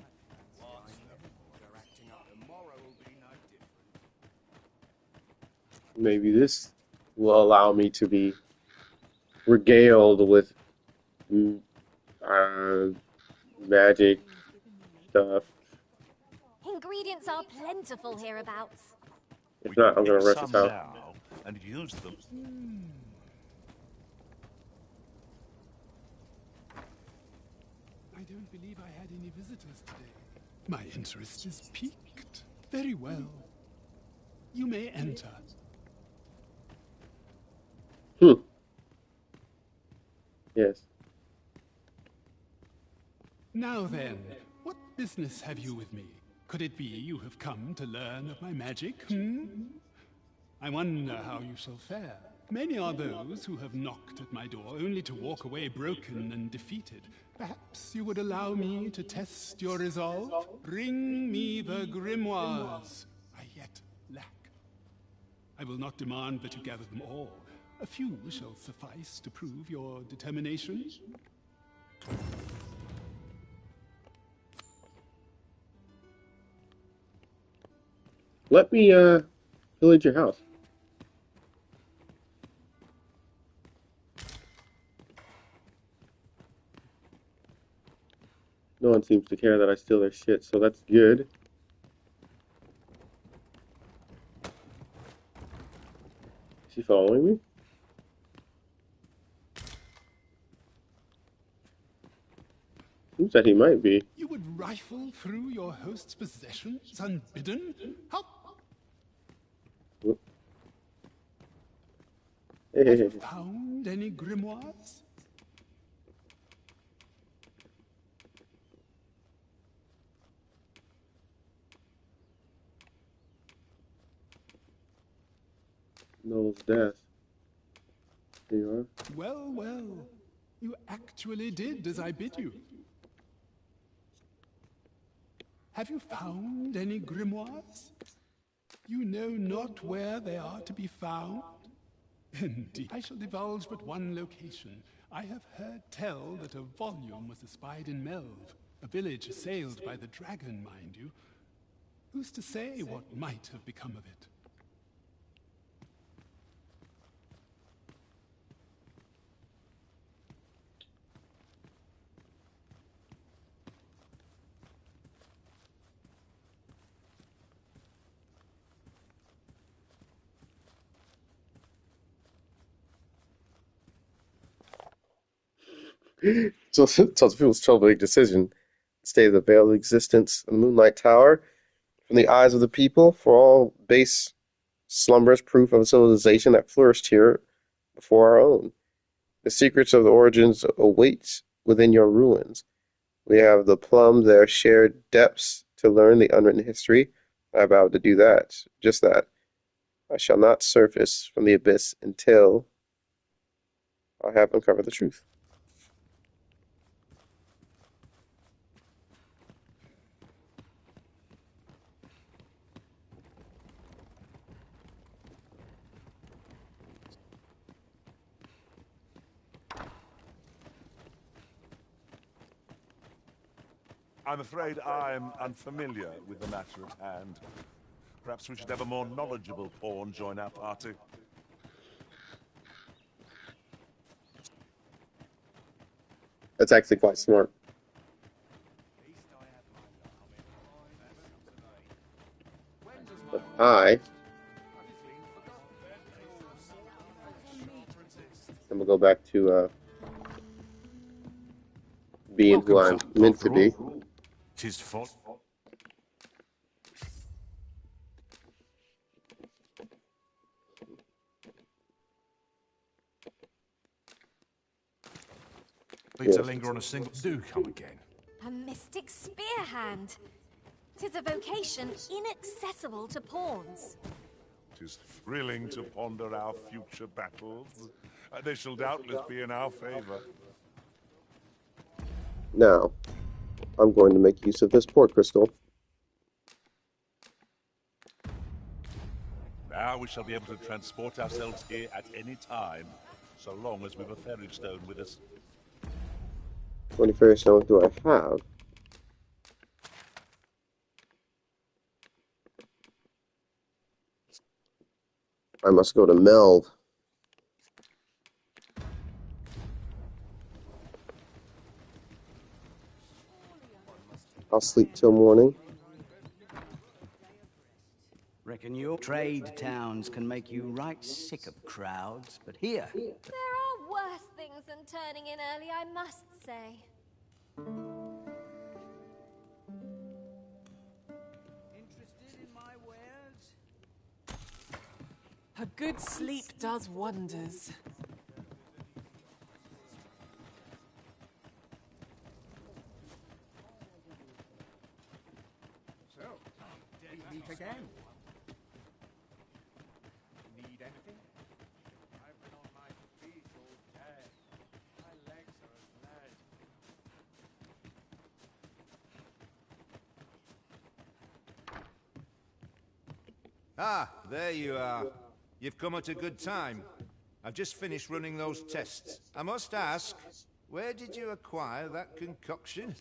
They're acting up. Tomorrow will be no different. Maybe this will allow me to be regaled with magic stuff. Ingredients are plentiful hereabouts. If not, I'm gonna rush Some this out. now and use them. I don't believe I had any visitors today. My interest is piqued. Very well. You may enter. Yes. Now then, what business have you with me? Could it be you have come to learn of my magic, I wonder how you shall fare. Many are those who have knocked at my door only to walk away broken and defeated. Perhaps you would allow me to test your resolve? Bring me the grimoires I yet lack. I will not demand that you gather them all. A few shall suffice to prove your determination. Let me pillage your house. No one seems to care that I steal their shit, so that's good. Is he following me? Seems that he might be. You would rifle through your host's possessions unbidden? How? Have you found any grimoires? Noel's death. Here you are. Well, well. You actually did as I bid you. Have you found any grimoires? You know not where they are to be found? Indeed. I shall divulge but one location. I have heard tell that a volume was espied in Melve, a village assailed by the dragon, mind you. Who's to say what might have become of it? So, so people's troubling decision. Stay the veiled existence of the Moonlight Tower from the eyes of the people, for all base slumberous proof of a civilization that flourished here before our own. The secrets of the origins await within your ruins. We have the plumb their shared depths to learn the unwritten history. I vow to do that, just that. I shall not surface from the abyss until I have uncovered the truth. I'm afraid I'm unfamiliar with the matter at hand. Perhaps we should have a more knowledgeable pawn join our party. That's actually quite smart. But I am gonna go back to being who I'm meant to be. Tis fault. Need to linger on a single. Do come again. A mystic spear hand. 'Tis a vocation inaccessible to pawns. 'Tis thrilling to ponder our future battles. They shall doubtless be in our favor. Now, I'm going to make use of this port crystal. Now we shall be able to transport ourselves here at any time, so long as we've a ferry stone with us. How many fairy stones do I have? I must go to Meld. I'll sleep till morning. Reckon your trade towns can make you right sick of crowds, but here... There are worse things than turning in early, I must say. Interested in my wares? A good sleep does wonders. So, we meet again. Need anything? I've been on my feet all day. My legs are as lead. Ah, there you are. You've come at a good time. I've just finished running those tests. I must ask, where did you acquire that concoction?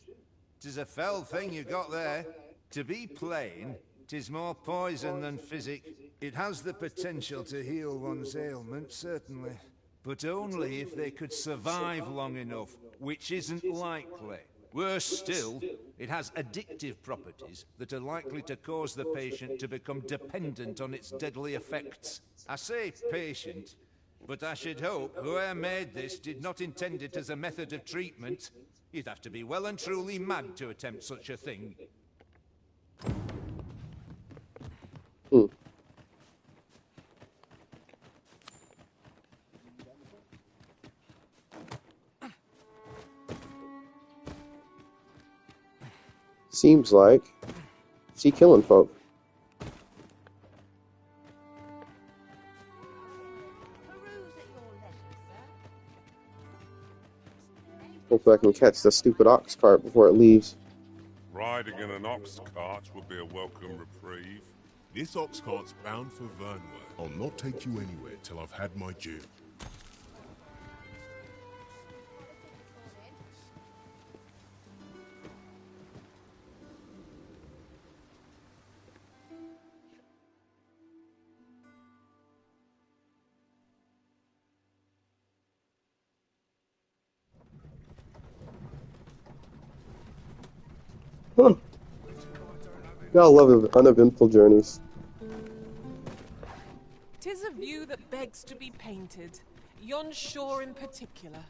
'Tis a fell thing you got there. To be plain, 'tis more poison than physic. It has the potential to heal one's ailments, certainly. But only if they could survive long enough, which isn't likely. Worse still, it has addictive properties that are likely to cause the patient to become dependent on its deadly effects. I say patient, but I should hope whoever made this did not intend it as a method of treatment. You'd have to be well and truly mad to attempt such a thing. Seems like she killing folk. Hopefully I can catch the stupid ox cart before it leaves. Riding in an ox cart would be a welcome reprieve. This ox cart's bound for Vernworth. I'll not take you anywhere till I've had my due. Huh. Gotta love uneventful journeys. 'Tis a view that begs to be painted, yon shore in particular.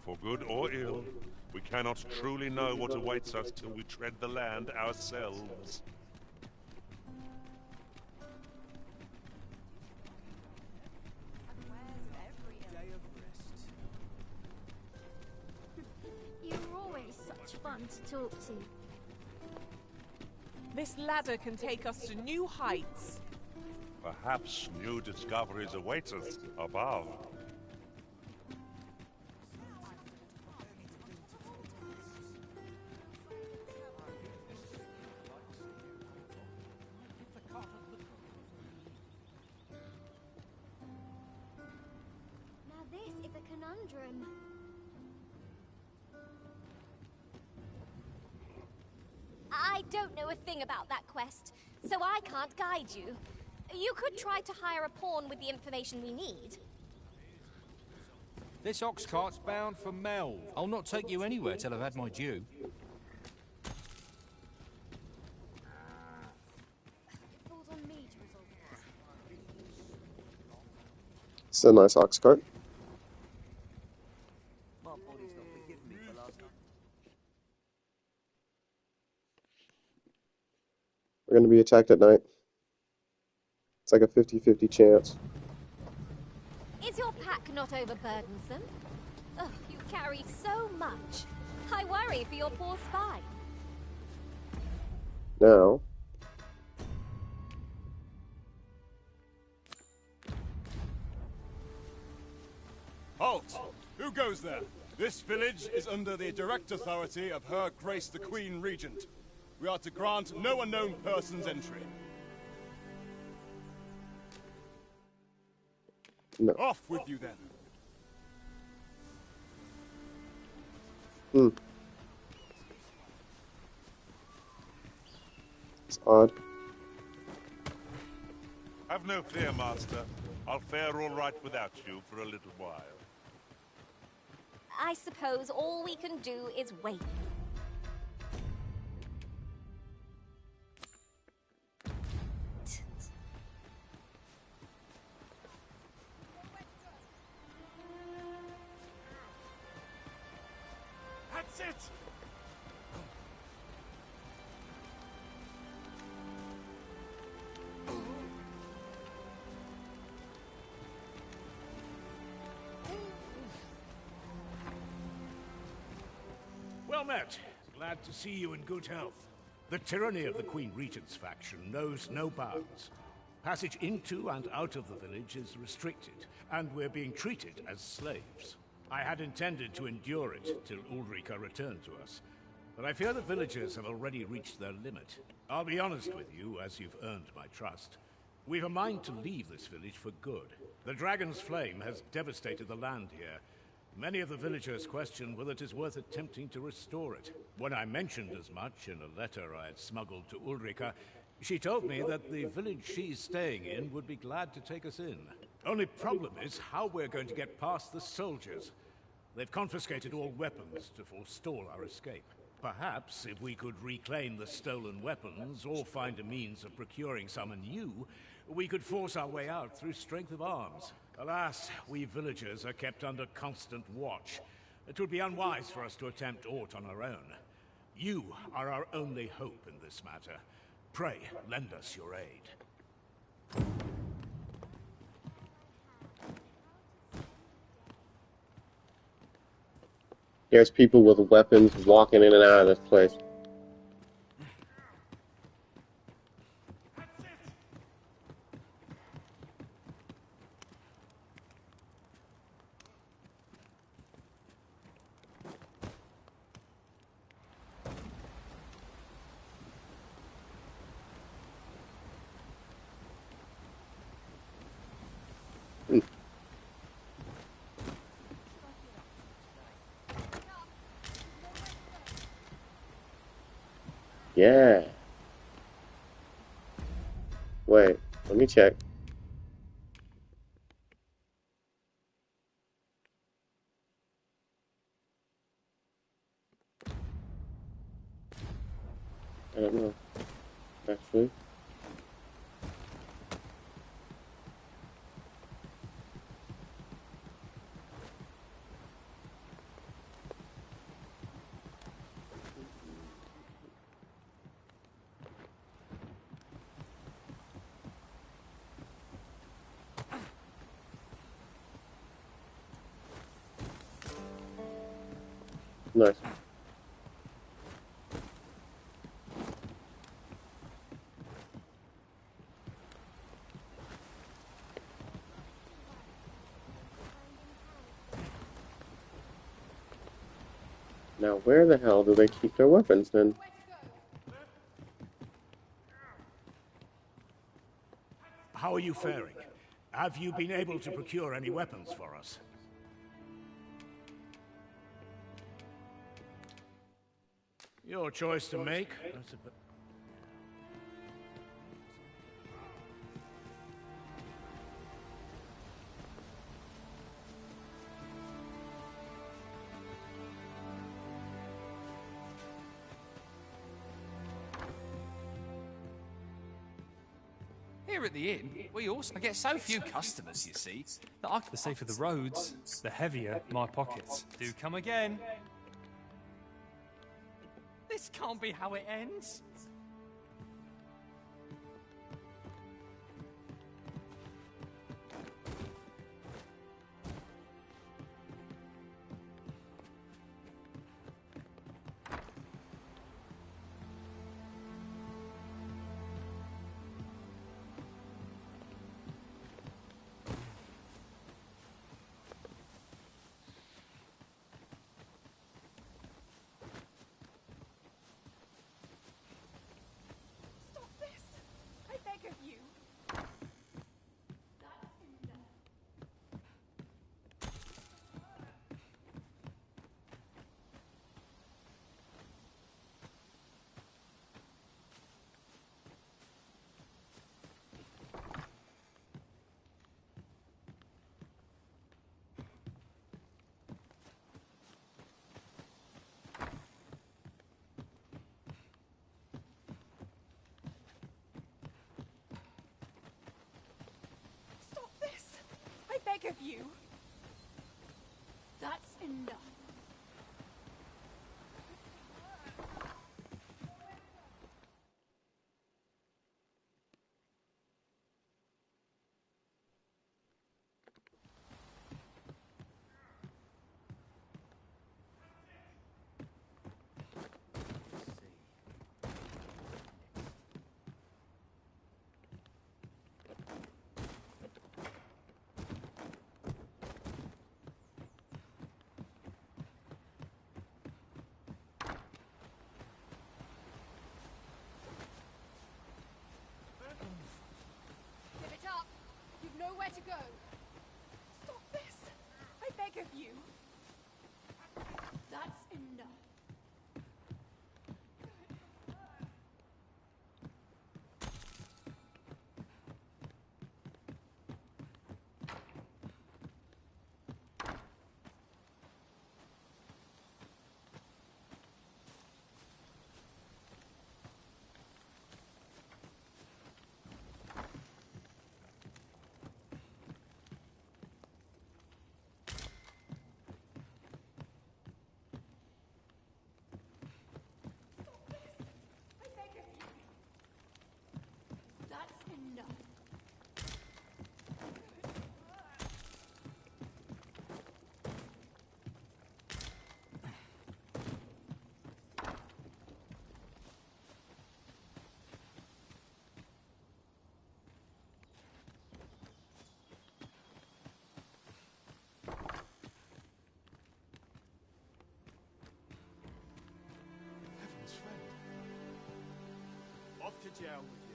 For good or ill, we cannot truly know what awaits us till we tread the land ourselves. You're always such fun to talk to. This ladder can take us to new heights. Perhaps new discoveries await us above. Now this is a conundrum. I don't know a thing about that quest, so I can't guide you. You could try to hire a pawn with the information we need. This ox cart's bound for Melve. I'll not take you anywhere till I've had my due. It's a nice ox cart. We're going to be attacked at night. It's like a 50-50 chance. Is your pack not overburdensome? Oh, you carry so much. I worry for your poor spine. Now, Halt! Who goes there? This village is under the direct authority of Her Grace the Queen Regent. We are to grant no unknown persons entry. no. Off with you then. It's odd. Have no fear, Master. I'll fare all right without you for a little while. I suppose all we can do is wait. That's it! Well met. Glad to see you in good health. The tyranny of the Queen Regent's faction knows no bounds. Passage into and out of the village is restricted, and we're being treated as slaves. I had intended to endure it till Ulrika returned to us, but I fear the villagers have already reached their limit. I'll be honest with you, as you've earned my trust. We've a mind to leave this village for good. The Dragon's Flame has devastated the land here. Many of the villagers question whether it is worth attempting to restore it. When I mentioned as much in a letter I had smuggled to Ulrika, she told me that the village she's staying in would be glad to take us in. Only problem is how we're going to get past the soldiers. They've confiscated all weapons to forestall our escape. Perhaps if we could reclaim the stolen weapons or find a means of procuring some anew, we could force our way out through strength of arms. Alas, we villagers are kept under constant watch. It would be unwise for us to attempt aught on our own. You are our only hope in this matter. Pray, lend us your aid. There's people with weapons walking in and out of this place. Yeah. Wait, let me check. I don't know, actually. Nice. Now, where the hell do they keep their weapons then? How are you faring? Have you been able to procure any weapons for us? Your choice to make. Here at the inn, we also get so few customers, you see, that I... The safer the roads, the heavier my pockets. Do come again. This can't be how it ends. Stop this! I beg of you. Stop this! I beg of you. That's enough. Give it up. You've nowhere to go. Stop this. I beg of you. That's enough. I beg of you. That's enough. Heaven's friend. Off to jail with you.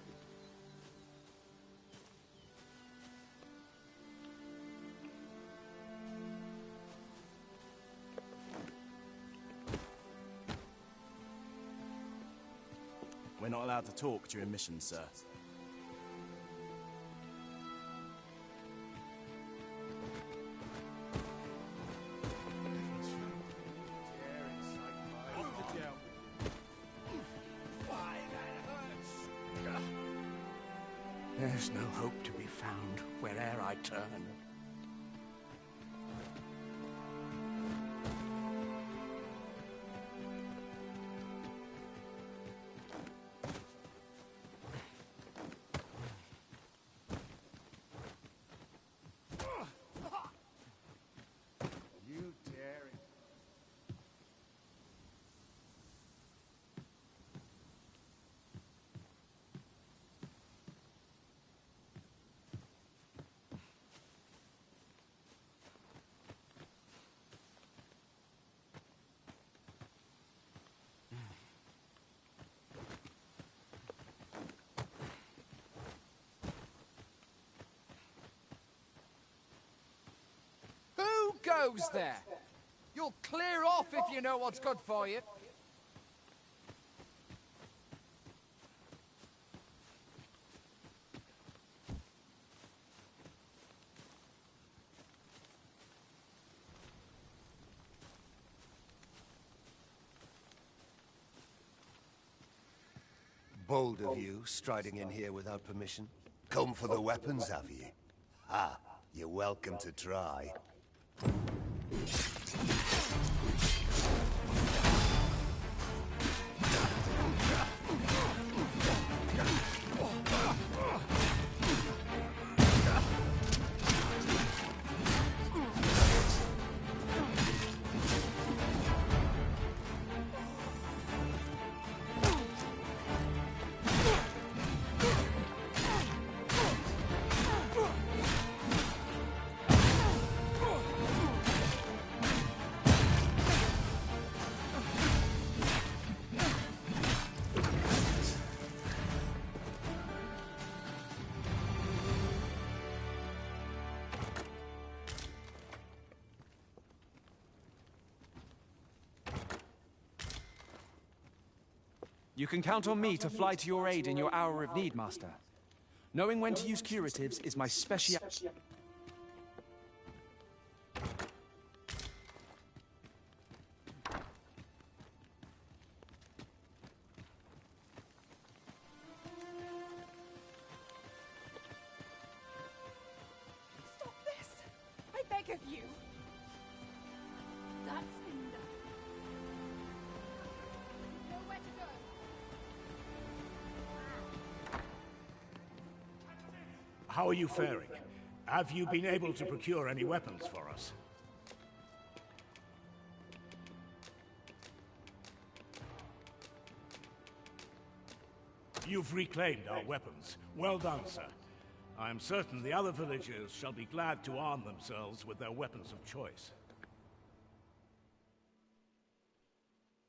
We're not allowed to talk during missions, sir. Off to jail. There's no hope to be found where'er I turn. You daring. Who goes there? You'll clear off if you know what's good for you. Bold of you, striding in here without permission. Come for the weapons, have you? Ah, you're welcome to try. You can count on me to fly to your aid in your hour of need, Master. Knowing when to use curatives is my speciality. Stop this! I beg of you! That's enough. Nowhere to go. How are you faring? Have you been able to procure any weapons for us? You've reclaimed our weapons. Well done, sir. I am certain the other villagers shall be glad to arm themselves with their weapons of choice.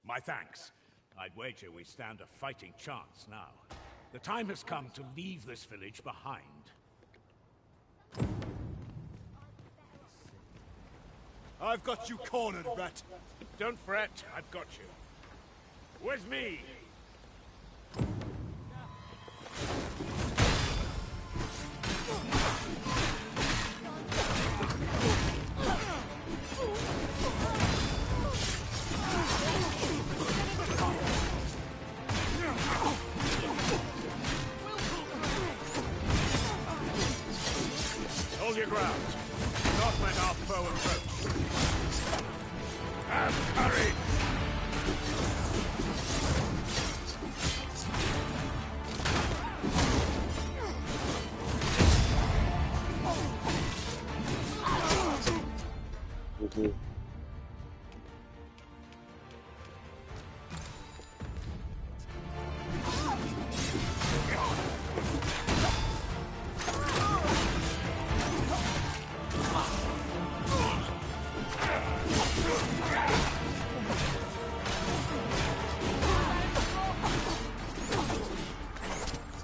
My thanks. I'd wager we stand a fighting chance now. The time has come to leave this village behind. I've got you cornered, rat. Don't fret, I've got you. With me! Hold your ground. Not let our foe approach. Have courage!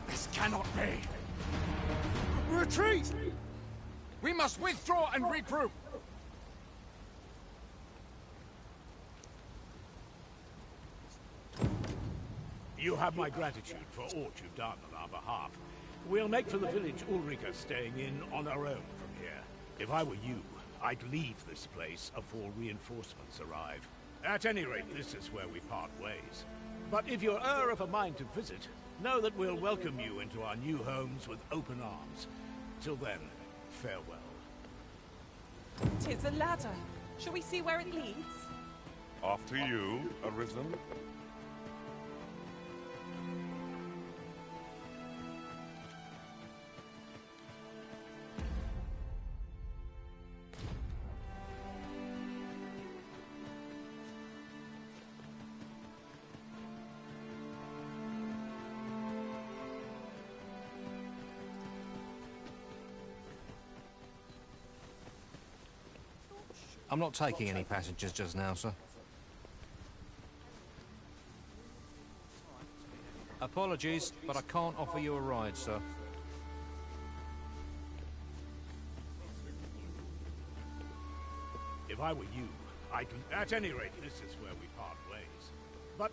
This cannot be. Retreat! We must withdraw and regroup. You have my gratitude for all you've done on our behalf. We'll make for the village Ulrika staying in on our own from here. If I were you, I'd leave this place afore reinforcements arrive. At any rate, this is where we part ways. But if you're of a mind to visit, know that we'll welcome you into our new homes with open arms. Till then, farewell. 'Tis a ladder. Shall we see where it leads? After you, Arisen. I'm not taking any passengers just now, sir. Apologies, but I can't offer you a ride, sir. If I were you, I'd... At any rate, this is where we part ways. But...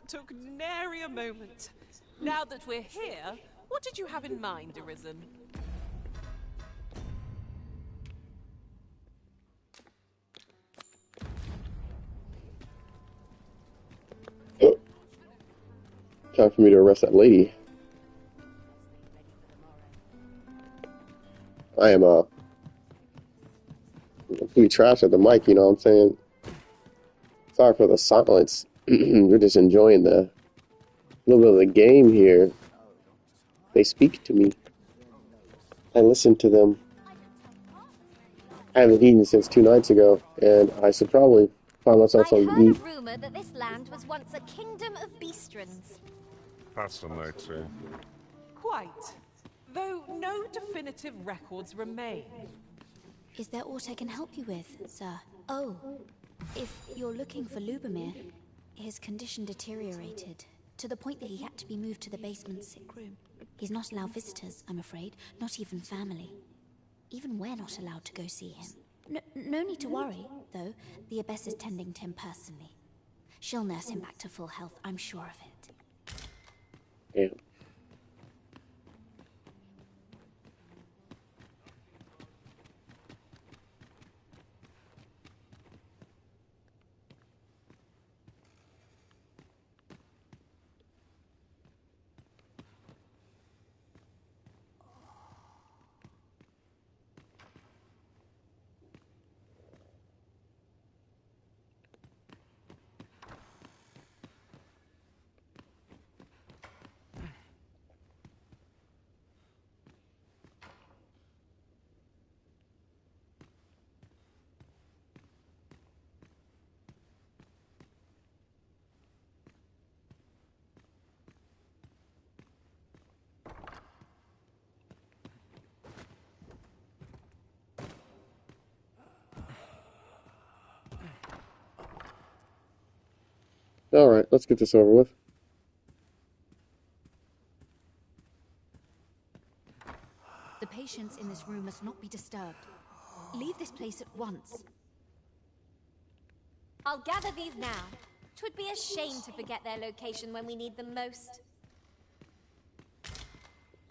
That took nary a moment. Now that we're here, what did you have in mind, Arisen? Time for me to arrest that lady. I am completely trash at the mic, you know what I'm saying? Sorry for the silence. We're just enjoying the little bit of the game here. They speak to me. I listen to them. I haven't eaten since 2 nights ago, and I should probably find myself I something to heard eat. a rumor that this land was once a kingdom of beastrons. Fascinating. Quite. Though no definitive records remain. Is there aught I can help you with, sir? Oh, if you're looking for Lubomir, his condition deteriorated to the point that he had to be moved to the basement sick room. He's not allowed visitors, I'm afraid, not even family. Even we're not allowed to go see him. No need to worry, though. The Abbess is tending to him personally. She'll nurse him back to full health, I'm sure of it. Yeah. Alright, let's get this over with. The patients in this room must not be disturbed. Leave this place at once. I'll gather these now. 'Twould be a shame to forget their location when we need them most.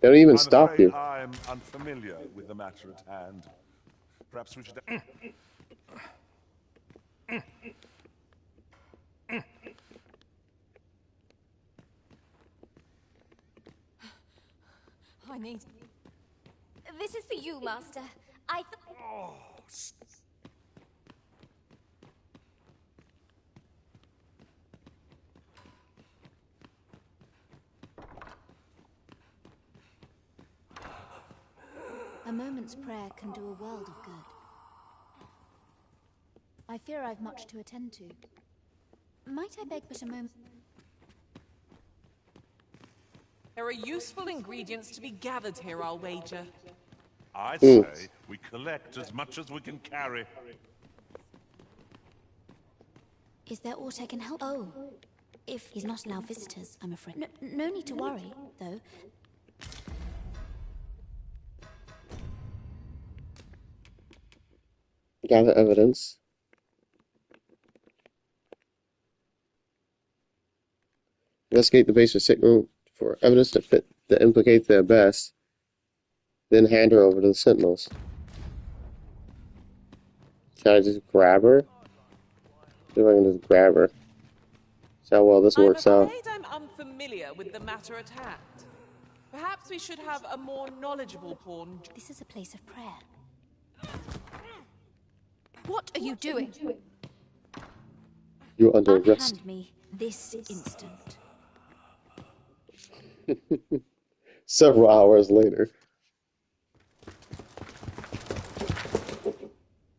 They don't even I'm stop afraid you. I'm unfamiliar with the matter at hand. Perhaps we should... I need... This is for you, Master. A moment's prayer can do a world of good. I fear I've much to attend to. Might I beg but a moment? There are useful ingredients to be gathered here, I'll wager. I say we collect as much as we can carry. Is there aught I can help? Oh, if he's not allowed visitors, I'm afraid. No need to worry, though. Gather evidence. Investigate the basement sick room for evidence that implicates the Abbess. Then hand her over to the Sentinels. Can I just grab her? See if I can just grab her. See how well this works out. I'm afraid I'm unfamiliar with the matter at hand. Perhaps we should have a more knowledgeable pawn. This is a place of prayer. What are you doing? You're under arrest. Unhand me this instant. Several hours later.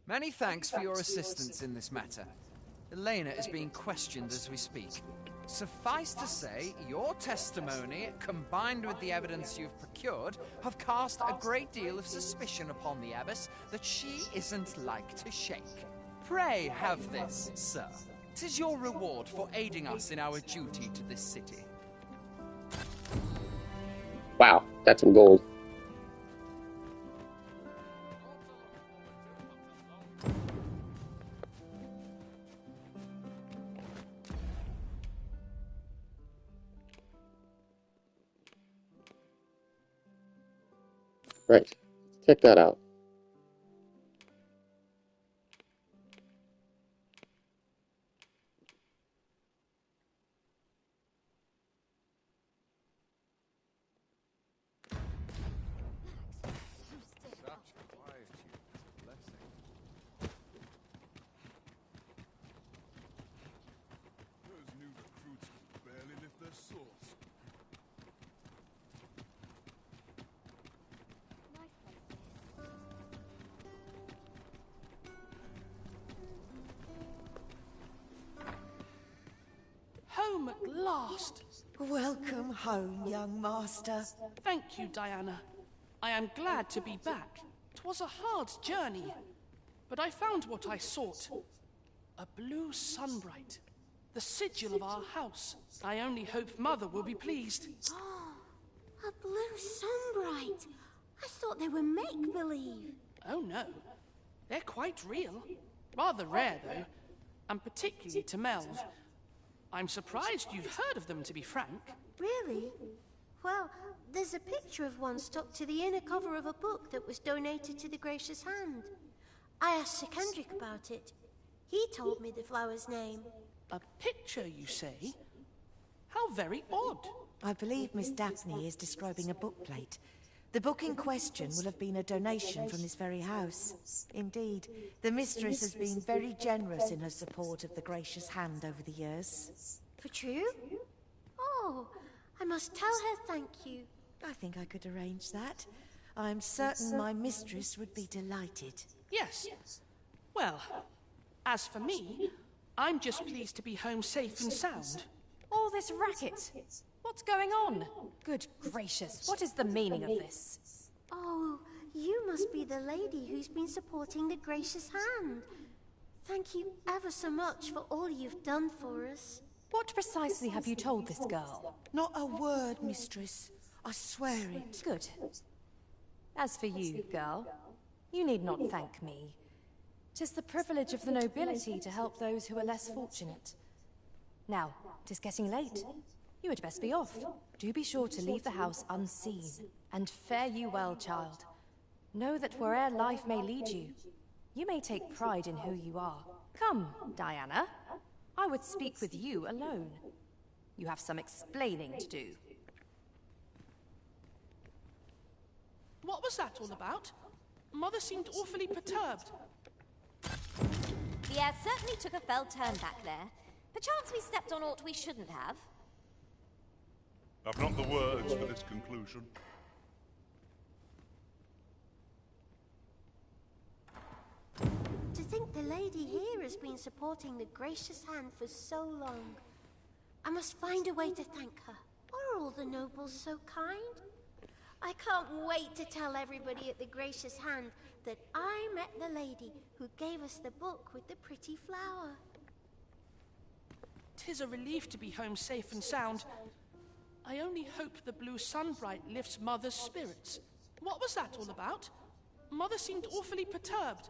Many thanks for your assistance in this matter. Elena is being questioned as we speak. Suffice to say, your testimony, combined with the evidence you've procured, have cast a great deal of suspicion upon the Abbess that she isn't like to shake. Pray have this, sir. 'Tis your reward for aiding us in our duty to this city. Wow, that's some gold. Right. Check that out. Such quietude is a blessing. Those new recruits can barely lift their swords. Home at last! Welcome home, young master. Thank you, Diana. I am glad to be back. 'Twas a hard journey, but I found what I sought. A blue sunbright, the sigil of our house. I only hope Mother will be pleased. A blue sunbright. I thought they were make-believe. Oh no, they're quite real. Rather rare, though, and particularly to Melv. I'm surprised you've heard of them, to be frank. Really? Well, there's a picture of one stuck to the inner cover of a book that was donated to the Gracious Hand. I asked Sir Kendrick about it. He told me the flower's name. A picture, you say? How very odd. I believe Miss Daphne is describing a bookplate. The book in question will have been a donation from this very house. Indeed, the mistress has been very generous in her support of the Gracious Hand over the years. For true? Oh, I must tell her thank you. I think I could arrange that. I'm certain my mistress would be delighted. Yes. Well, as for me, I'm just pleased to be home safe and sound. All this racket. What's going on? Good gracious, what is the meaning of this? Oh, you must be the lady who's been supporting the Gracious Hand. Thank you ever so much for all you've done for us. What precisely have you told this girl? Not a word, mistress. I swear it. Good. As for you, girl, you need not thank me. 'Tis the privilege of the nobility to help those who are less fortunate. Now, 'tis getting late. You had best be off. Do be sure to leave the house unseen. And fare you well, child. Know that where'er life may lead you, you may take pride in who you are. Come, Diana. I would speak with you alone. You have some explaining to do. What was that all about? Mother seemed awfully perturbed. The air certainly took a fell turn back there. Perchance we stepped on aught we shouldn't have. I've not the words for this conclusion. To think the lady here has been supporting the Gracious Hand for so long. I must find a way to thank her. Are all the nobles so kind? I can't wait to tell everybody at the Gracious Hand that I met the lady who gave us the book with the pretty flower. 'Tis a relief to be home safe and sound. I only hope the blue sunbright lifts Mother's spirits. What was that all about? Mother seemed awfully perturbed.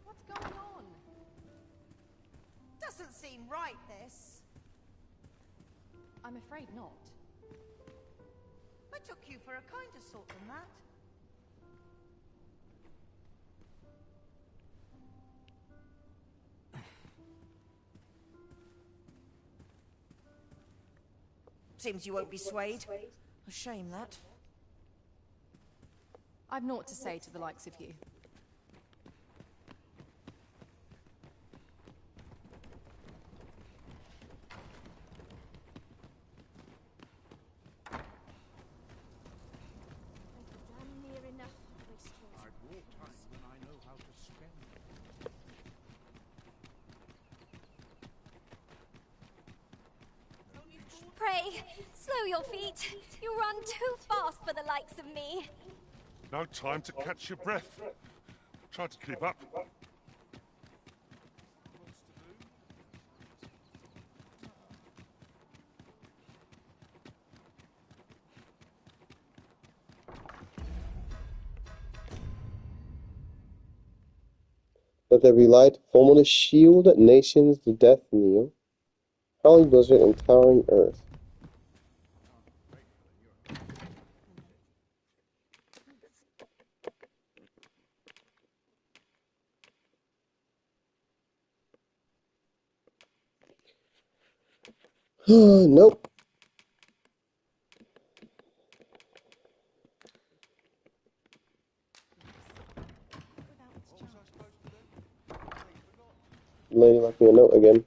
What's going on? Doesn't seem right, this. I'm afraid not. I took you for a kinder sort than that. Seems you won't be swayed. A shame, that. I've naught to say to the likes of you. I'd more time than I know how to spend. Pray, slow your feet. You run too fast for the likes of me. No time to catch your breath. Try to keep up. Let there be light, formless shield, nations, the death kneel, howling blizzard, and towering earth. Nope. The lady left me a note again.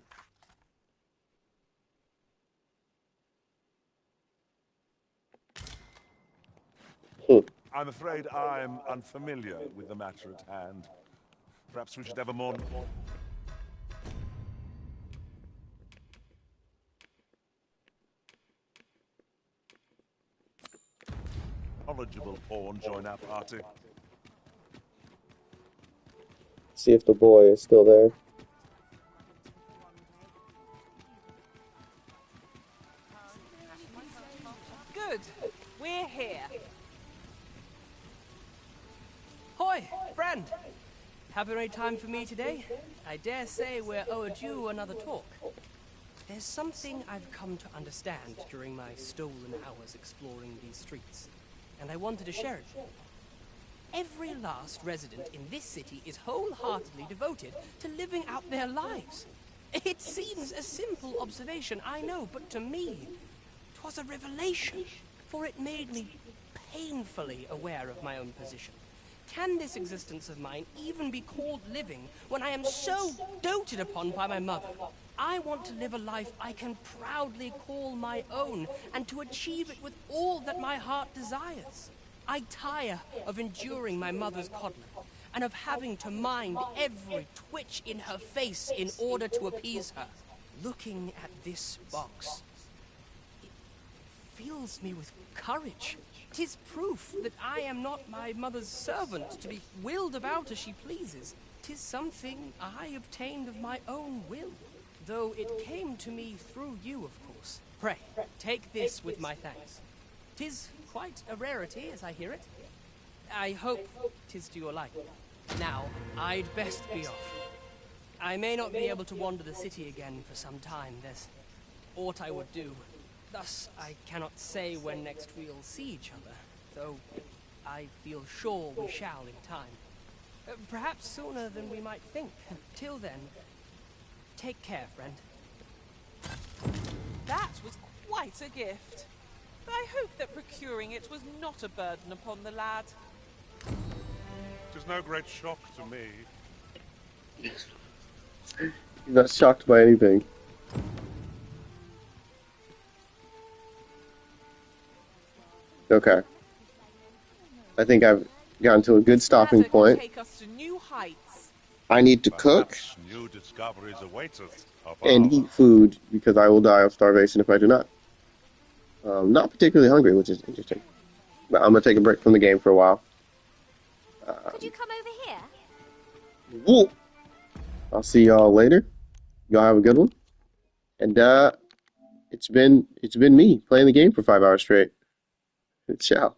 I'm afraid I'm unfamiliar with the matter at hand. Perhaps we should have a more knowledgeable pawn join our party. See if the boy is still there. Good. We're here. Hoi, friend! Have any time for me today? I dare say we're overdue another talk. There's something I've come to understand during my stolen hours exploring these streets, and I wanted to share it. Every last resident in this city is wholeheartedly devoted to living out their lives. It seems a simple observation, I know, but to me, 'twas a revelation, for it made me painfully aware of my own position. Can this existence of mine even be called living when I am so doted upon by my mother? I want to live a life I can proudly call my own, and to achieve it with all that my heart desires. I tire of enduring my mother's coddling, and of having to mind every twitch in her face in order to appease her. Looking at this box, it fills me with courage. 'Tis proof that I am not my mother's servant to be willed about as she pleases. 'Tis something I obtained of my own will, though it came to me through you, of course. Pray, take this with my thanks. 'Tis quite a rarity, as I hear it. I hope 'tis to your liking. Now, I'd best be off. I may not be able to wander the city again for some time. There's aught I would do. Thus, I cannot say when next we'll see each other, though I feel sure we shall in time. Perhaps sooner than we might think. Till then, take care, friend. That was quite a gift. I hope that procuring it was not a burden upon the lad. It is no great shock to me. He's not shocked by anything. Okay. I think I've gotten to a good stopping point. Take us to new heights. I need to cook Perhaps new discoveries await us. and eat food because I will die of starvation if I do not. Not particularly hungry, which is interesting. But I'm going to take a break from the game for a while. Could you come over here? Whoa. I'll see y'all later. Y'all have a good one. And it's been me playing the game for 5 hours straight. Ciao.